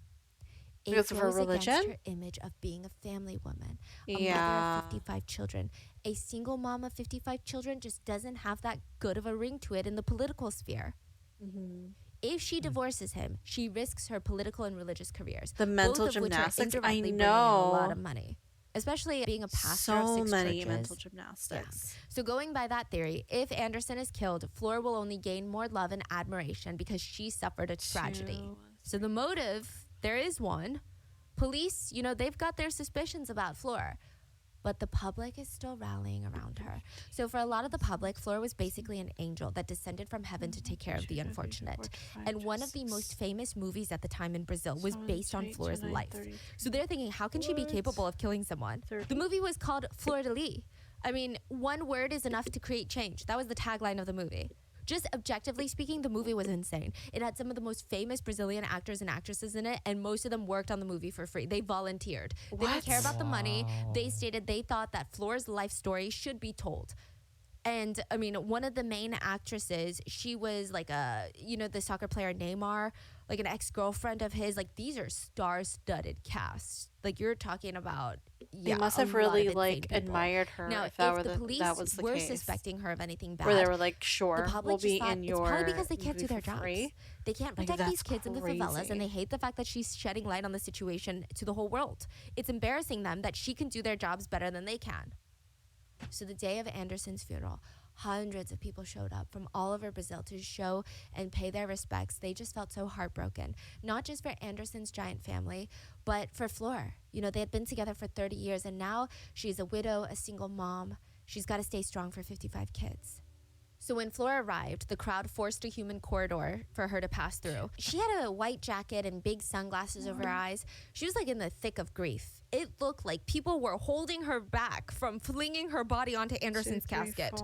Because of her religion? Against her image of being a family woman, a mother of 55 children. A single mom of 55 children just doesn't have that good of a ring to it in the political sphere. Mm-hmm. If she divorces him, she risks her political and religious careers. The mental gymnastics, I know. Bringing in a lot of money, especially being a pastor of 6 many churches. Mental gymnastics. Yeah. So going by that theory, if Anderson is killed, Fleur will only gain more love and admiration because she suffered a tragedy. So the motive, there is one. Police, they've got their suspicions about Fleur. But the public is still rallying around her. So for a lot of the public, Fleur was basically an angel that descended from heaven to take care of the unfortunate. And one of the most famous movies at the time in Brazil was based on Fleur's life. So they're thinking, how can she be capable of killing someone? The movie was called Fleur de Lis. I mean, one word is enough to create change. That was the tagline of the movie. Just objectively speaking, the movie was insane. It had some of the most famous Brazilian actors and actresses in it, and most of them worked on the movie for free. They volunteered. They didn't care about the money. They stated they thought that Fleur's life story should be told. And, I mean, one of the main actresses, she was like the soccer player Neymar, like an ex-girlfriend of his. Like, these are star-studded casts. Like, you're talking about, they must have really, admired her. Now, if the police were suspecting her of anything bad, where they were like, sure, the we'll be in your it's probably because they can't do their jobs. Free. They can't protect these kids in the favelas, and they hate the fact that she's shedding light on the situation to the whole world. It's embarrassing them that she can do their jobs better than they can. So the day of Anderson's funeral, hundreds of people showed up from all over Brazil to show and pay their respects. They just felt so heartbroken, not just for Anderson's giant family, but for Fleur. They had been together for 30 years, and now she's a widow, a single mom. She's got to stay strong for 55 kids. So when Fleur arrived, the crowd forced a human corridor for her to pass through. She had a white jacket and big sunglasses over her eyes. She was like in the thick of grief. It looked like people were holding her back from flinging her body onto Anderson's casket.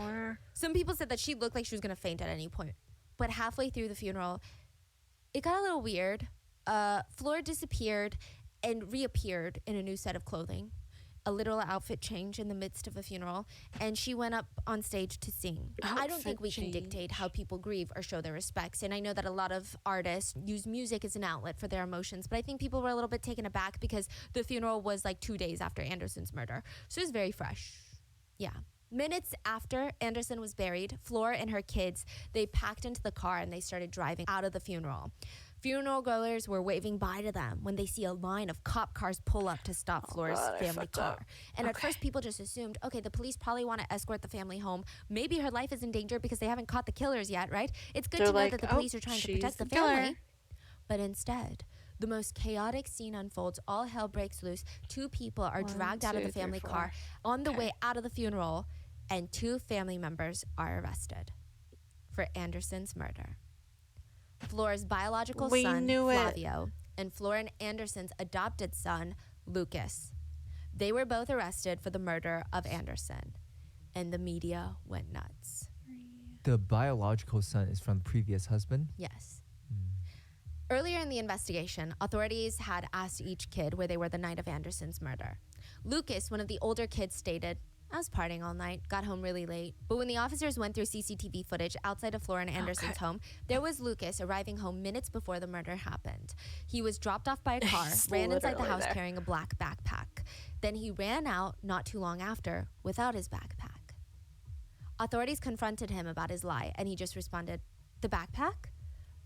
Some people said that she looked like she was going to faint at any point. But halfway through the funeral, it got a little weird. Fleur disappeared and reappeared in a new set of clothing. A literal outfit change in the midst of a funeral, and she went up on stage to sing. I don't think we can dictate how people grieve or show their respects, and I know that a lot of artists use music as an outlet for their emotions, but I think people were a little bit taken aback because the funeral was like 2 days after Anderson's murder, so it was very fresh. Yeah. Minutes after Anderson was buried, Fleur and her kids, they packed into the car and they started driving out of the funeral. Funeral goers were waving bye to them when they see a line of cop cars pull up to stop Fleur's family car. And at first, people just assumed, okay, the police probably want to escort the family home. Maybe her life is in danger because they haven't caught the killers yet, right? It's good to know that the police are trying to protect the family. But instead, the most chaotic scene unfolds. All hell breaks loose. 2 people are dragged out of the family car on the way out of the funeral, and 2 family members are arrested for Anderson's murder. Fleur's biological son, Flavio, and Fleur and Anderson's adopted son, Lucas. They were both arrested for the murder of Anderson, and the media went nuts. The biological son is from the previous husband? Yes. Earlier in the investigation, authorities had asked each kid where they were the night of Anderson's murder. Lucas, one of the older kids, stated, I was partying all night, got home really late. But when the officers went through CCTV footage outside of Fleur and Anderson's home, there was Lucas arriving home minutes before the murder happened. He was dropped off by a car, ran inside the house carrying a black backpack. Then he ran out not too long after without his backpack. Authorities confronted him about his lie, and he just responded, the backpack?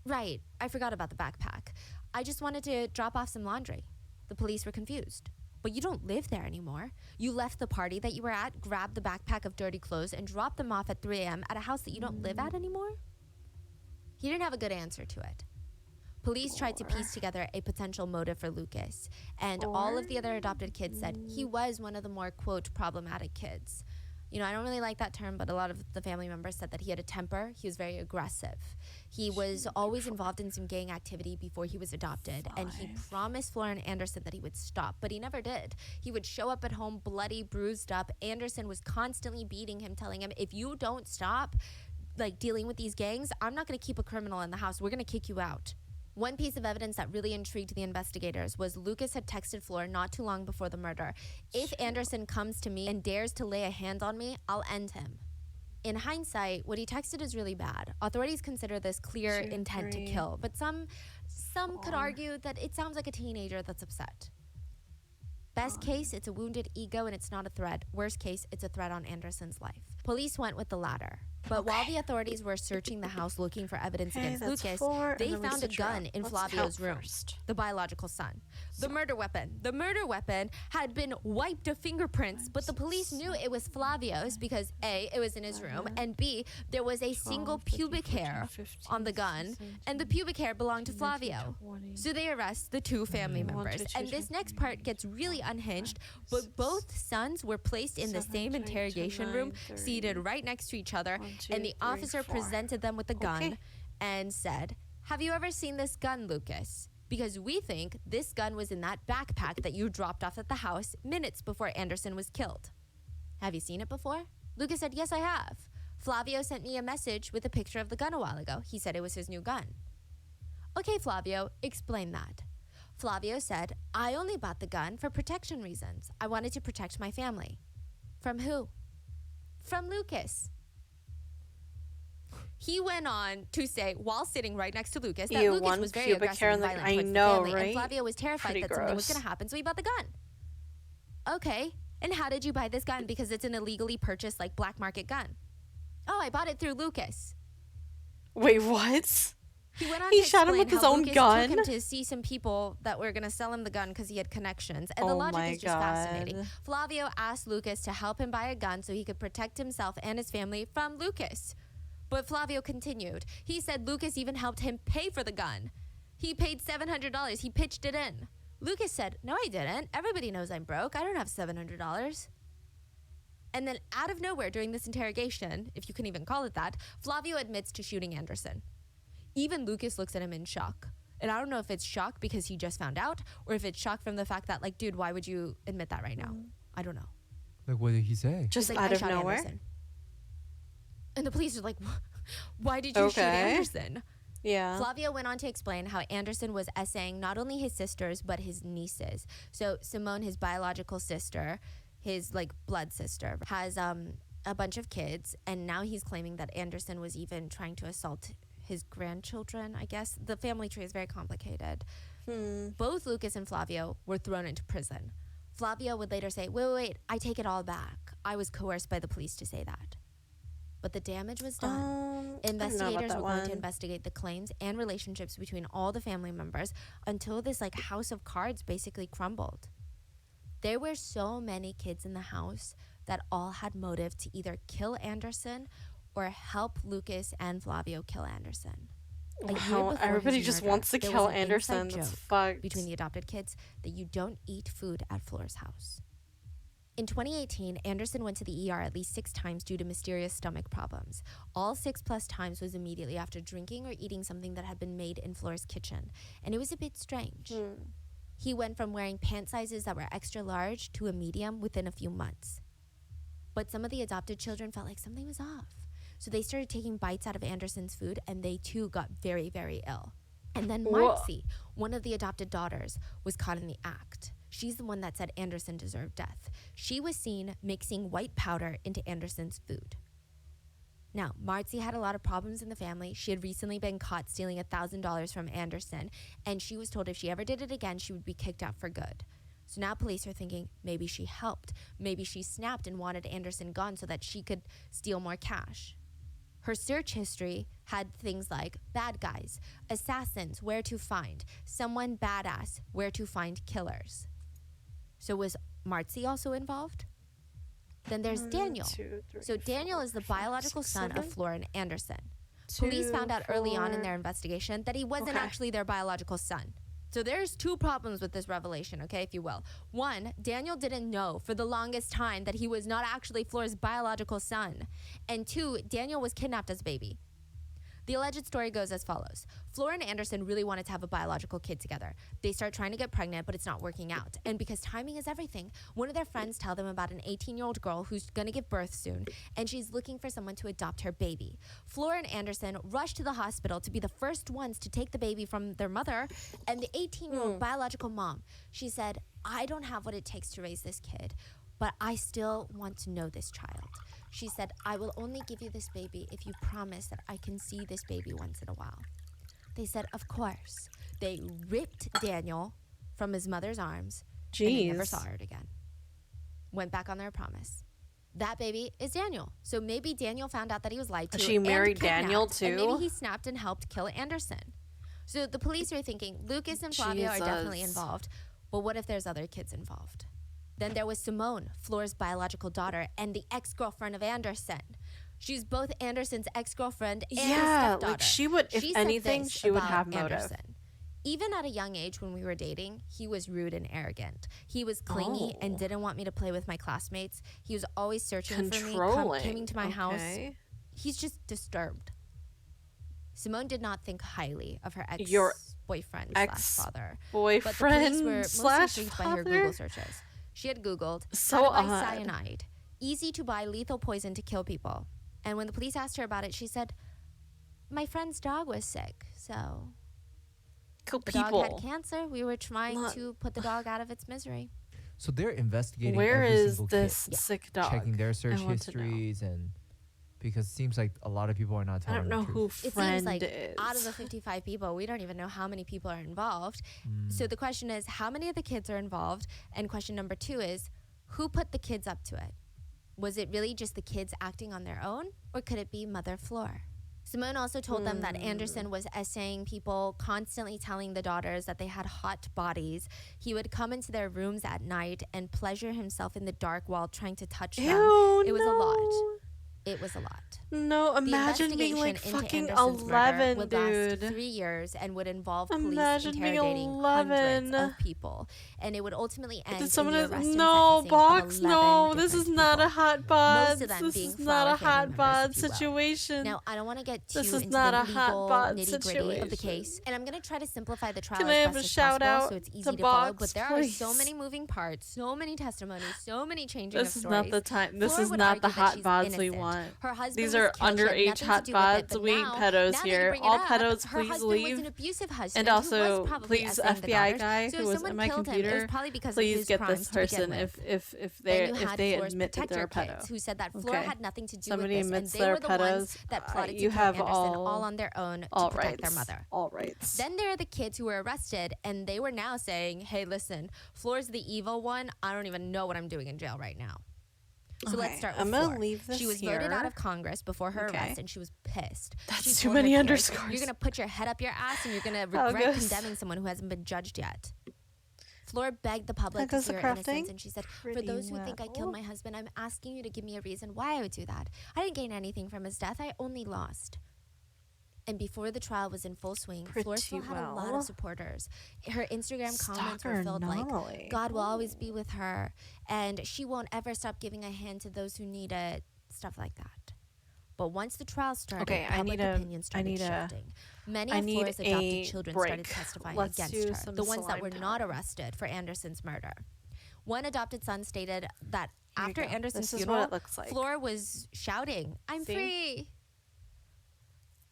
Right, I forgot about the backpack. I just wanted to drop off some laundry. The police were confused. But you don't live there anymore. You left the party that you were at, grabbed the backpack of dirty clothes, and dropped them off at 3 a.m. at a house that you don't live at anymore? He didn't have a good answer to it. Police tried to piece together a potential motive for Lucas, and all of the other adopted kids said he was one of the more, quote, problematic kids. I don't really like that term, but a lot of the family members said that he had a temper. He was very aggressive. He was always involved in some gang activity before he was adopted, and he promised Flora and Anderson that he would stop, but he never did. He would show up at home bloody, bruised up. Anderson was constantly beating him, telling him, if you don't stop dealing with these gangs, I'm not going to keep a criminal in the house. We're going to kick you out. One piece of evidence that really intrigued the investigators was Lucas had texted Flora not too long before the murder. If Anderson comes to me and dares to lay a hand on me, I'll end him. In hindsight, what he texted is really bad. Authorities consider this clear intent to kill, but some could argue that it sounds like a teenager that's upset. Best case, it's a wounded ego and it's not a threat. Worst case, it's a threat on Anderson's life. Police went with the latter. But while the authorities were searching the house looking for evidence against Lucas, they found a gun in Flavio's room, the biological son. The murder weapon had been wiped of fingerprints, but the police knew it was Flavio's because A, it was in his room, and B, there was a single pubic hair on the gun, and the pubic hair belonged to Flavio. So they arrest the two family members. And this next part gets really unhinged, but both sons were placed in the same interrogation room, seated right next to each other, and the officer presented them with the gun and said, have you ever seen this gun, Lucas? Because we think this gun was in that backpack that you dropped off at the house minutes before Anderson was killed. Have you seen it before? Lucas said, yes, I have. Flavio sent me a message with a picture of the gun a while ago. He said it was his new gun. Okay, Flavio, explain that. Flavio said, I only bought the gun for protection reasons. I wanted to protect my family. From who? From Lucas. He went on to say, while sitting right next to Lucas, that Lucas was very aggressive and violent towards the family, and Flavio was terrified that something was going to happen, so he bought the gun. Okay, and how did you buy this gun? Because it's an illegally purchased, black market gun. Oh, I bought it through Lucas. Wait, what? He went on he to shot him with his own Lucas gun? took him to see some people that were going to sell him the gun because he had connections. And the logic is just fascinating. Flavio asked Lucas to help him buy a gun so he could protect himself and his family from Lucas. But Flavio continued. He said Lucas even helped him pay for the gun. He paid $700. He pitched it in. Lucas said, no, I didn't. Everybody knows I'm broke. I don't have $700. And then out of nowhere during this interrogation, if you can even call it that, Flavio admits to shooting Anderson. Even Lucas looks at him in shock. And I don't know if it's shock because he just found out or if it's shock from the fact that, dude, why would you admit that right now? I don't know. What did he say? Just out of nowhere? Anderson. And the police are like, why did you shoot Anderson? Yeah. Flavio went on to explain how Anderson was essaying not only his sisters, but his nieces. So Simone, his biological sister, his blood sister, has a bunch of kids. And now he's claiming that Anderson was even trying to assault his grandchildren, I guess. The family tree is very complicated. Both Lucas and Flavio were thrown into prison. Flavio would later say, wait, I take it all back. I was coerced by the police to say that. But the damage was done. Investigators were going to investigate the claims and relationships between all the family members until this house of cards basically crumbled. There were so many kids in the house that all had motive to either kill Anderson or help Lucas and Flavio kill Anderson. Wow, everybody just wants to kill Anderson. That's fucked. Between the adopted kids that you don't eat food at Flora's house. In 2018, Anderson went to the ER at least 6 times due to mysterious stomach problems. All 6+ times was immediately after drinking or eating something that had been made in Flora's kitchen. And it was a bit strange. He went from wearing pant sizes that were extra large to a medium within a few months. But some of the adopted children felt like something was off. So they started taking bites out of Anderson's food, and they too got very, very ill. And then Marcy, one of the adopted daughters, was caught in the act. She's the one that said Anderson deserved death. She was seen mixing white powder into Anderson's food. Now, Marcy had a lot of problems in the family. She had recently been caught stealing $1,000 from Anderson, and she was told if she ever did it again, she would be kicked out for good. So now police are thinking maybe she helped. Maybe she snapped and wanted Anderson gone so that she could steal more cash. Her search history had things like bad guys, assassins, where to find, someone badass, where to find killers. So was Marcy also involved? Then there's Daniel. So Daniel is the biological son of Flora and Anderson. Police found out early on in their investigation that he wasn't actually their biological son. So there's two problems with this revelation, okay, if you will. One, Daniel didn't know for the longest time that he was not actually Flora's biological son. And two, Daniel was kidnapped as a baby. The alleged story goes as follows. Flora and Anderson really wanted to have a biological kid together. They start trying to get pregnant, but it's not working out. And because timing is everything, one of their friends tell them about an 18-year-old girl who's going to give birth soon, and she's looking for someone to adopt her baby. Flora and Anderson rush to the hospital to be the first ones to take the baby from their mother, and the 18-year-old biological mom, she said, I don't have what it takes to raise this kid, but I still want to know this child. She said, I will only give you this baby if you promise that I can see this baby once in a while. They said, of course. They ripped Daniel from his mother's arms. Jeez. And they never saw her again. Went back on their promise. That baby is Daniel. So maybe Daniel found out that he was lied to. She married and Daniel kidnapped, too? And maybe he snapped and helped kill Anderson. So the police are thinking Lucas and Flavia are definitely involved. But what if there's other kids involved? Then there was Simone, Flora's biological daughter, and the ex-girlfriend of Anderson. She's both Anderson's ex-girlfriend and his stepdaughter. Like she would, if anything, she would have motive. Anderson. Even at a young age when we were dating, he was rude and arrogant. He was clingy and didn't want me to play with my classmates. He was always searching for me, coming to my house. He's just disturbed. Simone did not think highly of her ex-boyfriend slash father. But the police were most intrigued by her Google searches. She had Googled how to buy cyanide, easy to buy lethal poison to kill people. And when the police asked her about it, she said, my friend's dog was sick, so kill the people. dog had cancer. We were trying to put the dog out of its misery. So they're investigating Where every is single this kid, sick dog? checking their search histories, and because it seems like a lot of people are not telling I don't know the who truth. friend It seems like is. out of the 55 people, we don't even know how many people are involved. So the question is, how many of the kids are involved? And question number 2 is, who put the kids up to it? Was it really just the kids acting on their own? Or could it be Mother Flora? Simone also told them that Anderson was essaying people, constantly telling the daughters that they had hot bodies. He would come into their rooms at night and pleasure himself in the dark while trying to touch them. It was a lot. It was a lot. No, imagine being like fucking 11, would dude. last 3 years and would involve police Imagine being interrogating 11. hundreds of people, and it would ultimately end Did someone in the arrest and no sentencing box? of 11 No, this different is not a people. hot bod. Most of them This being is not a Flower hot family bod members, if you will. situation. Now, I don't want to get too This is into not the a hot legal bod nitty-gritty of the situation. case, and I'm going to try to simplify the trial Can I as have best a as shout possible out so it's easy to to follow. Box, But there please? are so many moving parts, so many testimonies, so many changing This of is stories. not the time. This Flora is would not the argue that hot she's bods we innocent. want. Her husband These was are killed. She had underage nothing to hot do with it, bods. but We ain't now pedos that you here. bring it All up, pedos, her please husband leave. was an abusive husband And who also, was probably please, essaying the FBI daughters. guy So who if was someone in my killed him, it computer, was probably because of please his get crimes this to begin person with. if Then you they had Flora's admit that they're a protector kids pedo. who said that Flora Okay. had nothing to do Somebody with this, and admits they they're were the ones pedos. that plotted You to kill have Anderson all on their own to all protect their rights. mother. All rights. Then there are the kids who were arrested, and they were now saying, hey, listen, Flora's the evil one. I don't even know what I'm doing in jail right now. So let's start with I'm gonna Flora. leave this She was voted here. out of Congress before her Okay. arrest, and she was pissed. That's She too told her many peers, underscores. You're going to put your head up your ass, and you're going to How regret goes- condemning someone who hasn't been judged yet. Flora begged the public How to goes see the her innocence, crafting? and she said, for Pretty those who think I well. killed my husband, I'm asking you to give me a reason why I would do that. I didn't gain anything from his death. I only lost. And before the trial was in full swing, Flora still Pretty had a lot well. of supporters. Her Instagram comments were Stalker filled like, anomaly. God will always be with her, and she won't ever stop giving a hand to those who need it, stuff like that. But once the trial started, Okay, I public need a- opinion I started need a- shifting. Many I of need Flora's a adopted children started break. testifying Let's do against her, some the ones that were slime not time. arrested for Anderson's murder. One adopted son stated that Here you after go. Anderson's This is funeral, what it looks like. Flora was shouting, I'm See? free.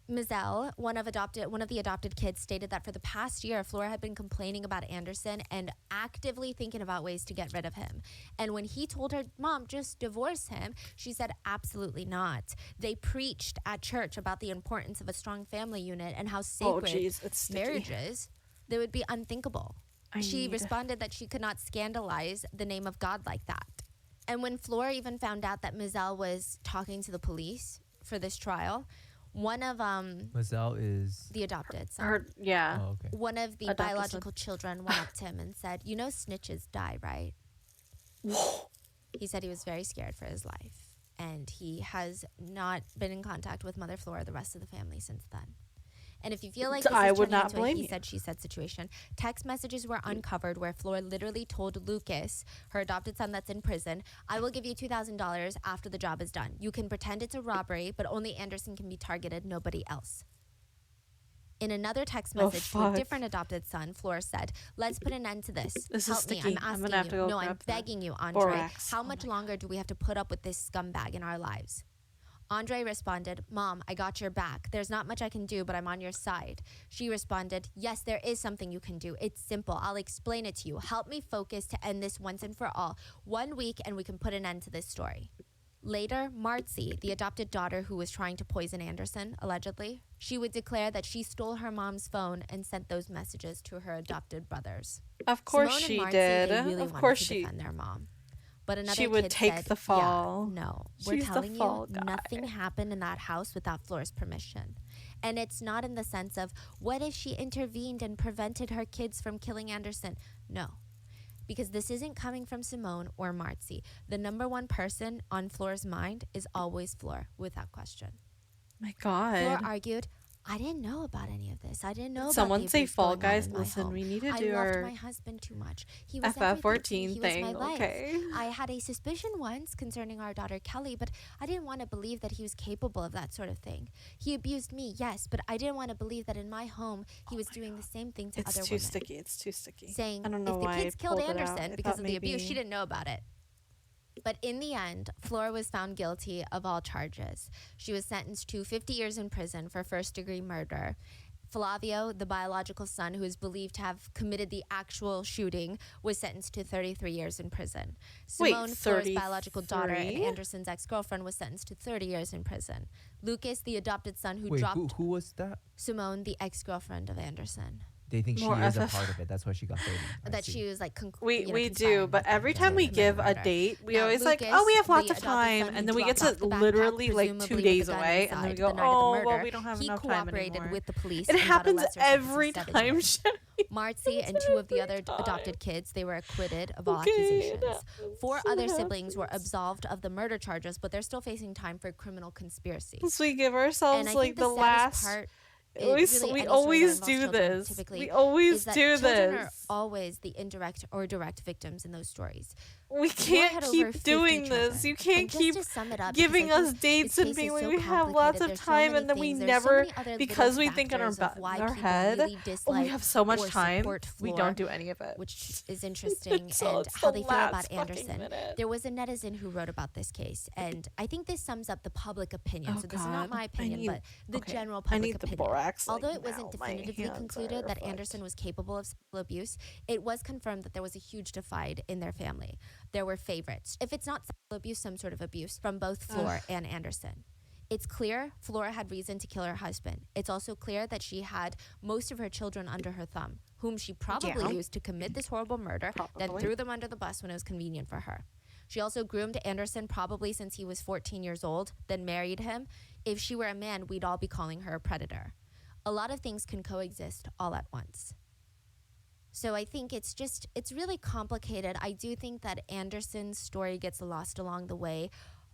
Mizelle, one of the adopted kids, stated that for the past year, Flora had been complaining about Anderson and actively thinking about ways to get rid of him. And when he told her, Mom, just divorce him, she said, absolutely not. They preached at church about the importance of a strong family unit and how sacred jeez, it's sticky. marriages, they would be unthinkable. She responded that she could not scandalize the name of God like that. And when Flora even found out that Mizelle was talking to the police for this trial, one of Mazel is. the adopted son, Her, yeah. Oh, okay. one of the Adopted biological children went up to him and said, you know snitches die, right? He said he was very scared for his life, and he has not been in contact with Mother Flora, the rest of the family, since then. And if you feel like I this is would turning not into a blame he you. said, she said situation, text messages were uncovered where Flor literally told Lucas, her adopted son that's in prison, I will give you $2,000 after the job is done. You can pretend it's a robbery, but only Anderson can be targeted, nobody else. In another text message to a different adopted son, Flor said, let's put an end to this. This Help is me. sticky. I'm I'm asking gonna have to you. go No, I'm grab the begging you, Andre. borax. How Oh much my longer do we have to put up with this scumbag in our lives? Andre responded, Mom, I got your back. There's not much I can do, but I'm on your side. She responded, yes, there is something you can do. It's simple. I'll explain it to you. Help me focus to end this once and for all. 1 week and we can put an end to this story. Later, Marcy, the adopted daughter who was trying to poison Anderson, allegedly, she would declare that she stole her mom's phone and sent those messages to her adopted brothers. Of course Simone and she Marcy, did. They really Of wanted course to she. defend their mom. But another She would kid take said, the fall. Yeah, no, She's we're the telling fall you, guy. nothing happened in that house without Flor's permission. And it's not in the sense of, what if she intervened and prevented her kids from killing Anderson? No, because this isn't coming from Simone or Marcy. The number one person on Flor's mind is always Flor, without question. My God. Flor argued, I didn't know about any of this. I didn't know Someone about the say abuse Fall going on Guys. in my Listen, home. we need to I do loved our my husband too much. He was everything to me. FF14 He was thing. my life. Okay. I had a suspicion once concerning our daughter Kelly, but I didn't want to believe that he was capable of that sort of thing. He abused me, yes, but I didn't want to believe that in my home he was doing the same thing to It's other too women. sticky. It's too sticky. Saying I don't know if the why kids I killed pulled it out. Anderson I because thought of the abuse, maybe- she didn't know about it. But in the end, Flor was found guilty of all charges. She was sentenced to 50 years in prison for first-degree murder. Flavio, the biological son who is believed to have committed the actual shooting, was sentenced to 33 years in prison. Simone, Flor's biological daughter and 33? Anderson's ex-girlfriend, was sentenced to 30 years in prison. Lucas, the adopted son who Wait, dropped who was that? Simone, the ex-girlfriend of Anderson. They think More she is a FF. part of it. That's why she got 30. I That see. she was like We do, conspiring but with him every to time we commit give a murder. date, we Now, always like, Lucas, oh, we have lots the of adopted time, son and who then we get dropped to off the backpack, literally like presumably 2 with days the gun away, and then we inside go, the night of the oh, well, murder. we don't have He enough time cooperated anymore. with the police. It and got a happens lesser sentence every of 7 time. years. Marcy and 2 of the other adopted kids, they were acquitted of all Okay, accusations. that 4 other happens. siblings were absolved of the murder charges, but they're still facing time for criminal conspiracy. So we give And ourselves I like think the the saddest last. part, We always do this. We always do children are this. always the indirect or direct victims in those stories. We Flor had can't over keep 50 doing this. children. You can't And just keep to sum it up, giving because I us think dates this and case being is like so we have lots complicated. of There's so time, many and then we things. There's so never, many other because little we think in our, factors of why in our people head, really oh, we dislike have so much or time. support We Flor, don't do any of it. which is interesting, Until and it's how the they feel about last fucking Anderson. minute. There was a netizen who wrote about this case, and I think this sums up the public opinion. Oh, so this is not God. my I opinion, need- but the okay. general I public need the opinion. borax, like, Although it wasn't now. My definitively hands concluded are that fucked. Anderson was capable of sexual abuse, it was confirmed that there was a huge divide in their family. There were favorites. If it's not sexual abuse, some sort of abuse from both Flor and Anderson. It's clear Flora had reason to kill her husband. It's also clear that she had most of her children under her thumb, whom she probably used to commit this horrible murder, then threw them under the bus when it was convenient for her. She also groomed Anderson probably since he was 14 years old, then married him. If she were a man, we'd all be calling her a predator. A lot of things can coexist all at once. So I think it's really complicated. I do think that Anderson's story gets lost along the way,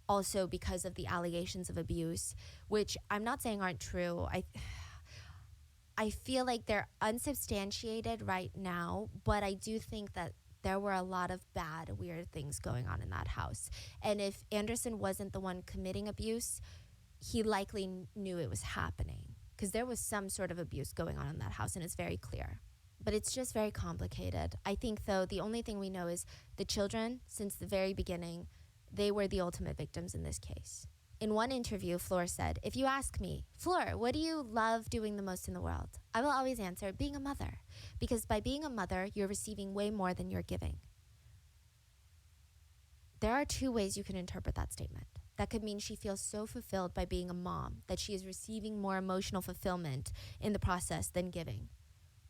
also because of the allegations of abuse, which I'm not saying aren't true. I feel like they're unsubstantiated right now, but I do think that there were a lot of bad, weird things going on in that house. And if Anderson wasn't the one committing abuse, he likely knew it was happening, because there was some sort of abuse going on in that house, and it's very clear. But it's just very complicated. I think, though, the only thing we know is the children, since the very beginning, they were the ultimate victims in this case. In one interview, Flor said, "If you ask me, Flor, what do you love doing the most in the world? I will always answer, being a mother. Because by being a mother, you're receiving way more than you're giving." There are 2 ways you can interpret that statement. That could mean she feels so fulfilled by being a mom that she is receiving more emotional fulfillment in the process than giving.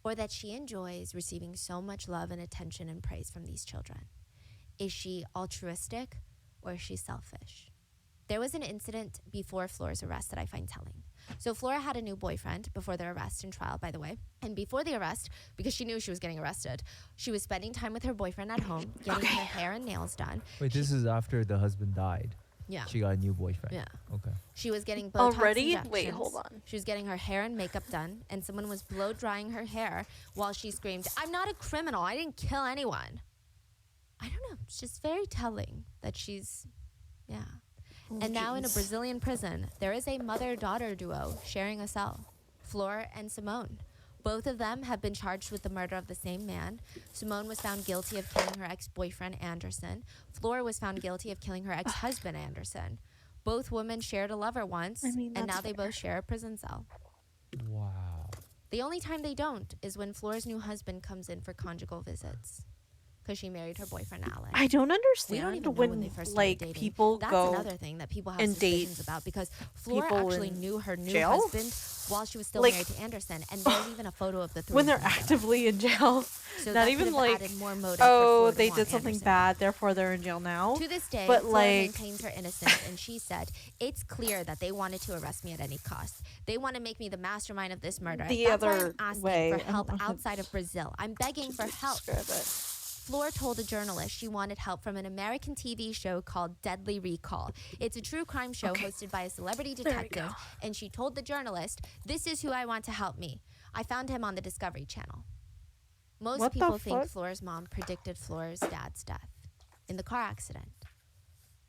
Or that she enjoys receiving so much love and attention and praise from these children. Is she altruistic or is she selfish? There was an incident before Flor's arrest that I find telling. So Flora had a new boyfriend before their arrest and trial, by the way. And before the arrest, because she knew she was getting arrested, she was spending time with her boyfriend at home, getting her hair and nails done. Wait, this is after the husband died. Yeah. She got a new boyfriend. Yeah. Okay. She was getting Botox Already? injections. Wait, hold on. She was getting her hair and makeup done, and someone was blow drying her hair while she screamed, "I'm not a criminal. I didn't kill anyone." I don't know. It's just very telling that she's, yeah. Oh, And now in a jeez. Brazilian prison, there is a mother-daughter duo sharing a cell, Flor and Simone. Both of them have been charged with the murder of the same man. Simone was found guilty of killing her ex-boyfriend, Anderson. Flor was found guilty of killing her ex-husband, Anderson. Both women shared a lover once, and now they both share a prison cell. Wow. The only time they don't is when Flor's new husband comes in for conjugal visits. Because she married her boyfriend, Alex. I don't We understand don't even know when they first started like dating. people That's go another thing that people have and date suspicions about, because Flor people actually in knew her new jail? husband while she was still Like, married to Anderson, and there's even a photo of the three when they're of them together. actively in jail. So Not that even could have like, added more motive for oh, Flor to they want did something Anderson bad, back. therefore they're in jail now. To this day, But, Flor like, maintains her innocence, and she said, "It's clear that they wanted to arrest me at any cost. They want to make me the mastermind of this murder. The That's why other I'm asking way, for I don't help know how outside of Brazil. I'm begging for help." Describe it. Flor told a journalist she wanted help from an American TV show called Deadly Recall. It's a true crime show hosted by a celebrity detective, and she told the journalist, "This is who I want to help me. I found him on the Discovery Channel." Most What the people think fuck? Flor's mom predicted Flor's dad's death in the car accident.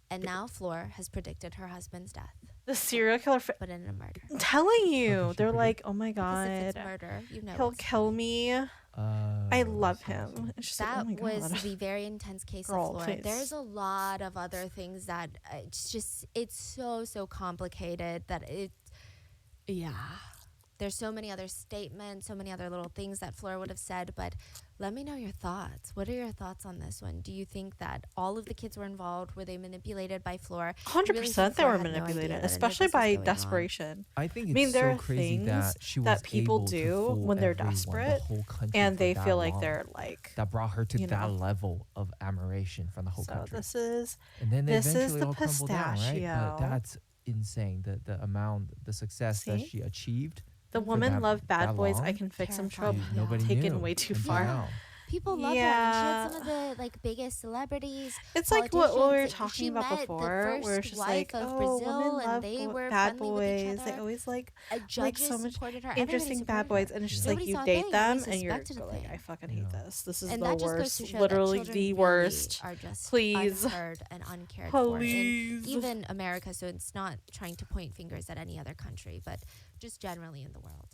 And now Flor has predicted her husband's death, The serial killer. but in a murder. I'm telling you, she they're predict- like, oh my Because if god, it's murder, you know he'll it's kill me. I love him. It's just that like, oh my was god. the very intense case Girl, of Flora. please. There's a lot of other things that it's so complicated that there's so many other statements, so many other little things that Flora would have said, but let me know your thoughts. What are your thoughts on this one? Do you think that all of the kids were involved? Were they manipulated by Flora? 100% they were manipulated, especially by desperation. I think it's I mean, there so are crazy things that she was that people able to do fool when they're everyone, desperate, the whole country and for they that feel like long. they're like, That brought her to you that know. level of admiration from the whole so country. this is And then they this is eventually the all crumbled down, right? pistachio. But that's insane. The amount, the success that See? she achieved. the for woman that- loved Bad that Boys. I long, Can Fix Some Terrifying. Trouble. Yeah. nobody Taken knew way too until far. now. People love her. I mean, she had some of the biggest celebrities. It's like what we were politicians. talking She about met before, the where it's first just wife like, of oh, Brazil, women and love they were bad friendly with each boys. They other. always like Judges so much supported her. Everybody interesting bad supported boys, her. and it's just Yeah. like Nobody you saw a date thing. them Nobody and you're suspected a like, thing. I fucking hate Yeah. this. This is And the that just goes worst. to show Literally that children the really worst. are just Please. unheard and uncared for. Please. And even America, so it's not trying to point fingers at any other country, but just generally in the world.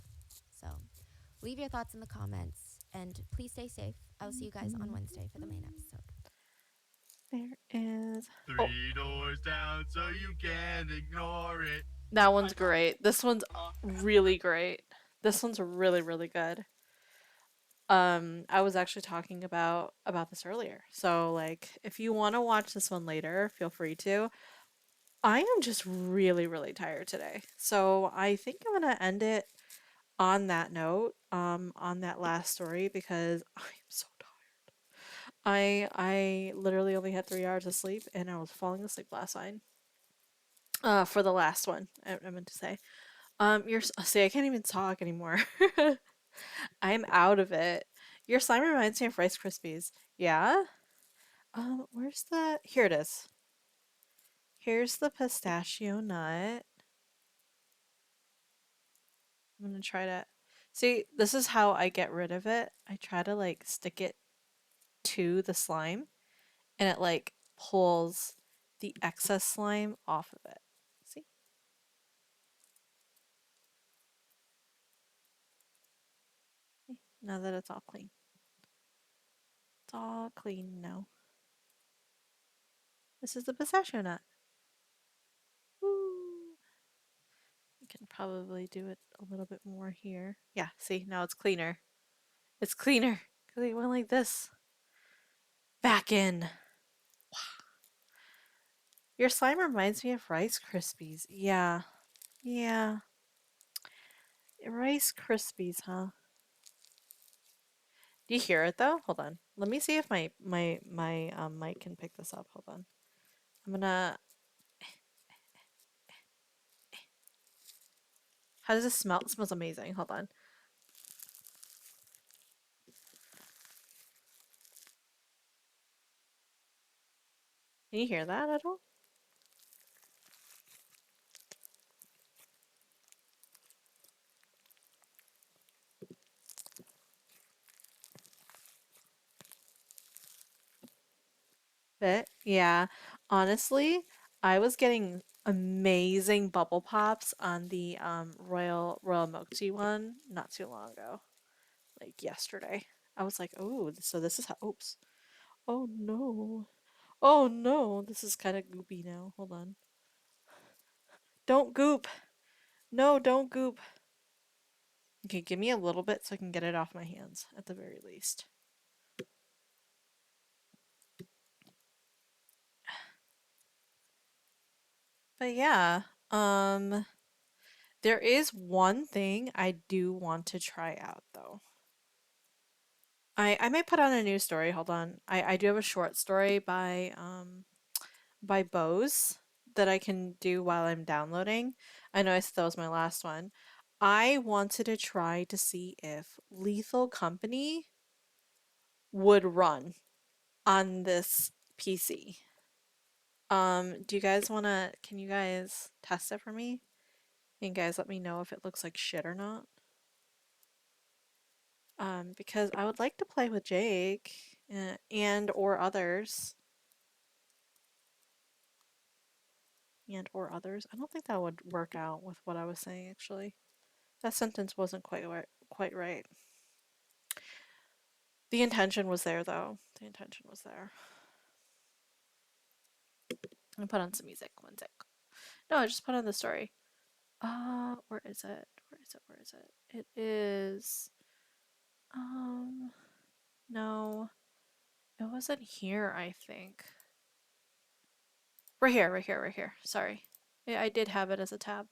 So leave your thoughts in the comments, and please stay safe. I'll see you guys on Wednesday for the main episode. There is Three doors down so you can't ignore it. that one's great. This one's really great. This one's really, really good. I was actually talking about this earlier. So like if you want to watch this one later, feel free to. I am just really, really tired today. So I think I'm gonna end it on that note, on that last story, because I'm so tired. I literally only had 3 hours of sleep and I was falling asleep last night. For the last one, I meant to say. See, I can't even talk anymore. I'm out of it. Your slime reminds me of Rice Krispies. Yeah? Where's the... Here it is. Here's the pistachio nut. I'm gonna try to... See, this is how I get rid of it. I try to, like, stick it to the slime, and it, like, pulls the excess slime off of it. See? Now that it's all clean. It's all clean now. This is the pistachio nut. Woo. I can probably do it a little bit more here. Yeah, see, now it's cleaner. It's cleaner because it went like this. Back in. Wow. Your slime reminds me of Rice Krispies. Yeah. Yeah. Rice Krispies, huh? Do you hear it though? Hold on. Let me see if my mic can pick this up. Hold on. I'm gonna... How does it smell? It smells amazing. Hold on. Can you hear that at all? bit. Yeah. Honestly, I was getting amazing bubble pops on the royal milk tea one not too long ago. Like yesterday. I was like, "Oh, so this is how oops. Oh no. Oh no, this is kind of goopy now. Hold on. Don't goop. No, don't goop. Okay, give me a little bit so I can get it off my hands at the very least." But yeah, there is one thing I do want to try out though. I might put on a new story. Hold on. I do have a short story by Bose that I can do while I'm downloading. I know I said that was my last one. I wanted to try to see if Lethal Company would run on this PC. Do you guys wanna can you guys test it for me? Can you guys let me know if it looks like shit or not? Because I would like to play with Jake and or others. And or others. I don't think that would work out with what I was saying actually. That sentence wasn't quite right. The intention was there though. The intention was there. I put on some music. One sec. No, I just put on the story. Where is it? Where is it? Where is it? It is no. It wasn't here, I think. Right here, right here, right here. Sorry. Yeah, I did have it as a tab.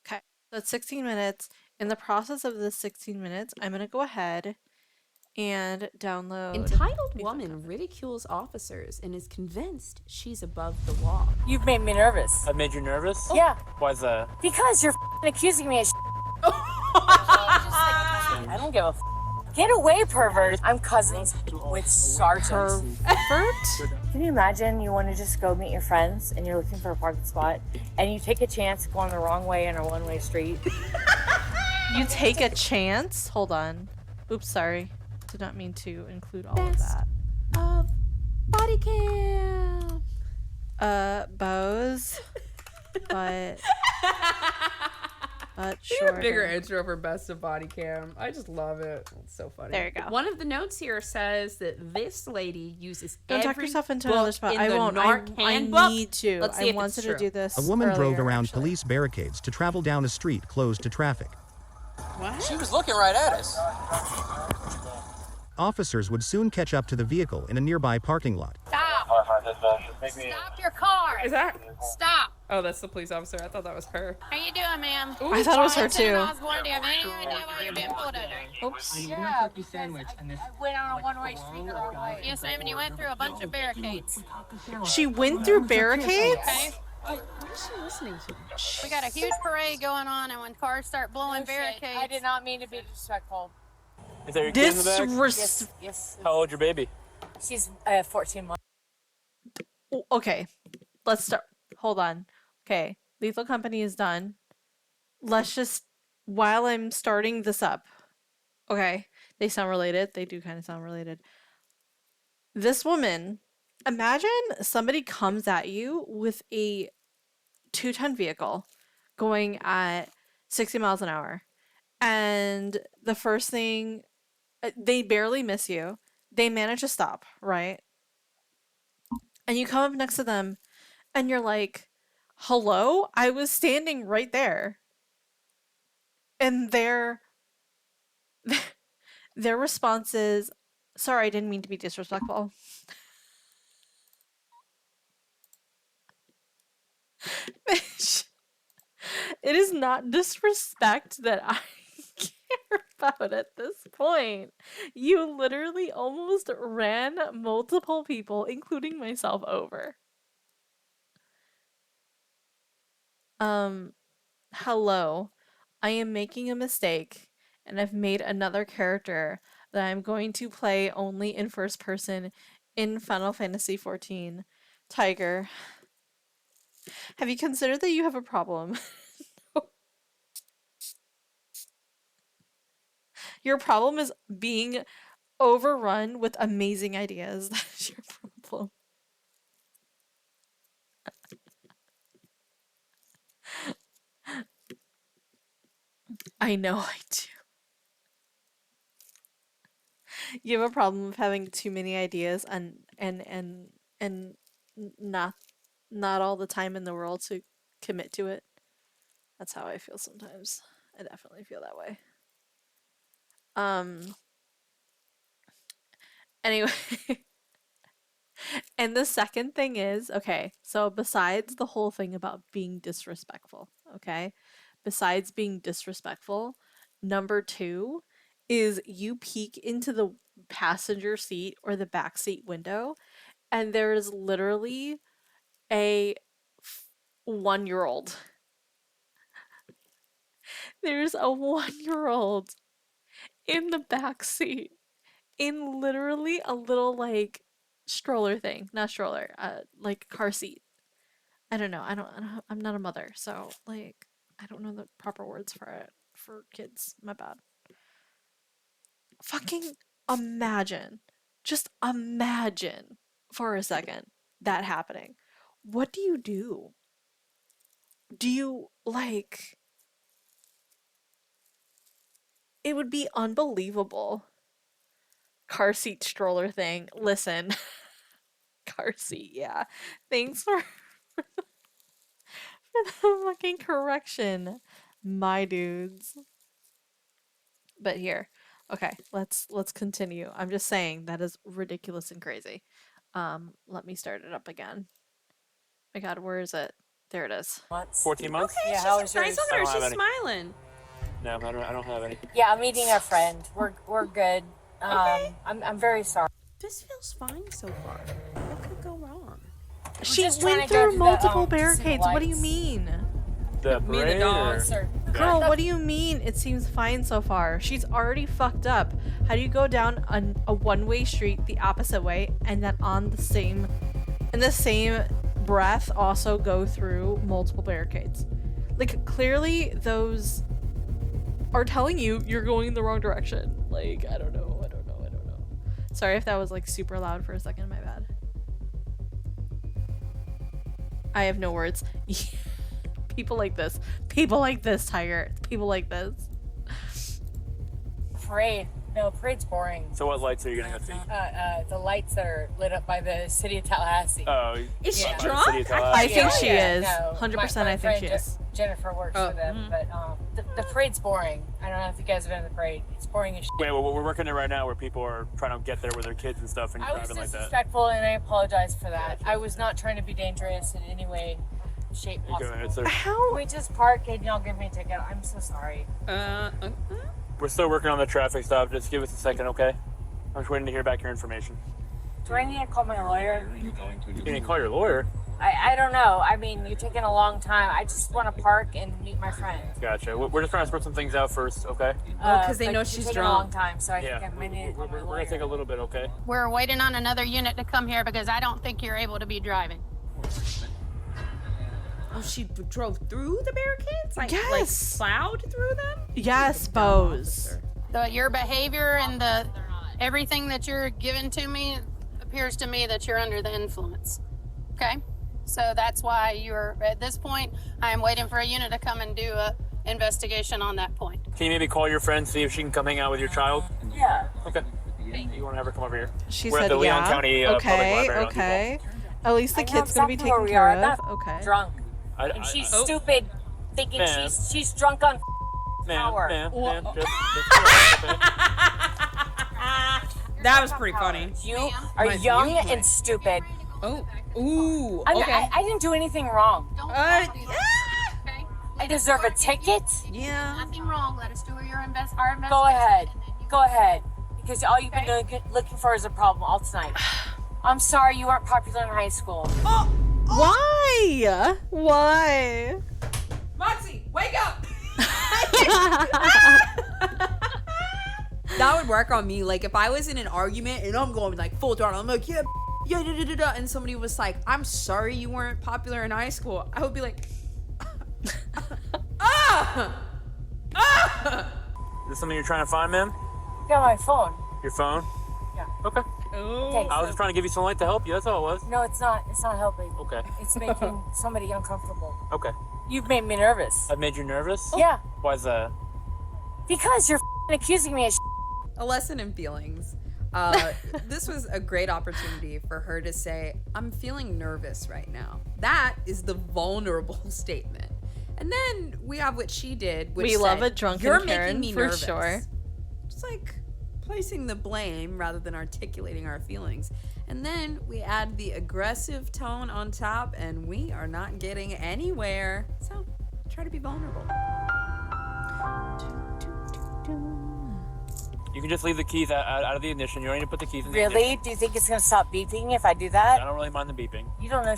Okay. So it's 16 minutes. In the process of this 16 minutes, I'm gonna go ahead and download. Entitled woman ridicules officers and is convinced she's above the law. You've made me nervous. I've made you nervous? Yeah. Why's that? Because you're accusing me of I don't give a Get away, pervert. I'm cousins with Sergeant. Pervert? Can you imagine you want to just go meet your friends and you're looking for a parking spot and you take a chance going the wrong way in a one-way street? You take a chance? Hold on. Oops, sorry. Did not mean to include all of that. Body cam. Bose. But She had a bigger intro for Best of Body Cam. I just love it. It's so funny. There you go. One of the notes here says that this lady uses Don't talk every yourself into book another spot. in I the won't. NARC I handbook. need to. Let's see I if wanted it's to true. do this. A woman drove earlier, around actually. police barricades to travel down a street closed to traffic. What? She was looking right at us. Officers would soon catch up to the vehicle in a nearby parking lot. Stop! Stop your car! Is that? Stop! Oh, that's the police officer. I thought that was her. How you doing, ma'am? I thought it was her too. Osborne, do you have any idea why you're being pulled over? Oops. Yeah, I went on a one-way street the wrong way. Yes, ma'am, and you went through a bunch of barricades. She went through barricades? Okay? What is she listening to? We got a huge parade going on, and when cars start blowing barricades... I did not mean to be disrespectful. Is that your kid in the back? Yes. How old's your baby? She's 14 months. Okay. Let's start. Hold on. Okay. Lethal Company is done. Let's just, while I'm starting this up. Okay. They sound related. They do kind of sound related. This woman, imagine somebody comes at you with a 2-ton vehicle going at 60 miles an hour. And the first thing, they barely miss you. They manage to stop, right? And you come up next to them and you're like, hello? I was standing right there. And their response is, sorry, I didn't mean to be disrespectful. Bitch, it is not disrespect that I care about at this point. You literally almost ran multiple people, including myself, over. Hello. I am making a mistake, and I've made another character that I'm going to play only in first person in Final Fantasy XIV. Tiger. Have you considered that you have a problem? Your problem is being overrun with amazing ideas. That's your I know I do. You have a problem with having too many ideas and not all the time in the world to commit to it. That's how I feel sometimes. I definitely feel that way. Anyway, and the second thing is, okay, so besides the whole thing about being disrespectful, okay? Besides being disrespectful, number 2 is you peek into the passenger seat or the back seat window and there is literally a 1-year-old. There's a 1-year-old in the back seat in literally a little like stroller thing, not stroller, like car seat. I don't know. I'm not a mother, so like I don't know the proper words for it for kids. My bad. Fucking imagine. Just imagine for a second that happening. What do you do? Do you like it would be unbelievable. Car seat stroller thing. Listen. Car seat, yeah. Thanks for the fucking correction, my dudes. But here. Okay, let's continue. I'm just saying that is ridiculous and crazy. Let me start it up again. My god, where is it? There it is. 14 months? Okay, Yeah, she's nice. Look at her. She's smiling. No, I don't have any. Yeah, I'm meeting a friend. We're good. I'm very sorry. This feels fine so far. What could go wrong? She just trying went to go through to the, multiple to see the barricades. What do you lights. mean? The Me and the parade dogs or- Girl, what do you mean? It seems fine so far. She's already fucked up. How do you go down a one-way street the opposite way and then in the same breath also go through multiple barricades? Like clearly those are telling you you're going in the wrong direction. Like I don't know. Sorry if that was like super loud for a second, my bad. I have no words. People like this, Tiger. People like this. Parade. No, parade's boring. So what lights are you gonna go see? The lights that are lit up by the city of Tallahassee. Oh, Is she Yeah. drunk? City of I Tallahassee. think she is. No, 100% my I think friend she is. Jennifer works for them, but the parade's boring. I don't know if you guys have been to the parade. It's boring as shit. Wait, well, we're working it right now where people are trying to get there with their kids and stuff and I was driving like that. disrespectful, and I apologize for that. I was not trying to be dangerous in any way, shape Go possible. ahead, sir. How? We just park and y'all give me a ticket. I'm so sorry. We're still working on the traffic stop. Just give us a second, okay? I'm just waiting to hear back your information. Do I need to call my lawyer? You need to call your lawyer? I don't know. I mean, you're taking a long time. I just want to park and meet my friend. Gotcha. We're just trying to sort some things out first, okay? because they but know you're she's taking a long drunk. time, so I Yeah. think I might need to call my We're lawyer. gonna take a little bit, okay? We're waiting on another unit to come here because I don't think you're able to be driving. Oh, she drove through the barricades? Like Yes. plowed through them? Yes, Bose. Your behavior and everything that you're giving to me appears to me that you're under the influence. Okay? So that's why you're, at this point, I'm waiting for a unit to come and do a investigation on that point. Can you maybe call your friend, see if she can come hang out with your child? Yeah. Okay. You want to have her come over here? She We're said at the Leon yeah. County Public Okay, Library on okay. At least the I know kid's gonna be exactly where taken we are. care I'm of. not Okay. drunk. I, And she's I, stupid, thinking Ma'am. she's drunk on power. ma'am, just That was pretty funny. You are My young viewpoint. and stupid. Oh, ooh, I didn't do anything wrong. Yeah. Okay? I deserve a ticket. Yeah. Nothing wrong. Let us do our investigation. Go ahead. Go ahead. Because all you've been looking for is a problem all tonight. I'm sorry you weren't popular in high school. Why? Why? Moxie, wake up! That would work on me. Like if I was in an argument and I'm going like full throttle, I'm like, yeah, and somebody was like, I'm sorry you weren't popular in high school. I would be like, Is this something you're trying to find, ma'am? Got my phone. Your phone? Yeah. Okay. Okay, I was just trying to give you some light to help you. That's all it was. No, it's not. It's not helping. Okay. It's making somebody uncomfortable. Okay. You've made me nervous. I've made you nervous? Yeah. Why's that? Because you're accusing me of A lesson in feelings. This was a great opportunity for her to say, I'm feeling nervous right now. That is the vulnerable statement. And then we have what she did, which we said, love a drunken you're Karen, making me for nervous. sure. Just like placing the blame rather than articulating our feelings. And then we add the aggressive tone on top, and we are not getting anywhere. So try to be vulnerable. You can just leave the keys out of the ignition. You don't need to put the keys in the Really? ignition. Do you think it's gonna stop beeping if I do that? I don't really mind the beeping. You don't know.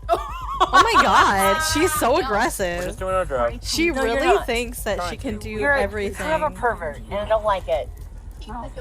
Oh my god, she's so We're aggressive. just doing our job. She No, you're really not. thinks that she can do You're everything. kind of a pervert, and I don't like it.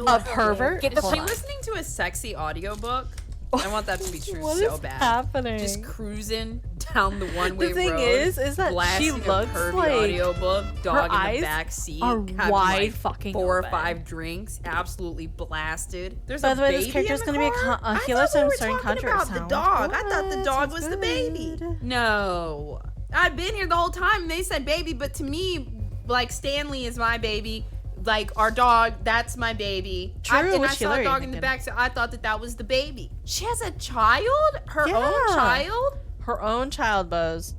A pervert? Is Hold she on. listening to a sexy audiobook? I want that to be true What so is bad. happening? Just cruising down the one-way The thing road. is that she blasting looks a pervy like audiobook, dog in eyes the back seat, are having wide like fucking 4 or open. 5 drinks, absolutely blasted. There's By a the way, baby this character's in gonna the be car? a I healer, thought so we I'm were starting talking contract about the sound. dog. I thought the What? dog Sounds was the baby. good. No, I've been here the whole time. They said baby, but to me, like Stanley is my baby. Like our dog, that's my baby. True, and I which saw healer a are you dog in the thinking? back, so I thought that was the baby. She has a child, her own Yeah. child. Her own child, Bose.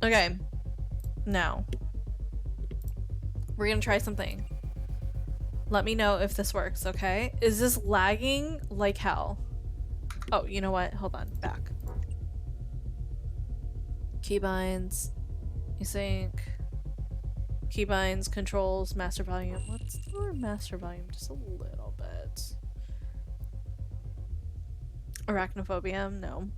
Okay. Now. We're gonna try something. Let me know if this works, okay? Is this lagging like hell? Oh, you know what? Hold on. Back. Keybinds. You think. Keybinds, controls, master volume. Let's lower master volume just a little bit. Arachnophobia? No.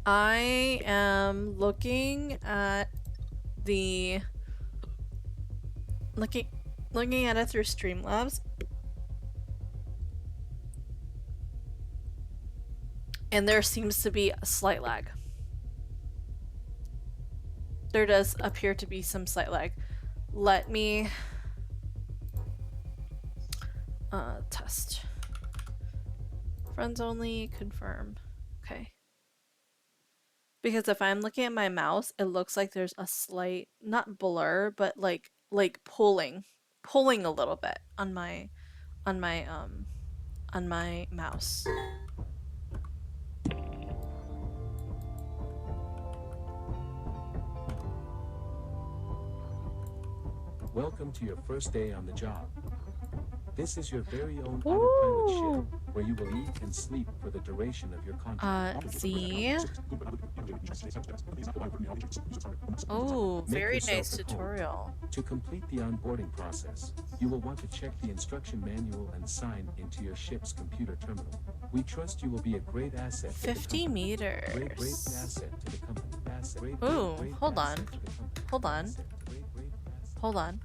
I am looking at the looking at it through Streamlabs, and there seems to be a slight lag. There does appear to be some slight lag. Let me test. Friends only, confirm. Okay. Because if I'm looking at my mouse, it looks like there's a slight, not blur, but like pulling a little bit on my mouse. Welcome to your first day on the job. This is your very own autopilot ship, where you will eat and sleep for the duration of your contract. See? Oh, Make very yourself nice at home. tutorial. To complete the onboarding process, you will want to check the instruction manual and sign into your ship's computer terminal. We trust you will be a great asset to the 50 company. Great meters. asset to the company. Ooh, hold on. Hold on. Hold on.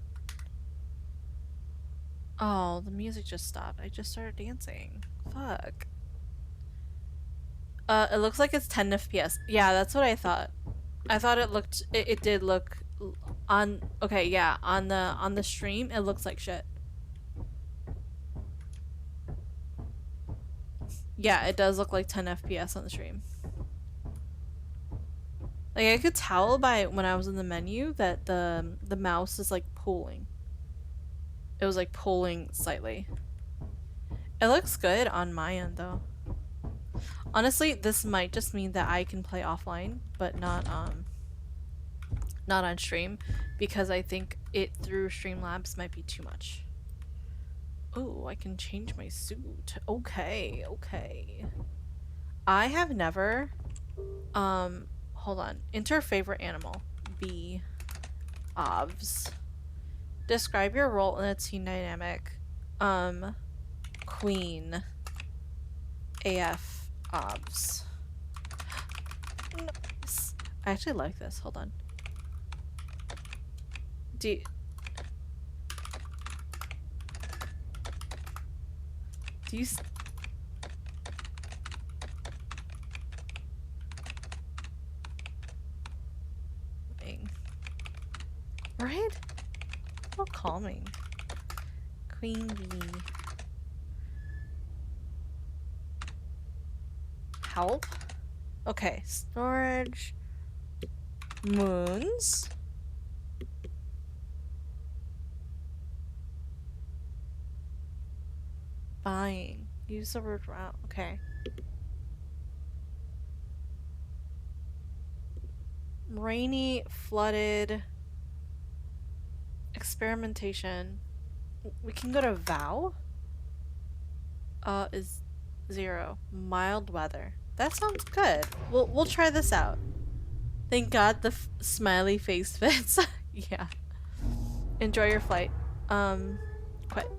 Oh, the music just stopped. I just started dancing. Fuck. It looks like it's 10 FPS. Yeah, that's what I thought. I thought it looked. It did look on. Okay, yeah, on the stream, it looks like shit. Yeah, it does look like 10 FPS on the stream. Like I could tell by when I was in the menu that the mouse is like pulling. It was like pulling slightly. It looks good on my end though. Honestly, this might just mean that I can play offline, but not on stream, because I think it through Streamlabs might be too much. Oh, I can change my suit. Okay, okay. I have never hold on. Enter favorite animal. B. Ovs. Describe your role in a team dynamic. Queen. AF. Ovs. Nice. I actually like this. Hold on. Do you right? So calming. Queen bee. Help? Okay, storage. Moons. Buying. Use the word route. Okay. Rainy, flooded, experimentation. We can go to vow. Is 0. Mild weather. That sounds good. We'll try this out. Thank God the smiley face fits. Yeah. Enjoy your flight. Quit.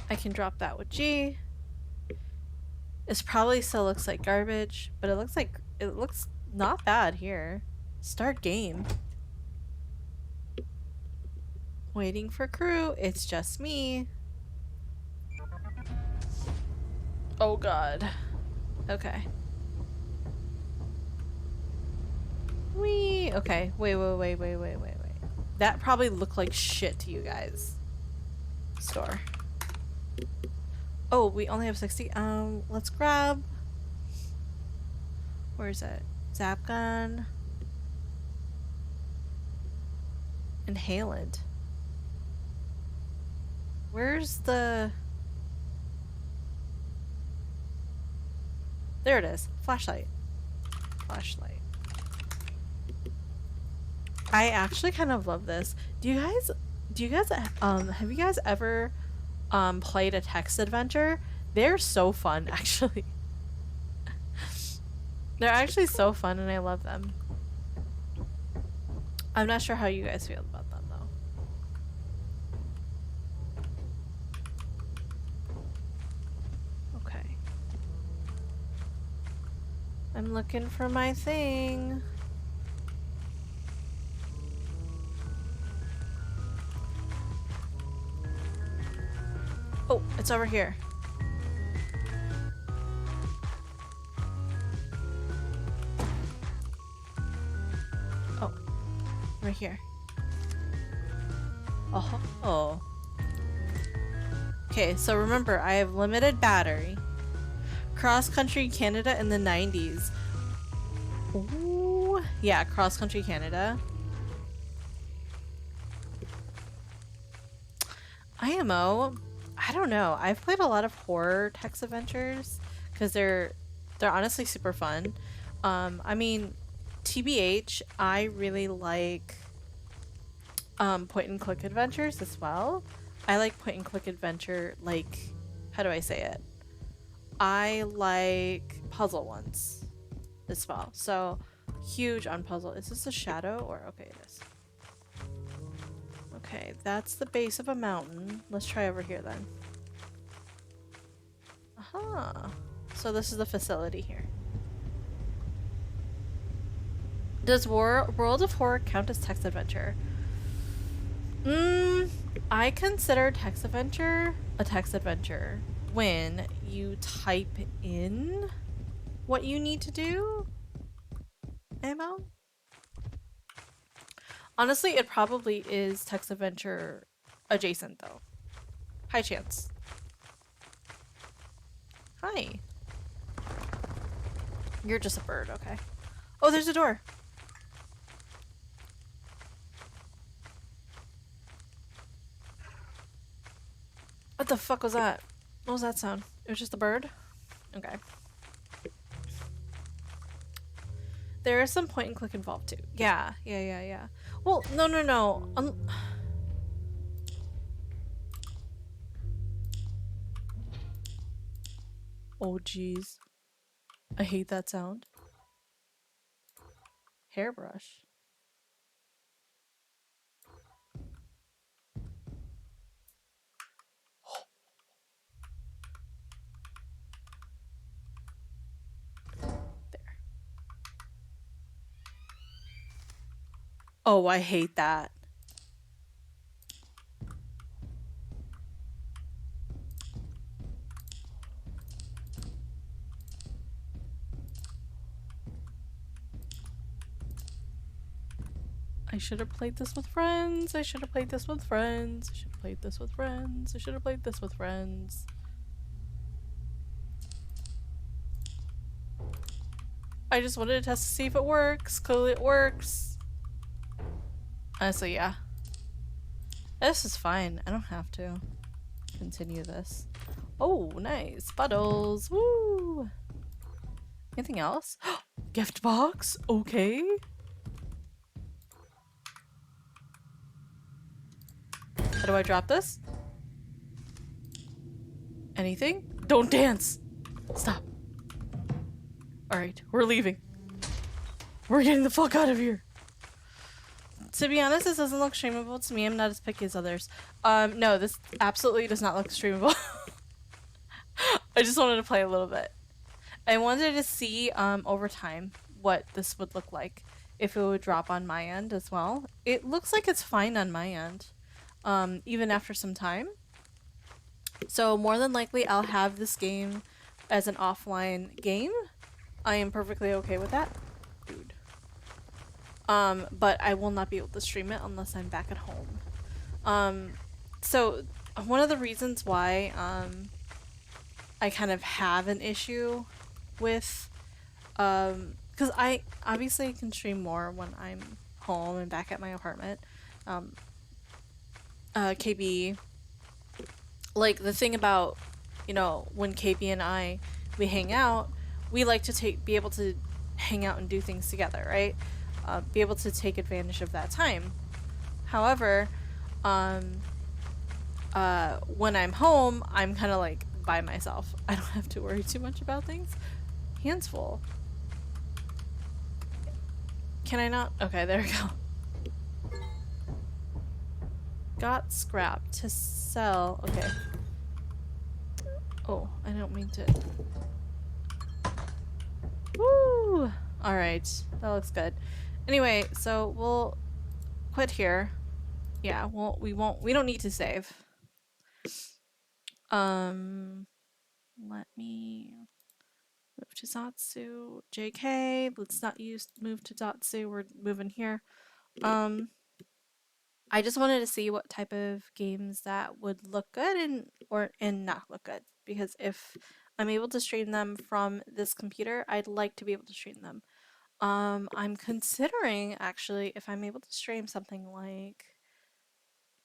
I can drop that with G. This probably still looks like garbage, but it looks not bad here. Start game. Waiting for crew. It's just me. Oh god. Okay. Wee. Okay. Wait. That probably looked like shit to you guys. Store. Oh, we only have 60. Let's grab. Where is it? Zap gun. Inhalant. Where's the... There it is. Flashlight. Flashlight. I actually kind of love this. Do you guys have you guys ever played a text adventure? They're so fun, actually. They're actually so fun and I love them. I'm not sure how you guys feel about them though. Okay. I'm looking for my thing. Oh, it's over here. Oh, right here. Oh. Okay, so remember, I have limited battery. Cross-country Canada in the 90s. Ooh, yeah, cross-country Canada. IMO. I don't know. I've played a lot of horror text adventures because they're honestly super fun. I mean, TBH, I really like point and click adventures as well. I like point and click adventure, like, how do I say it? I like puzzle ones as well. So huge on puzzle. Is this a shadow or okay, it is. Okay, that's the base of a mountain. Let's try over here then. Aha. So this is the facility here. Does World of Horror count as text adventure? I consider text adventure a text adventure when you type in what you need to do. Ammo? Honestly, it probably is text adventure adjacent though. High chance. Hi. You're just a bird, okay. Oh, there's a door. What the fuck was that? What was that sound? It was just a bird? Okay. There is some point and click involved too. Yeah. Well, no. Oh, jeez. I hate that sound. Hairbrush. There. Oh, I hate that. I should have played this with friends. I should have played this with friends. I should have played this with friends. I should have played this with friends. I just wanted to test to see if it works. Clearly it works. So yeah. This is fine. I don't have to continue this. Oh, nice. Puddles. Woo! Anything else? Gift box? Okay. How do I drop this? Anything? Don't dance! Stop. Alright, we're leaving. We're getting the fuck out of here. To be honest, this doesn't look streamable to me. I'm not as picky as others. No, this absolutely does not look streamable. I just wanted to play a little bit. I wanted to see over time what this would look like if it would drop on my end as well. It looks like it's fine on my end, even after some time. So more than likely I'll have this game as an offline game. I am perfectly okay with that. Dude. But I will not be able to stream it unless I'm back at home. So one of the reasons why I kind of have an issue with because I obviously can stream more when I'm home and back at my apartment. KB, like the thing about, you know, when KB and we hang out, we like to be able to hang out and do things together, right? Be able to take advantage of that time. However, when I'm home, I'm kind of like by myself. I don't have to worry too much about things. Hands full. Can I not? Okay, there we go. Got scrap to sell. Okay. Oh, I don't mean to. Woo! Alright, that looks good. Anyway, so we'll quit here. Yeah, well, we don't need to save. Let me move to Zatsu. JK, let's not move to Zatsu, we're moving here. I just wanted to see what type of games that would look good and not look good, because if I'm able to stream them from this computer, I'd like to be able to stream them. I'm considering actually if I'm able to stream something like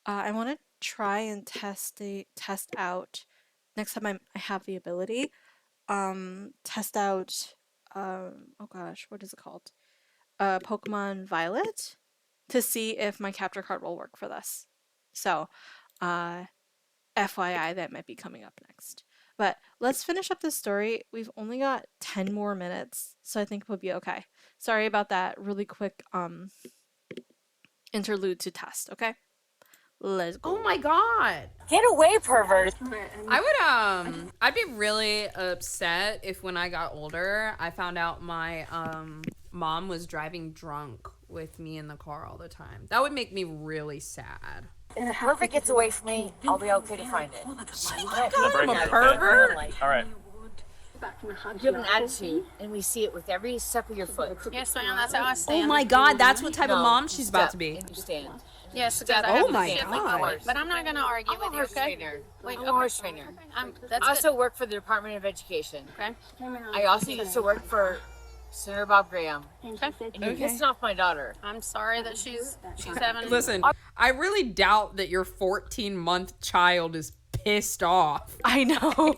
I want to try and test out next time I have the ability. Test out oh gosh, what is it called? Pokemon Violet, to see if my capture card will work for this. So, FYI, that might be coming up next. But let's finish up this story. We've only got 10 more minutes, so I think we'll be okay. Sorry about that really quick interlude to test, okay? Let's go. Oh my god. Get away, pervert. I'd be really upset if when I got older, I found out my mom was driving drunk with me in the car all the time. That would make me really sad. If the pervert gets away from me, I'll be okay to find it. I'm a pervert? Alright. You have an attitude, and we see it with every step of your foot. Yes, ma'am, that's how I stand. Oh my god, that's what type of mom she's about to be. And you stand. Yes, because Oh my god. But I'm not going to argue I'm with a you, horse okay? trainer. Wait, I'm a horse trainer. That's I also work for the Department of Education. Okay. I also used to work for Senator Bob Graham. Okay. And you're pissing off my daughter. I'm sorry that she's having... Listen, I really doubt that your 14-month child is pissed off. I know.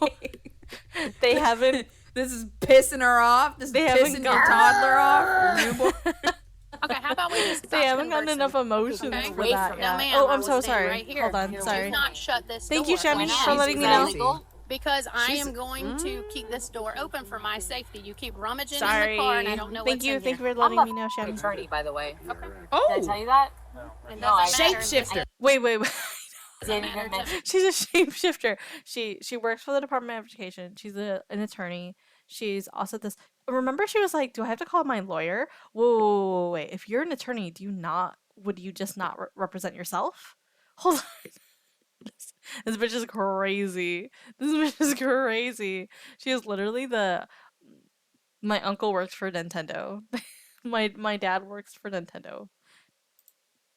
They haven't... This is pissing her off. This is pissing your toddler off. Your newborn. Okay, how about we just They haven't gotten enough emotions okay? for that. Now, Yeah. ma'am, Oh, I I'm will so stand sorry. Right here. Hold on, sorry. Do not shut this Thank door. you, Shannon, Why for not? letting me know. Illegal? Because I am going to keep this door open for my safety. You keep rummaging in Sorry. the car, and I don't know Thank what's you. in Thank you here. for letting I'm me know, a Shannon. attorney, by the way. Okay. Oh. Did I tell you that? It No, I- doesn't matter. Shapeshifter. Wait. Didn't even mention. She's a shapeshifter. She works for the Department of Education. She's an attorney. She's also this. Remember, she was like, "Do I have to call my lawyer?" Whoa, wait. If you're an attorney, would you just not represent yourself? Hold on. This bitch is crazy. This bitch is crazy. She is literally my uncle works for Nintendo. my dad works for Nintendo.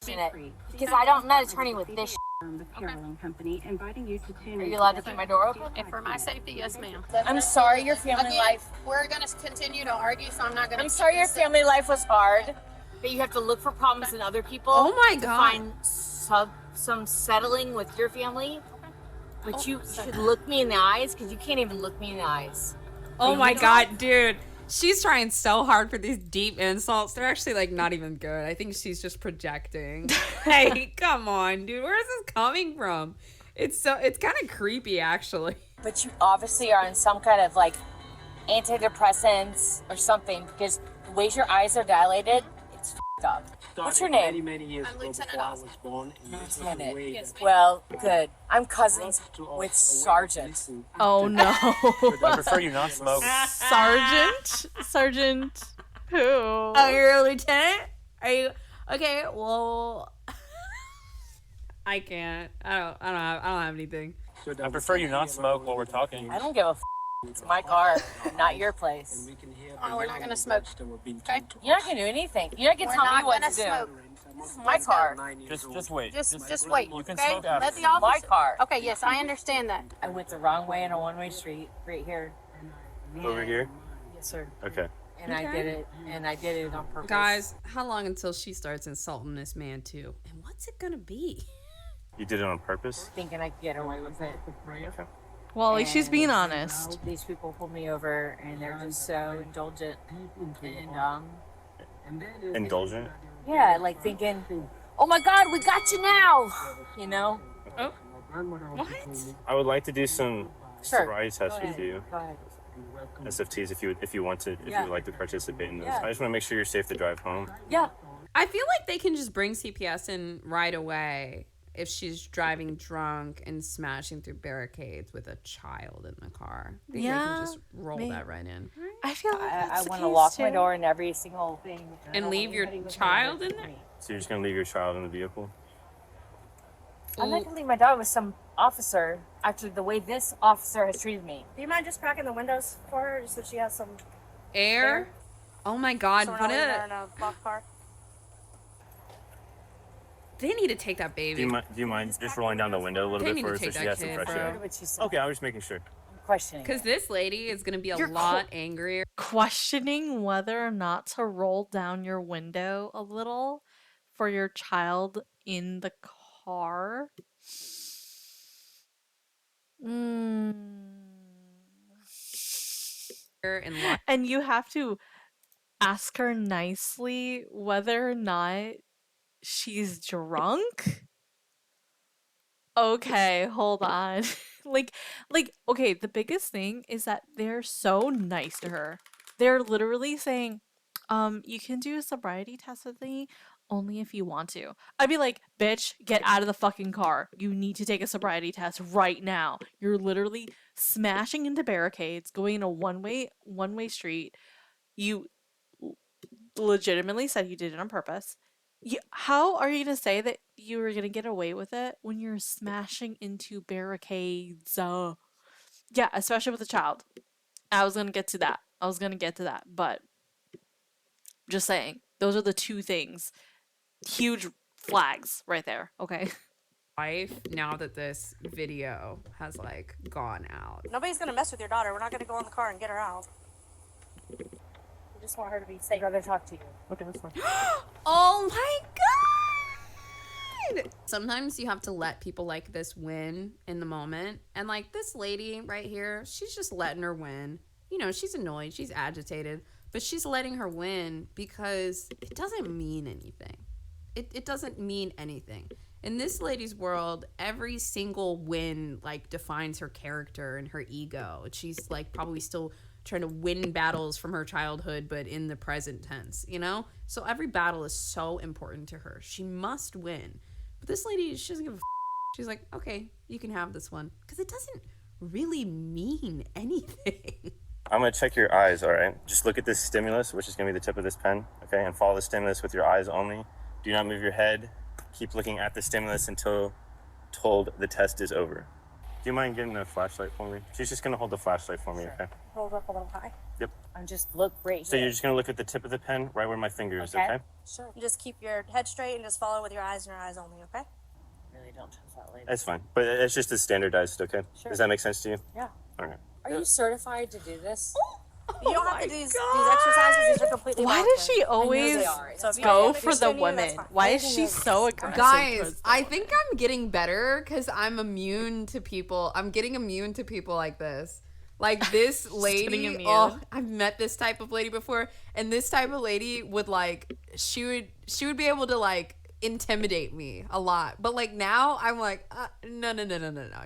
Because I'm not an attorney with this. Company inviting you to tune. Are you allowed to keep my door open? And for my safety, yes, ma'am. I'm sorry your family life. We're going to continue to argue, so I'm not going to. I'm sorry your family life was hard, that you have to look for problems in other people. Oh my to God. find some settling with your family. But you should look me in the eyes, because you can't even look me in the eyes. Oh my God, dude. She's trying so hard for these deep insults. They're actually like not even good. I think she's just projecting. Hey, come on, dude. Where is this coming from? It's kind of creepy, actually. But you obviously are on some kind of like antidepressants or something, because the way your eyes are dilated, it's f***ed up. What's your name? I'm Lieutenant. Lieutenant. Yes, well, good. I'm cousins with Sergeant. Oh no. I prefer you not smoke. Sergeant who? Oh, you're a lieutenant? Are you okay? Well, I can't. I don't have anything. I prefer you not smoke while we're talking. I don't give a f***. It's my car, not your place. Oh, we're not going to smoke. Okay? You're not going to do anything. You're not going to tell me what to do. Smoke. This is my car. Just wait. Just wait. You can okay? smoke after. Let the My officer. car. Okay, yes, I understand that. I went the wrong way on a one-way street right here. Over here? Yes, sir. Okay. And I did it on purpose. Guys, how long until she starts insulting this man too? And what's it gonna be? You did it on purpose? Thinking I could get away with it. Okay. Well, at least she's being And, honest. these people pulled me over, and they're just so indulgent. And Indulgent? yeah, like thinking, oh my God, we got you now. You know? Oh, what? I would like to do some Sure. sobriety tests Go with you. Go ahead. SFTs if you want to, if Yeah. you would like to participate in those. Yeah. I just want to make sure you're safe to drive home. Yeah. I feel like they can just bring CPS in right away if she's driving drunk and smashing through barricades with a child in the car. I think they can just roll that right in. I feel like I want to lock my door in every single thing. And leave your child in there? So you're just going to leave your child in the vehicle? I'm not going to leave my dog with some officer after the way this officer has treated me. Do you mind just cracking the windows for her so she has some Air? Oh my God, so we're put not leaving her it. in a blocked car? They need to take that baby. Do you mind just rolling down the window a little They bit need for to her so take she that has some kid, fresh bro. air? Okay, I was just making sure. Questioning. Because this lady is going to be a lot angrier. Questioning whether or not to roll down your window a little for your child in the car. And you have to ask her nicely whether or not she's drunk. Okay, hold on. like okay, the biggest thing is that they're so nice to her. They're literally saying, you can do a sobriety test with me only if you want to. I'd be like, bitch, get out of the fucking car. You need to take a sobriety test right now. You're literally smashing into barricades, going in a one-way street. You legitimately said you did it on purpose. How are you gonna say that you were gonna get away with it when you're smashing into barricades? Yeah, especially with a child. I was gonna get to that, but just saying, those are the two things. Huge flags right there. Okay. Life now that this video has like gone out. Nobody's gonna mess with your daughter. We're not gonna go in the car and get her out. We just want her to be safe. I'd rather talk to you. Okay, that's fine. Oh my God! Sometimes you have to let people like this win in the moment. And like this lady right here, she's just letting her win. You know, she's annoyed, she's agitated, but she's letting her win because it doesn't mean anything. It doesn't mean anything. In this lady's world, every single win like defines her character and her ego. She's like probably still trying to win battles from her childhood, but in the present tense, you know? So every battle is so important to her. She must win. But this lady, she doesn't give a f***. She's like, okay, you can have this one. Because it doesn't really mean anything. I'm going to check your eyes, all right? Just look at this stimulus, which is going to be the tip of this pen, okay? And follow the stimulus with your eyes only. Do not move your head. Keep looking at the stimulus until told the test is over. Do you mind getting a flashlight for me? She's just going to hold the flashlight for me, okay? Hold up a little high. Yep. I'm just look right here. So you're just going to look at the tip of the pen right where my finger is, okay? Sure. You just keep your head straight and just follow with your eyes and your eyes only, okay? Really they don't trust that lady. That's fine, but it's just as standardized. Okay. Sure. Does that make sense to you? Yeah. All right. Are you certified to do this? You don't have to do these exercises. These are completely Why does she always go for the women? Why is she so aggressive? Guys, I think I'm getting better because I'm immune to people. I'm getting immune to people like this. Like this lady, oh, I've met this type of lady before, and this type of lady would like, she would be able to like intimidate me a lot. But like now, I'm like, no,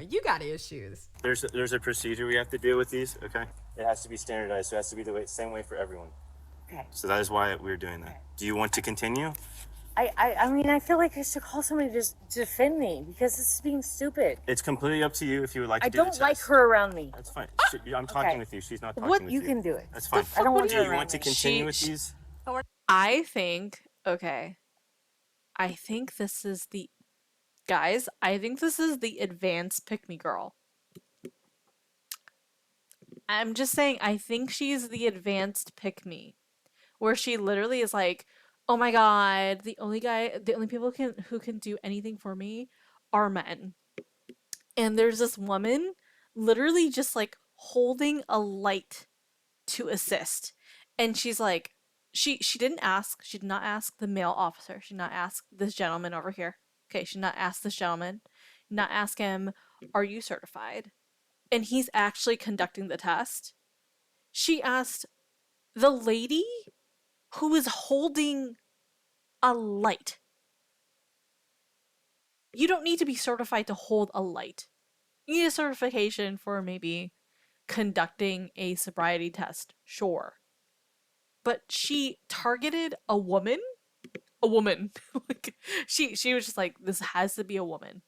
you got issues. There's a procedure we have to do with these. Okay. It has to be standardized, so it has to be the same way for everyone. Okay. So that is why we're doing that. Okay. Do you want to continue? I mean, I feel like I should call somebody to just defend me because this is being stupid. It's completely up to you if you would like to do the the test. I don't like her around me. That's fine. I'm talking with you. She's not talking with you. You can do it. That's fine. I don't want do her you around want to me. continue with these? I think, okay. I think this is the, guys, I think this is the advanced pick-me girl. I'm just saying, I think she's the advanced pick-me. Where she literally is like, oh my god, the only people who can do anything for me are men. And there's this woman literally just like holding a light to assist. And she's like, she did not ask the male officer. She did not ask this gentleman over here. Okay, she did not ask this gentleman. Not ask him, are you certified? And he's actually conducting the test. She asked the lady who is holding a light. You don't need to be certified to hold a light. You need a certification for maybe conducting a sobriety test, sure. But she targeted a woman. A woman. Like, she was just like, this has to be a woman.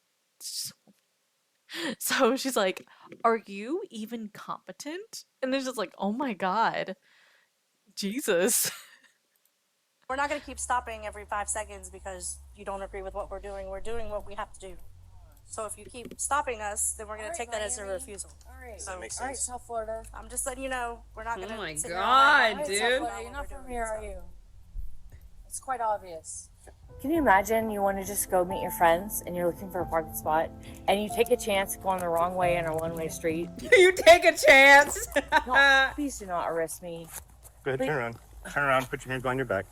So she's like, are you even competent? And it's just like, oh my god. Jesus. We're not going to keep stopping every 5 seconds because you don't agree with what we're doing. We're doing what we have to do. So if you keep stopping us, then we're going to take that as a refusal. All right. So, All right, South Florida. I'm just letting you know, we're not going to. Oh my sit god, here dude. all night. South Florida, you're not from here, are you? It's quite obvious. Can you imagine you want to just go meet your friends and you're looking for a parking spot and you take a chance going the wrong way in a one-way street? You take a chance. No, please do not arrest me. Go ahead, turn around. Turn around, put your hands behind your back.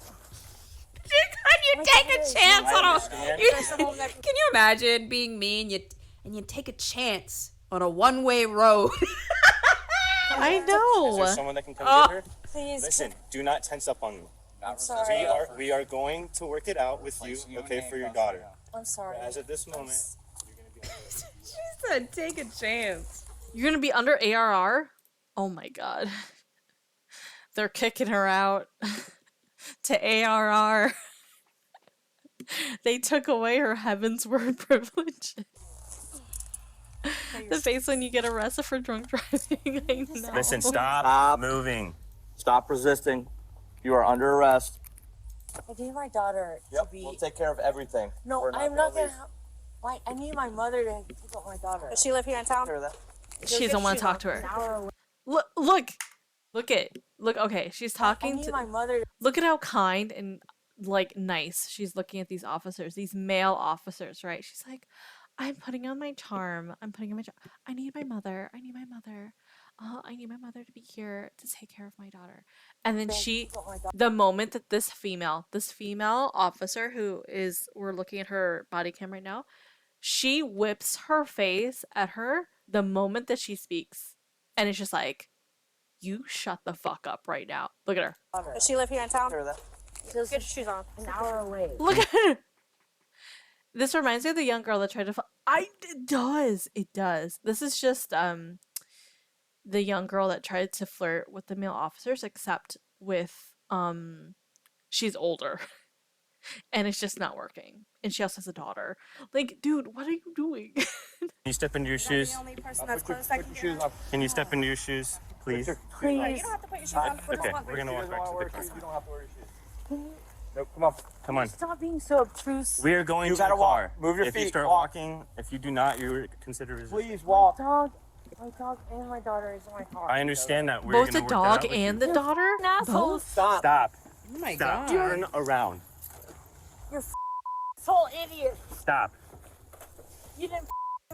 You take a chance on a. Can you imagine being me and you take a chance on a one-way road? I Is know. there someone that can come get her? Please. Listen, do not tense up on me. I'm sorry. We are going to work it out with you, okay, for your daughter. I'm sorry. As of this moment, you're going to be under arrest. She said, take a chance. You're gonna be under ARR? Oh my god. They're kicking her out to ARR. They took away her heaven's word privilege. The face when you get arrested for drunk driving. I know. Listen, stop moving. Stop resisting. You are under arrest. I need my daughter to be. We'll take care of everything. No, I'm not gonna. I need my mother to pick up my daughter. Does she live here in town? She doesn't want to talk to her. Look. Okay, she's talking to my mother. Look at how kind and like nice she's looking at these officers, these male officers, right? She's like, I'm putting on my charm. I need my mother. I need my mother to be here to take care of my daughter. And then the moment that this female officer who is, we're looking at her body cam right now, she whips her face at her the moment that she speaks. And it's just like, you shut the fuck up right now. Look at her. Does she live here in town? Get your shoes on. An hour away. Look at her. This reminds me of the young girl that tried to. It does. This is just the young girl that tried to flirt with the male officers, except with she's older, and it's just not working. And she also has a daughter. Like, dude, what are you doing? Can you step into your shoes? The only person that's close I can hear. Can you step into your shoes, please? Please. You don't have to put your shoes on. Okay, we're gonna walk back to the car. You don't have to wear your shoes. Nope, come on. Come on. Stop being so obtuse. We are going You to the gotta car. walk. Move your If you feet. start Walk. walking, if you do not, you're considered resisting. Please walk. My dog and my daughter is in my car. I understand that. We're Both gonna the work that dog out with and you. the daughter? Assholes. Stop. Oh my Stop. god. Turn around. You're full idiot. Stop. You didn't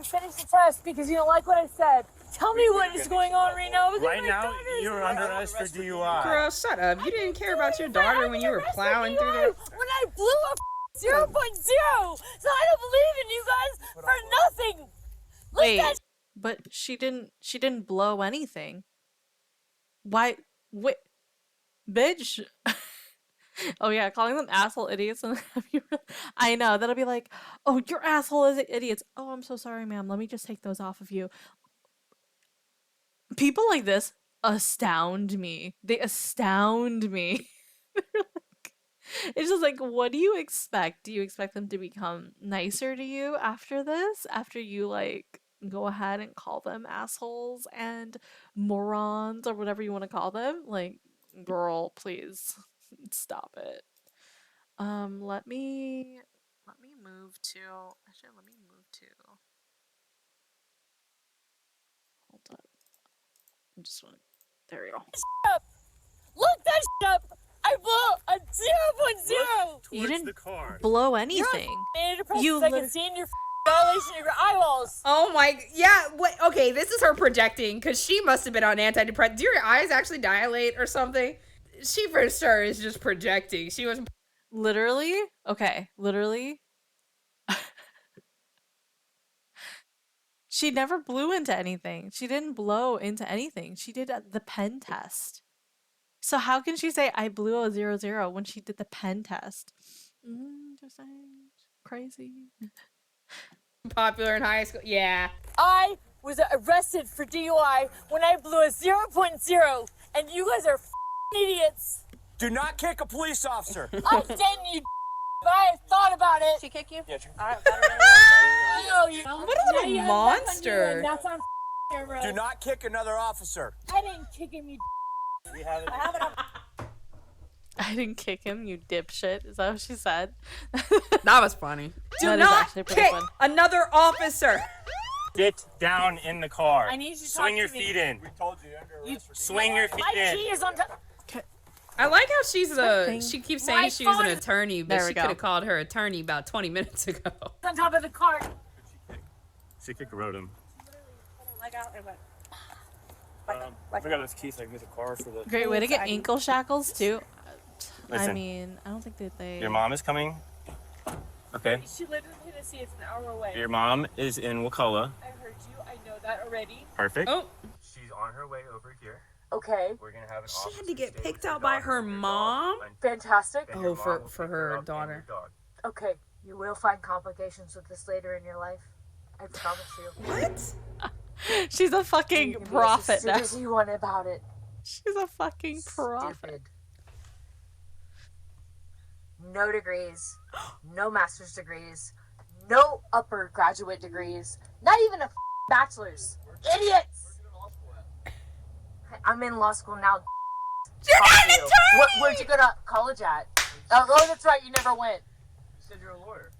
finish the test because you don't like what I said. Tell me what is going on right now. Right now, you're under arrest for DUI. Girl, shut up. You didn't care about your daughter when you were plowing through the... When I blew a 0.0, so I don't believe in you guys for nothing. Wait, but she didn't blow anything. Why? Wait, bitch. Oh yeah, calling them asshole idiots and I know that'll be like, oh, you're asshole idiots. Oh, I'm so sorry, ma'am. Let me just take those off of you. People like this astound me. They astound me. It's just like, what do you expect? Do you expect them to become nicer to you after this? After you like go ahead and call them assholes and morons or whatever you want to call them? Like, girl, please stop it. Let me move to actually let me move to hold up. I just want there we go. Look that up. I blew a 0.0. You didn't blow anything. You can see in your violation of your eyeballs. Oh my, yeah, what, okay, this is her projecting, because she must have been on antidepressant. Do your eyes actually dilate or something? She for sure is just projecting. She was... Literally? Okay, literally. She never blew into anything. She didn't blow into anything. She did the pen test. So how can she say I blew a 0.0 when she did the pen test? Just crazy. Popular in high school. Yeah. I was arrested for DUI when I blew a 0.0, and you guys are idiots. Do not kick a police officer. I didn't, you. I thought about it. She kick you? Yeah, true. All right. What a little monster. That's on camera. Do not kick another officer. I didn't kick him, you. We have it. I have it on. I didn't kick him, you dipshit. Is that what she said? That was funny. Do That is not actually pretty kick fun. another officer. Get down in the car. I need you to Swing talk your to me. feet in. We told you under arrest for Swing your feet My in. key is on top. I like how she keeps saying My she was an phone is- attorney, but There we she go. could have called her attorney about 20 minutes ago. On top of the cart. She kicked Rodham. Leg out and went. I forgot this key so I can get the car for the... Great way to get ankle shackles too. I Listen. mean, I don't think that they. Your mom is coming. Okay. She lived in Tennessee. It's an hour away. Your mom is in Wakulla. I heard you. I know that already. Perfect. Oh. She's on her way over here. Okay. We're gonna have an She officer had to get stay picked with out by daughter her and your mom? dog. Fantastic. Then your Oh, mom for will pick her up and daughter. your dog. Okay. You will find complications with this later in your life. I promise you. What? She's a You fucking can be prophet as now. as you want about it. She's a fucking prophet. Stupid. No degrees. No master's degrees. No upper graduate degrees. Not even a bachelor's. Idiots! I'm in law school now. You're Fuck not an you. attorney! Where'd you go to college at? Oh, that's right. You never went. You said you're a lawyer.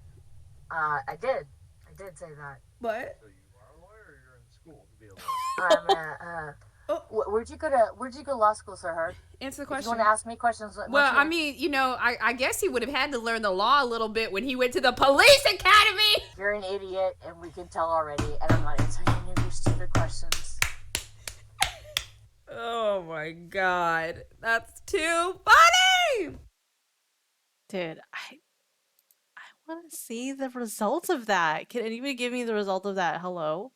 I did. I did say that. What? So you are a lawyer or you're in school to be a lawyer? Where'd you go to law school, Sir Hurd? Answer the If question. you want to ask me questions? Well, I mean, you know, I guess he would have had to learn the law a little bit when he went to the police academy. You're an idiot, and we can tell already, and I'm not answering any of your stupid questions. Oh my god. That's too funny! Dude, I want to see the results of that. Can anybody give me the result of that? Hello?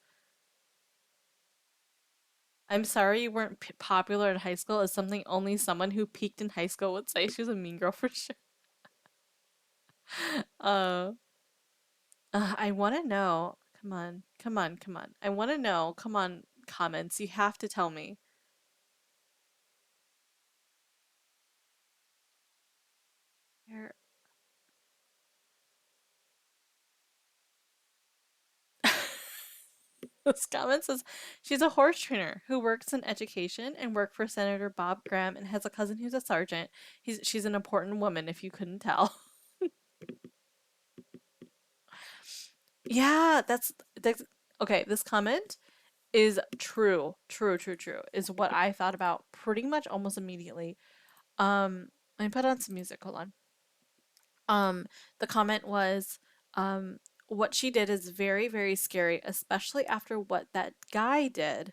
I'm sorry you weren't popular in high school is something only someone who peaked in high school would say. She was a mean girl for sure. I want to know. Come on. I want to know. Come on, comments. You have to tell me. Here. This comment says she's a horse trainer who works in education and worked for Senator Bob Graham and has a cousin who's a sergeant. She's an important woman if you couldn't tell. Yeah, that's okay. This comment is true. Is what I thought about pretty much almost immediately. Let me put on some music. Hold on. The comment was, what she did is very, very scary, especially after what that guy did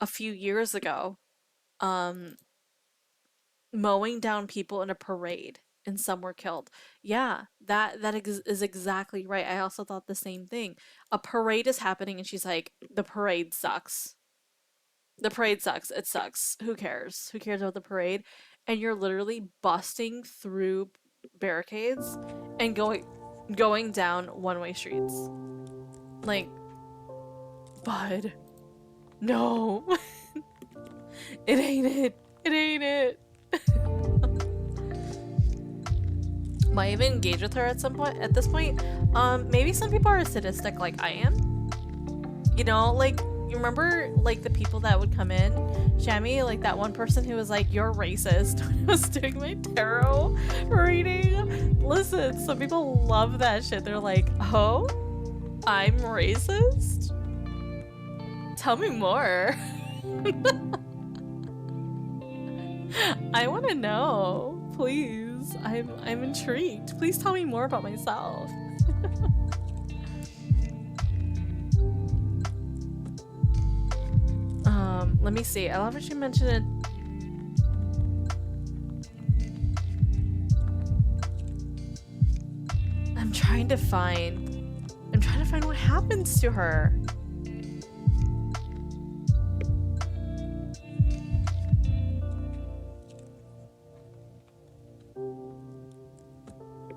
a few years ago, mowing down people in a parade and some were killed. Yeah, is exactly right. I also thought the same thing. A parade is happening and she's like, the parade sucks. The parade sucks. It sucks. Who cares? Who cares about the parade? And you're literally busting through barricades and going down one-way streets. Like, bud. No. It ain't it. It ain't it. Might even engage with her at some point. At this point, maybe some people are sadistic like I am. You know, like, you remember like the people that would come in, Shammy, like that one person who was like, "You're racist" when I was doing my tarot reading. Listen, some people love that shit. They're like, "Oh, I'm racist? Tell me more." I want to know, please. I'm intrigued. Please tell me more about myself. Let me see. I love what you mentioned it. I'm trying to find what happens to her.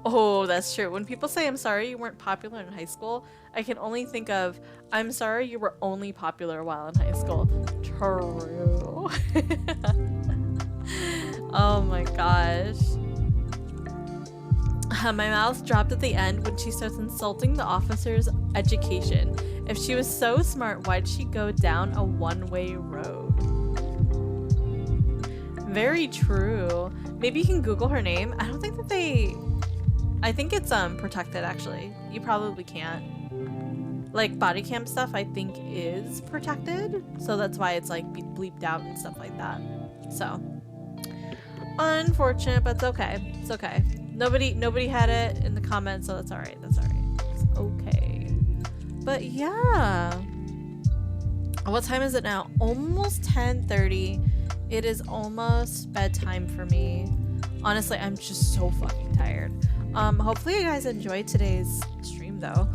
Oh, that's true. When people say, "I'm sorry you weren't popular in high school," I can only think of, "I'm sorry you were only popular while in high school." True. Oh my gosh. My mouth dropped at the end when she starts insulting the officer's education. If she was so smart, why'd she go down a one-way road? Very true. Maybe you can Google her name. I don't think that I think it's protected actually. You probably can't. Like body cam stuff I think is protected, so that's why it's like bleeped out and stuff like that. So unfortunate, but it's okay. It's okay. Nobody had it in the comments, so that's alright. That's alright. It's okay. But yeah. What time is it now? Almost 10:30. It is almost bedtime for me. Honestly, I'm just so fucking tired. Hopefully you guys enjoyed today's stream though.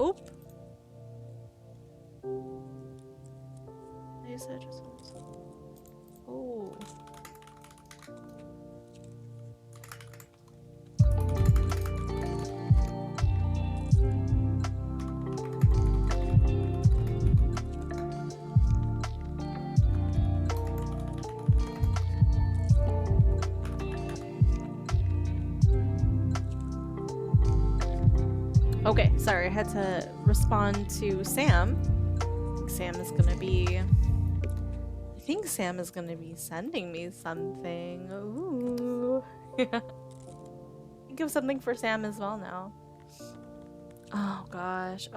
Oop. Oh. Okay, sorry, I had to respond to Sam. I think Sam is gonna be sending me something. Ooh. Think of something for Sam as well now. Oh gosh,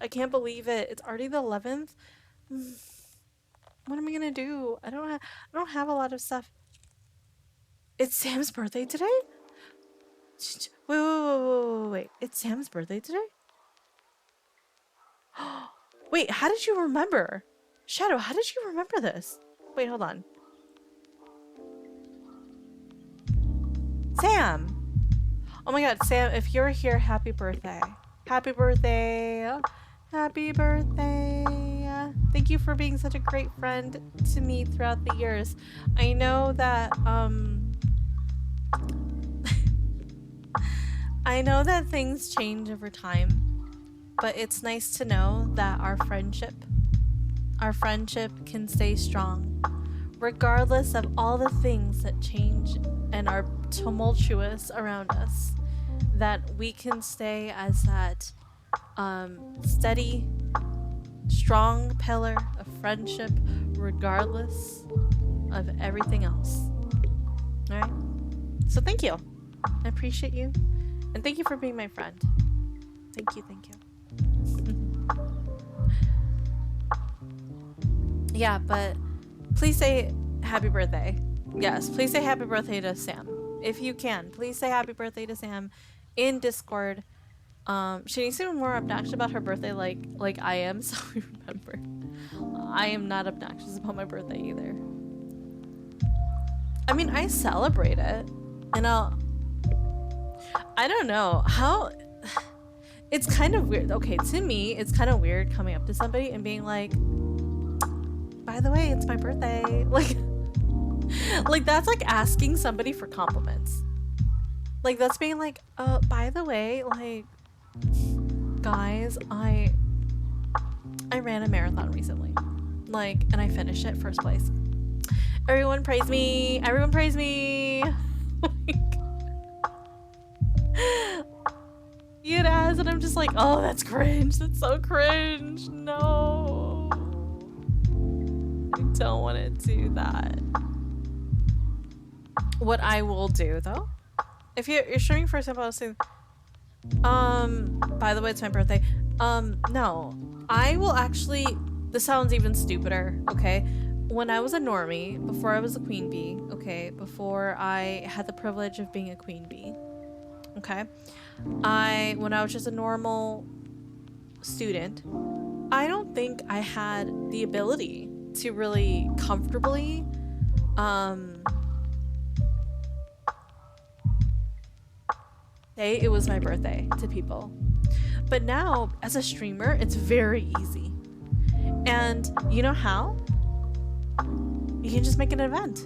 I can't believe it. It's already the 11th. What am I gonna do? I don't have a lot of stuff. It's Sam's birthday today? Wait. It's Sam's birthday today? Wait, how did you remember? Shadow, how did you remember this? Wait, hold on. Sam! Oh my god, Sam, if you're here, happy birthday. Happy birthday. Happy birthday. Thank you for being such a great friend to me throughout the years. I know that, I know that things change over time, but it's nice to know that our friendship can stay strong, regardless of all the things that change and are tumultuous around us, that we can stay as that steady, strong pillar of friendship, regardless of everything else. All right? So thank you. I appreciate you. And thank you for being my friend. Thank you. Yeah, but please say happy birthday. Yes, please say happy birthday to Sam if you can, please say happy birthday to Sam in Discord. She needs to be more obnoxious about her birthday like I am, so we remember. I am not obnoxious about my birthday either. I mean, I celebrate it, and I don't know how. It's kind of weird. Okay, to me, it's kind of weird coming up to somebody and being like, by the way, it's my birthday. Like that's like asking somebody for compliments. Like that's being like, by the way, like, guys, I ran a marathon recently. Like, and I finished it first place. Everyone praise me. Everyone praise me. It has, and I'm just like, oh, that's cringe. That's so cringe. No. I don't want to do that. What I will do, though, if you're streaming for example, I was saying, by the way, it's my birthday. No. I will actually, this sounds even stupider, okay? When I was a normie, before I was a queen bee, okay? Before I had the privilege of being a queen bee, okay? When I was just a normal student, I don't think I had the ability to really comfortably say it was my birthday to people. But now, as a streamer, it's very easy. And you know how? You can just make an event.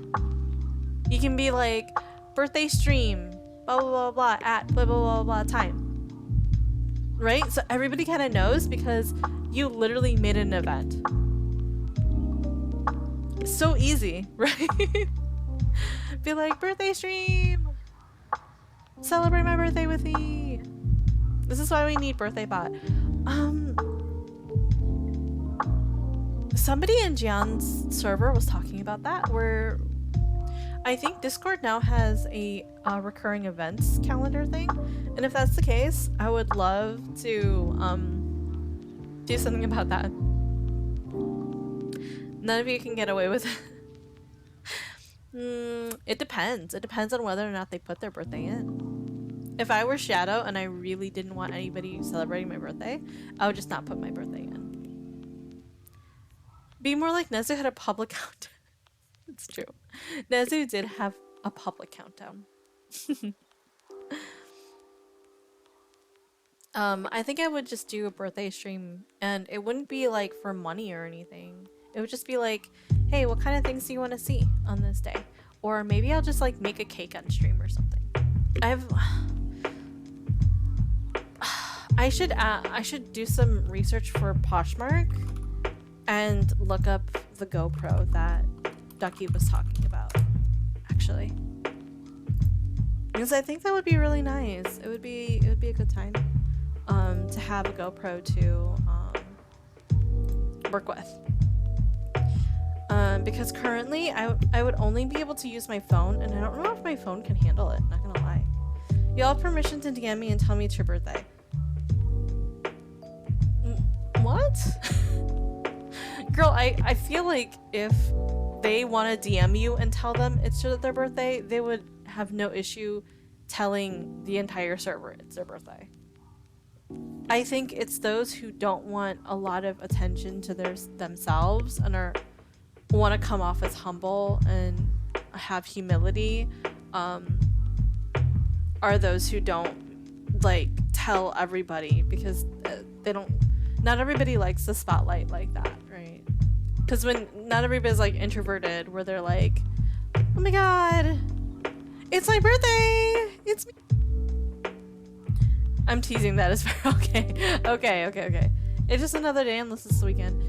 You can be like, birthday stream, blah blah blah blah at blah blah blah blah time, right? So everybody kind of knows because you literally made an event. So easy, right? Be like, birthday stream, celebrate my birthday with me. This is why we need birthday bot. Somebody in Jun's server was talking about that, where I think Discord now has a recurring events calendar thing, and if that's the case, I would love to do something about that. None of you can get away with it. It depends. It depends on whether or not they put their birthday in. If I were Shadow and I really didn't want anybody celebrating my birthday, I would just not put my birthday in. Be more like Nezu had a public countdown. It's true. Nezu did have a public countdown. I think I would just do a birthday stream, and it wouldn't be like for money or anything. It would just be like, hey, what kind of things do you want to see on this day? Or maybe I'll just like make a cake on stream or something. I should do some research for Poshmark and look up the GoPro that Ducky was talking about, actually, because I think that would be really nice. It would be a good time to have a GoPro to work with, because currently I would only be able to use my phone, and I don't know if my phone can handle it, not gonna lie. Y'all have permission to DM me and tell me it's your birthday. What? Girl, I feel like if they want to DM you and tell them it's their birthday, they would have no issue telling the entire server it's their birthday. I think it's those who don't want a lot of attention to themselves and want to come off as humble and have humility, are those who don't like tell everybody, because not everybody likes the spotlight like that, right? Because when not everybody's like introverted, where they're like, oh my god, it's my birthday, it's me. I'm teasing that as well. Okay. It's just another day unless it's the weekend.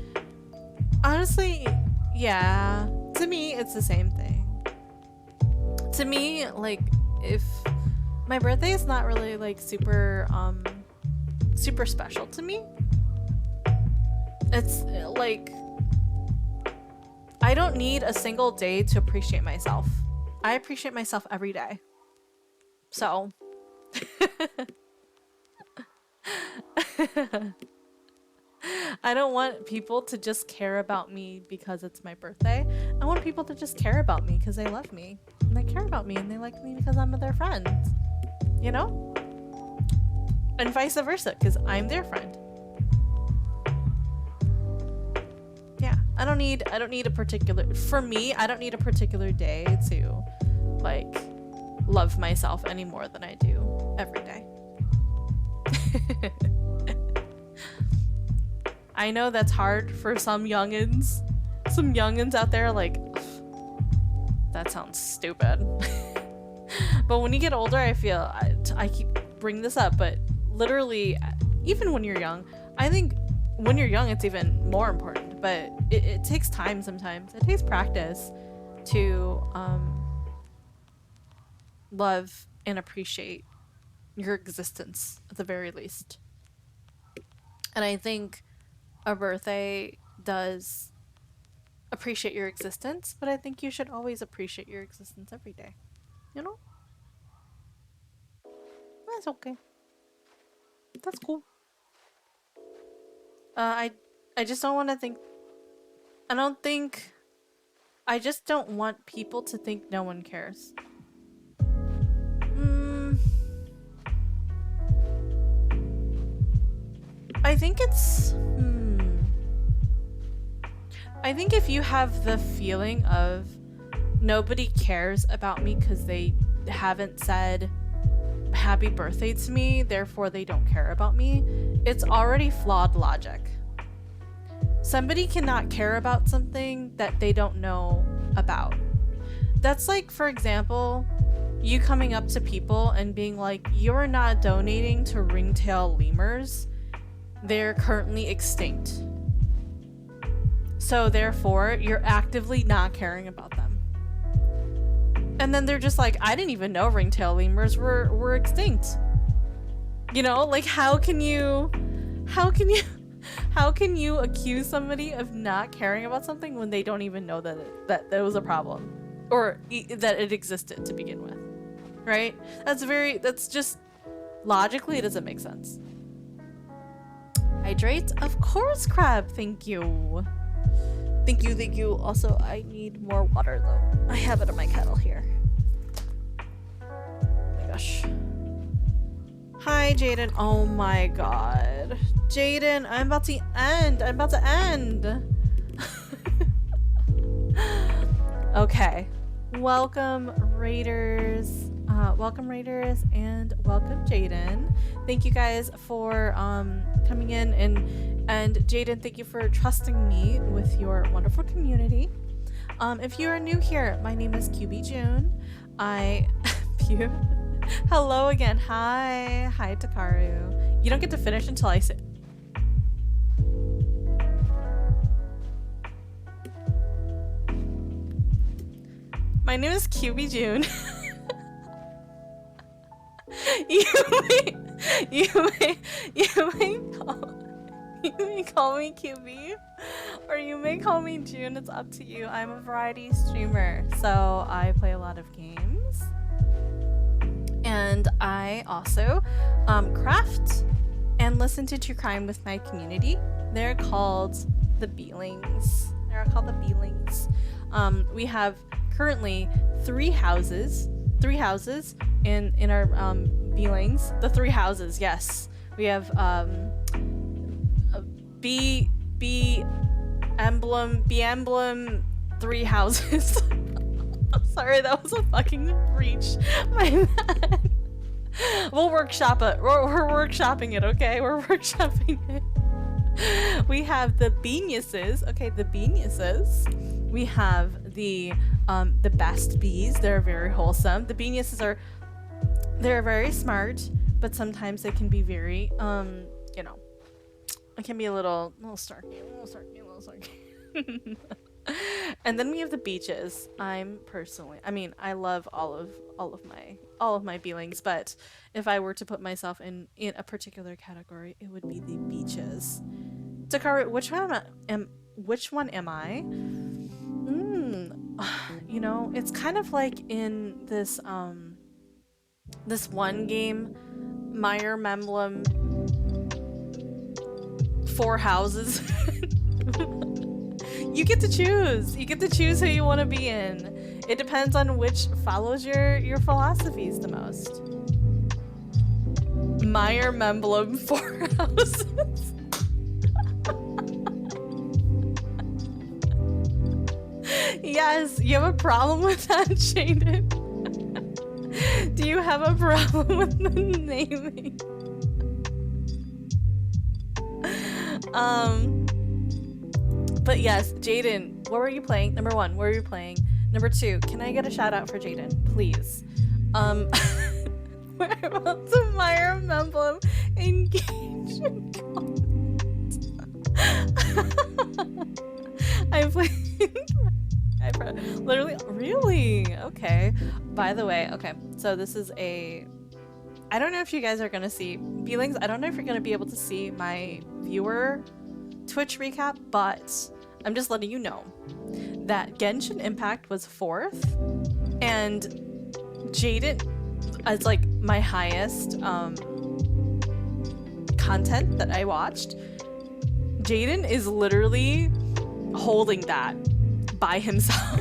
Honestly, yeah, to me it's the same thing. To me, like, if my birthday is not really like super special to me, it's like I don't need a single day to appreciate myself. I appreciate myself every day. So I don't want people to just care about me because it's my birthday. I want people to just care about me because they love me. and they care about me and they like me because I'm their friend, you know? And vice versa, because I'm their friend. Yeah, I don't need a particular, for me, I don't need a particular day to like love myself any more than I do every day. I know that's hard for some youngins out there, like, that sounds stupid. But when you get older, I feel, I keep bringing this up, but literally, even when you're young, I think when you're young, it's even more important, but it takes time sometimes. It takes practice to love and appreciate your existence at the very least. And I think a birthday does appreciate your existence, but I think you should always appreciate your existence every day. You know? That's okay. That's cool. I just don't want to think... I just don't want people to think no one cares. I think it's... I think if you have the feeling of nobody cares about me because they haven't said happy birthday to me, therefore they don't care about me, it's already flawed logic. Somebody cannot care about something that they don't know about. That's like, for example, you coming up to people and being like, you're not donating to ringtail lemurs. They're currently extinct. So therefore, you're actively not caring about them. And then they're just like, I didn't even know ringtail lemurs were extinct. You know, like how can you accuse somebody of not caring about something when they don't even know that it was a problem or that it existed to begin with, right? That's just logically it doesn't make sense. Hydrate, of course, crab. Thank you. Thank you. Also, I need more water though. I have it in my kettle here. Oh my gosh. Hi, Jaden. Oh my god. Jaden, I'm about to end. Okay. Welcome, Raiders. Welcome, Raiders, and welcome, Jaden. Thank you guys for coming in, and Jaden, thank you for trusting me with your wonderful community. If you are new here, my name is QBJun. Hello again. Hi, Takaru. You don't get to finish until I say. My name is QBJun. You may call me QB, or you may call me June. It's up to you. I'm a variety streamer, so I play a lot of games, and I also craft and listen to true crime with my community. They're called the Beelings. We have currently three houses in our Beelings. The three houses, yes. We have B emblem, three houses. Sorry, that was a fucking reach. My bad. We'll workshop it. We're workshopping it, okay? We're workshopping it. We have the Beanuses. Okay, the Beanuses. We have the best bees. They're very wholesome. The Beanuses they're very smart, but sometimes they can be very you know, it can be a little snarky. And then we have the beaches. I love all of my feelings, but if I were to put myself in a particular category, it would be the beaches. Takaru, which one am I? You know, it's kind of like in this this one game, Meyer Memblem 4 houses. You get to choose who you want to be in. It depends on which follows your philosophies the most. Meyer Memblem 4 houses. Yes, you have a problem with that, Jaden? Do you have a problem with the naming? But yes, Jaden, what were you playing? Number 1, what were you playing? Number 2, can I get a shout out for Jaden, please? Whereabouts of Meyer Memblem engage in I played. Literally, really? Okay. By the way, okay. So this is a. I don't know if you guys are gonna see Beelings. I don't know if you're gonna be able to see my viewer Twitch recap, but I'm just letting you know that Genshin Impact was 4th, and Jaden as like my highest content that I watched. Jaden is literally holding that by himself.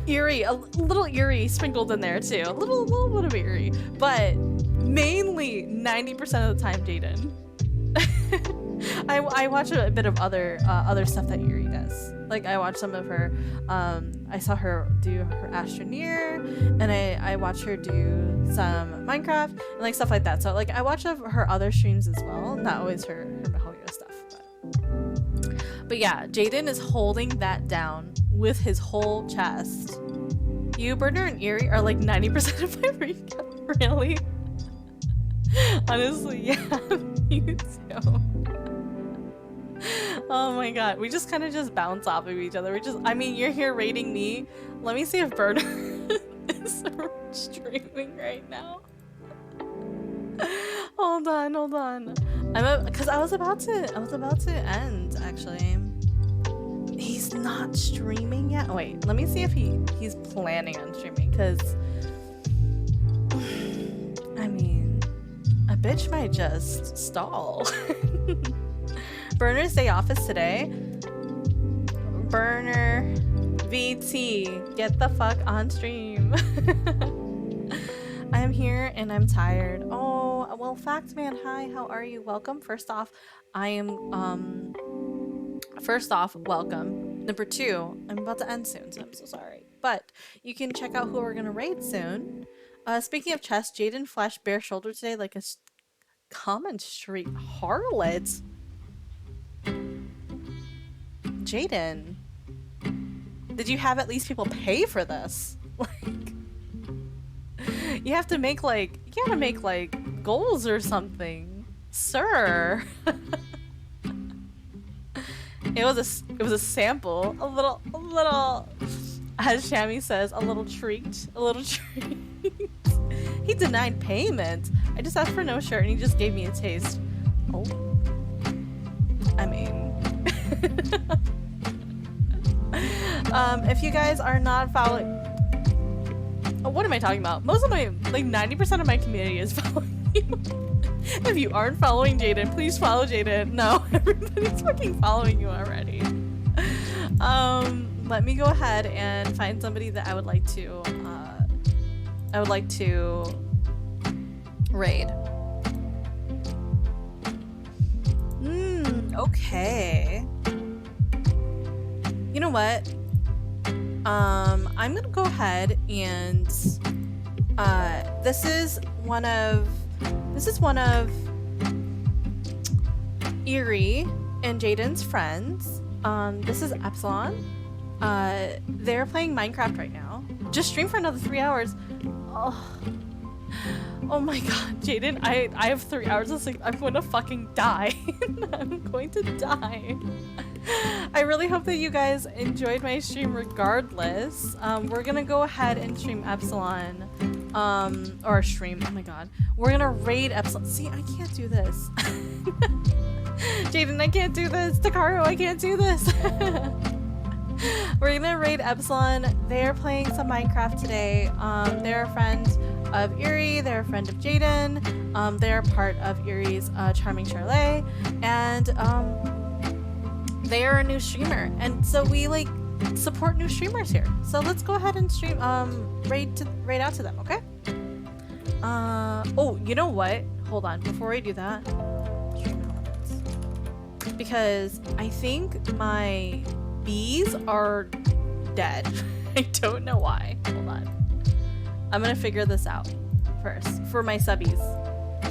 Eerie, a little eerie sprinkled in there too. A little bit of eerie, but mainly 90% of the time Jaden. I watch a bit of other stuff that Eerie does. Like I watch some of her. I saw her do her Astroneer, and I watch her do some Minecraft and like stuff like that. So like I watch her other streams as well. Not always her Mihoyo stuff. But yeah, Jaden is holding that down with his whole chest. You, Burner, and Eerie are like 90% of my recap. Really? Honestly, yeah, you too. Oh my god, we just kind of just bounce off of each other. I mean, you're here rating me. Let me see if Burner is streaming right now. Hold on. Because I was about to end actually. He's not streaming yet. Oh, wait, let me see if he's planning on streaming. Because I mean, a bitch might just stall. Burner's day off is today. Burner VT, get the fuck on stream. I'm here and I'm tired. Oh, well, Fact Man, hi, how are you? Welcome. First off, welcome. Number 2, I'm about to end soon, so I'm so sorry. But you can check out who we're gonna raid soon. Speaking of chest, Jaden flashed bare shoulder today like a common street harlot. Jaden, did you have at least people pay for this? Like, you have to make like goals or something, sir. It was a sample, a little, as Shammy says, a little treat. He denied payment. I just asked for no shirt and he just gave me a taste. Oh, I mean. If you guys are not following, what am I talking about? Most of my, like 90% of my community is following you. If you aren't following Jaden, please follow Jaden. No, everybody's fucking following you already. Let me go ahead and find somebody that I would like to raid. Okay. You know what? I'm gonna go ahead and this is one of Eerie and Jaden's friends. This is Epsilon. They're playing Minecraft right now. Just stream for another 3 hours. Oh my god, Jaden, I have 3 hours of sleep. I'm going to fucking die. I'm going to die. I really hope that you guys enjoyed my stream regardless. We're gonna go ahead and stream Epsilon. Or stream, oh my god. We're gonna raid Epsilon. See, I can't do this. Jaden, I can't do this. Takaro, I can't do this. We're gonna raid Epsilon. They're playing some Minecraft today. They're a friend of Eerie, they're a friend of Jaden. They're part of Eerie's Charming Charlet. And they are a new streamer. And so we like support new streamers here. So let's go ahead and stream raid out to them, okay? Oh, you know what? Hold on, before I do that, stream elements. Because I think my bees are dead. I don't know why. Hold on. I'm gonna figure this out first for my subbies.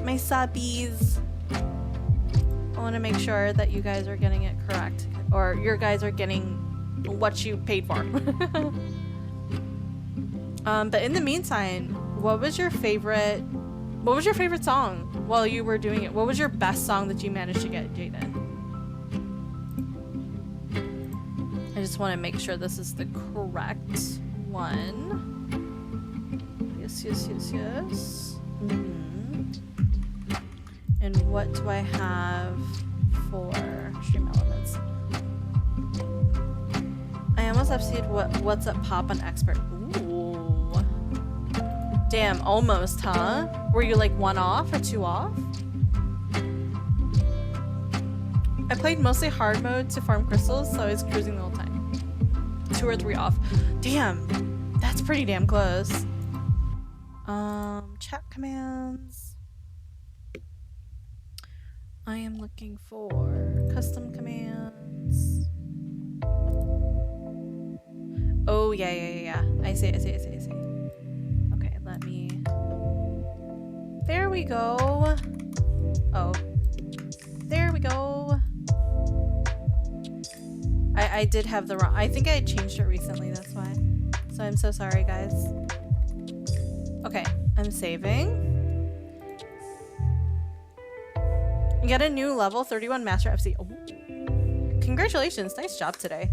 My subbies. I want to make sure that you guys are getting it correct, or your guys are getting what you paid for. But in the meantime, what was your favorite song while you were doing it? What was your best song that you managed to get, Jaden? I just want to make sure this is the correct one. Yes. And what do I have for stream elements? I almost have seen what's up pop on expert. Ooh. Damn, almost, huh? Were you like 1 off or 2 off? I played mostly hard mode to farm crystals, so I was cruising the whole time. 2 or 3 off. Damn, that's pretty damn close. Chat commands. I am looking for custom commands. Oh, yeah. I see. Okay, let me... There we go. Oh. There we go. I did have the wrong... I think I changed it recently, that's why. So I'm so sorry, guys. Okay, I'm saving. You got a new level, 31 Master FC. Oh. Congratulations, nice job today.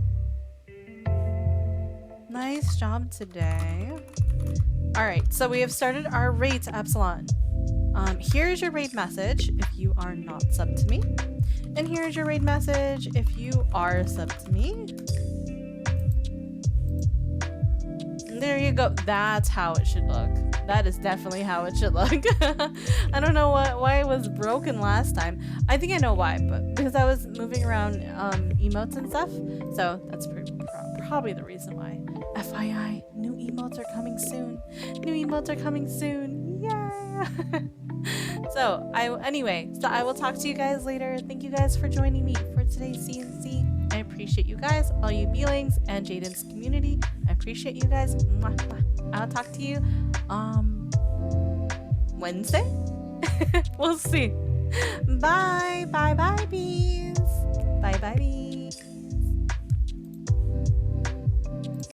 Nice job today. Alright, so we have started our raid to Epsilon. Here's your raid message if you are not subbed to me. And here's your raid message if you are subbed to me. There you go. That's how it should look. That is definitely how it should look. I don't know why it was broken last time. I think I know why, but because I was moving around emotes and stuff. So that's probably the reason why. FYI, new emotes are coming soon. Yeah. So I will talk to you guys later. Thank you guys for joining me for today's CNC. I appreciate you guys, all you beelings and Jaden's community. I appreciate you guys. Mwah, mwah. I'll talk to you Wednesday. We'll see. Bye bees. Bye bees.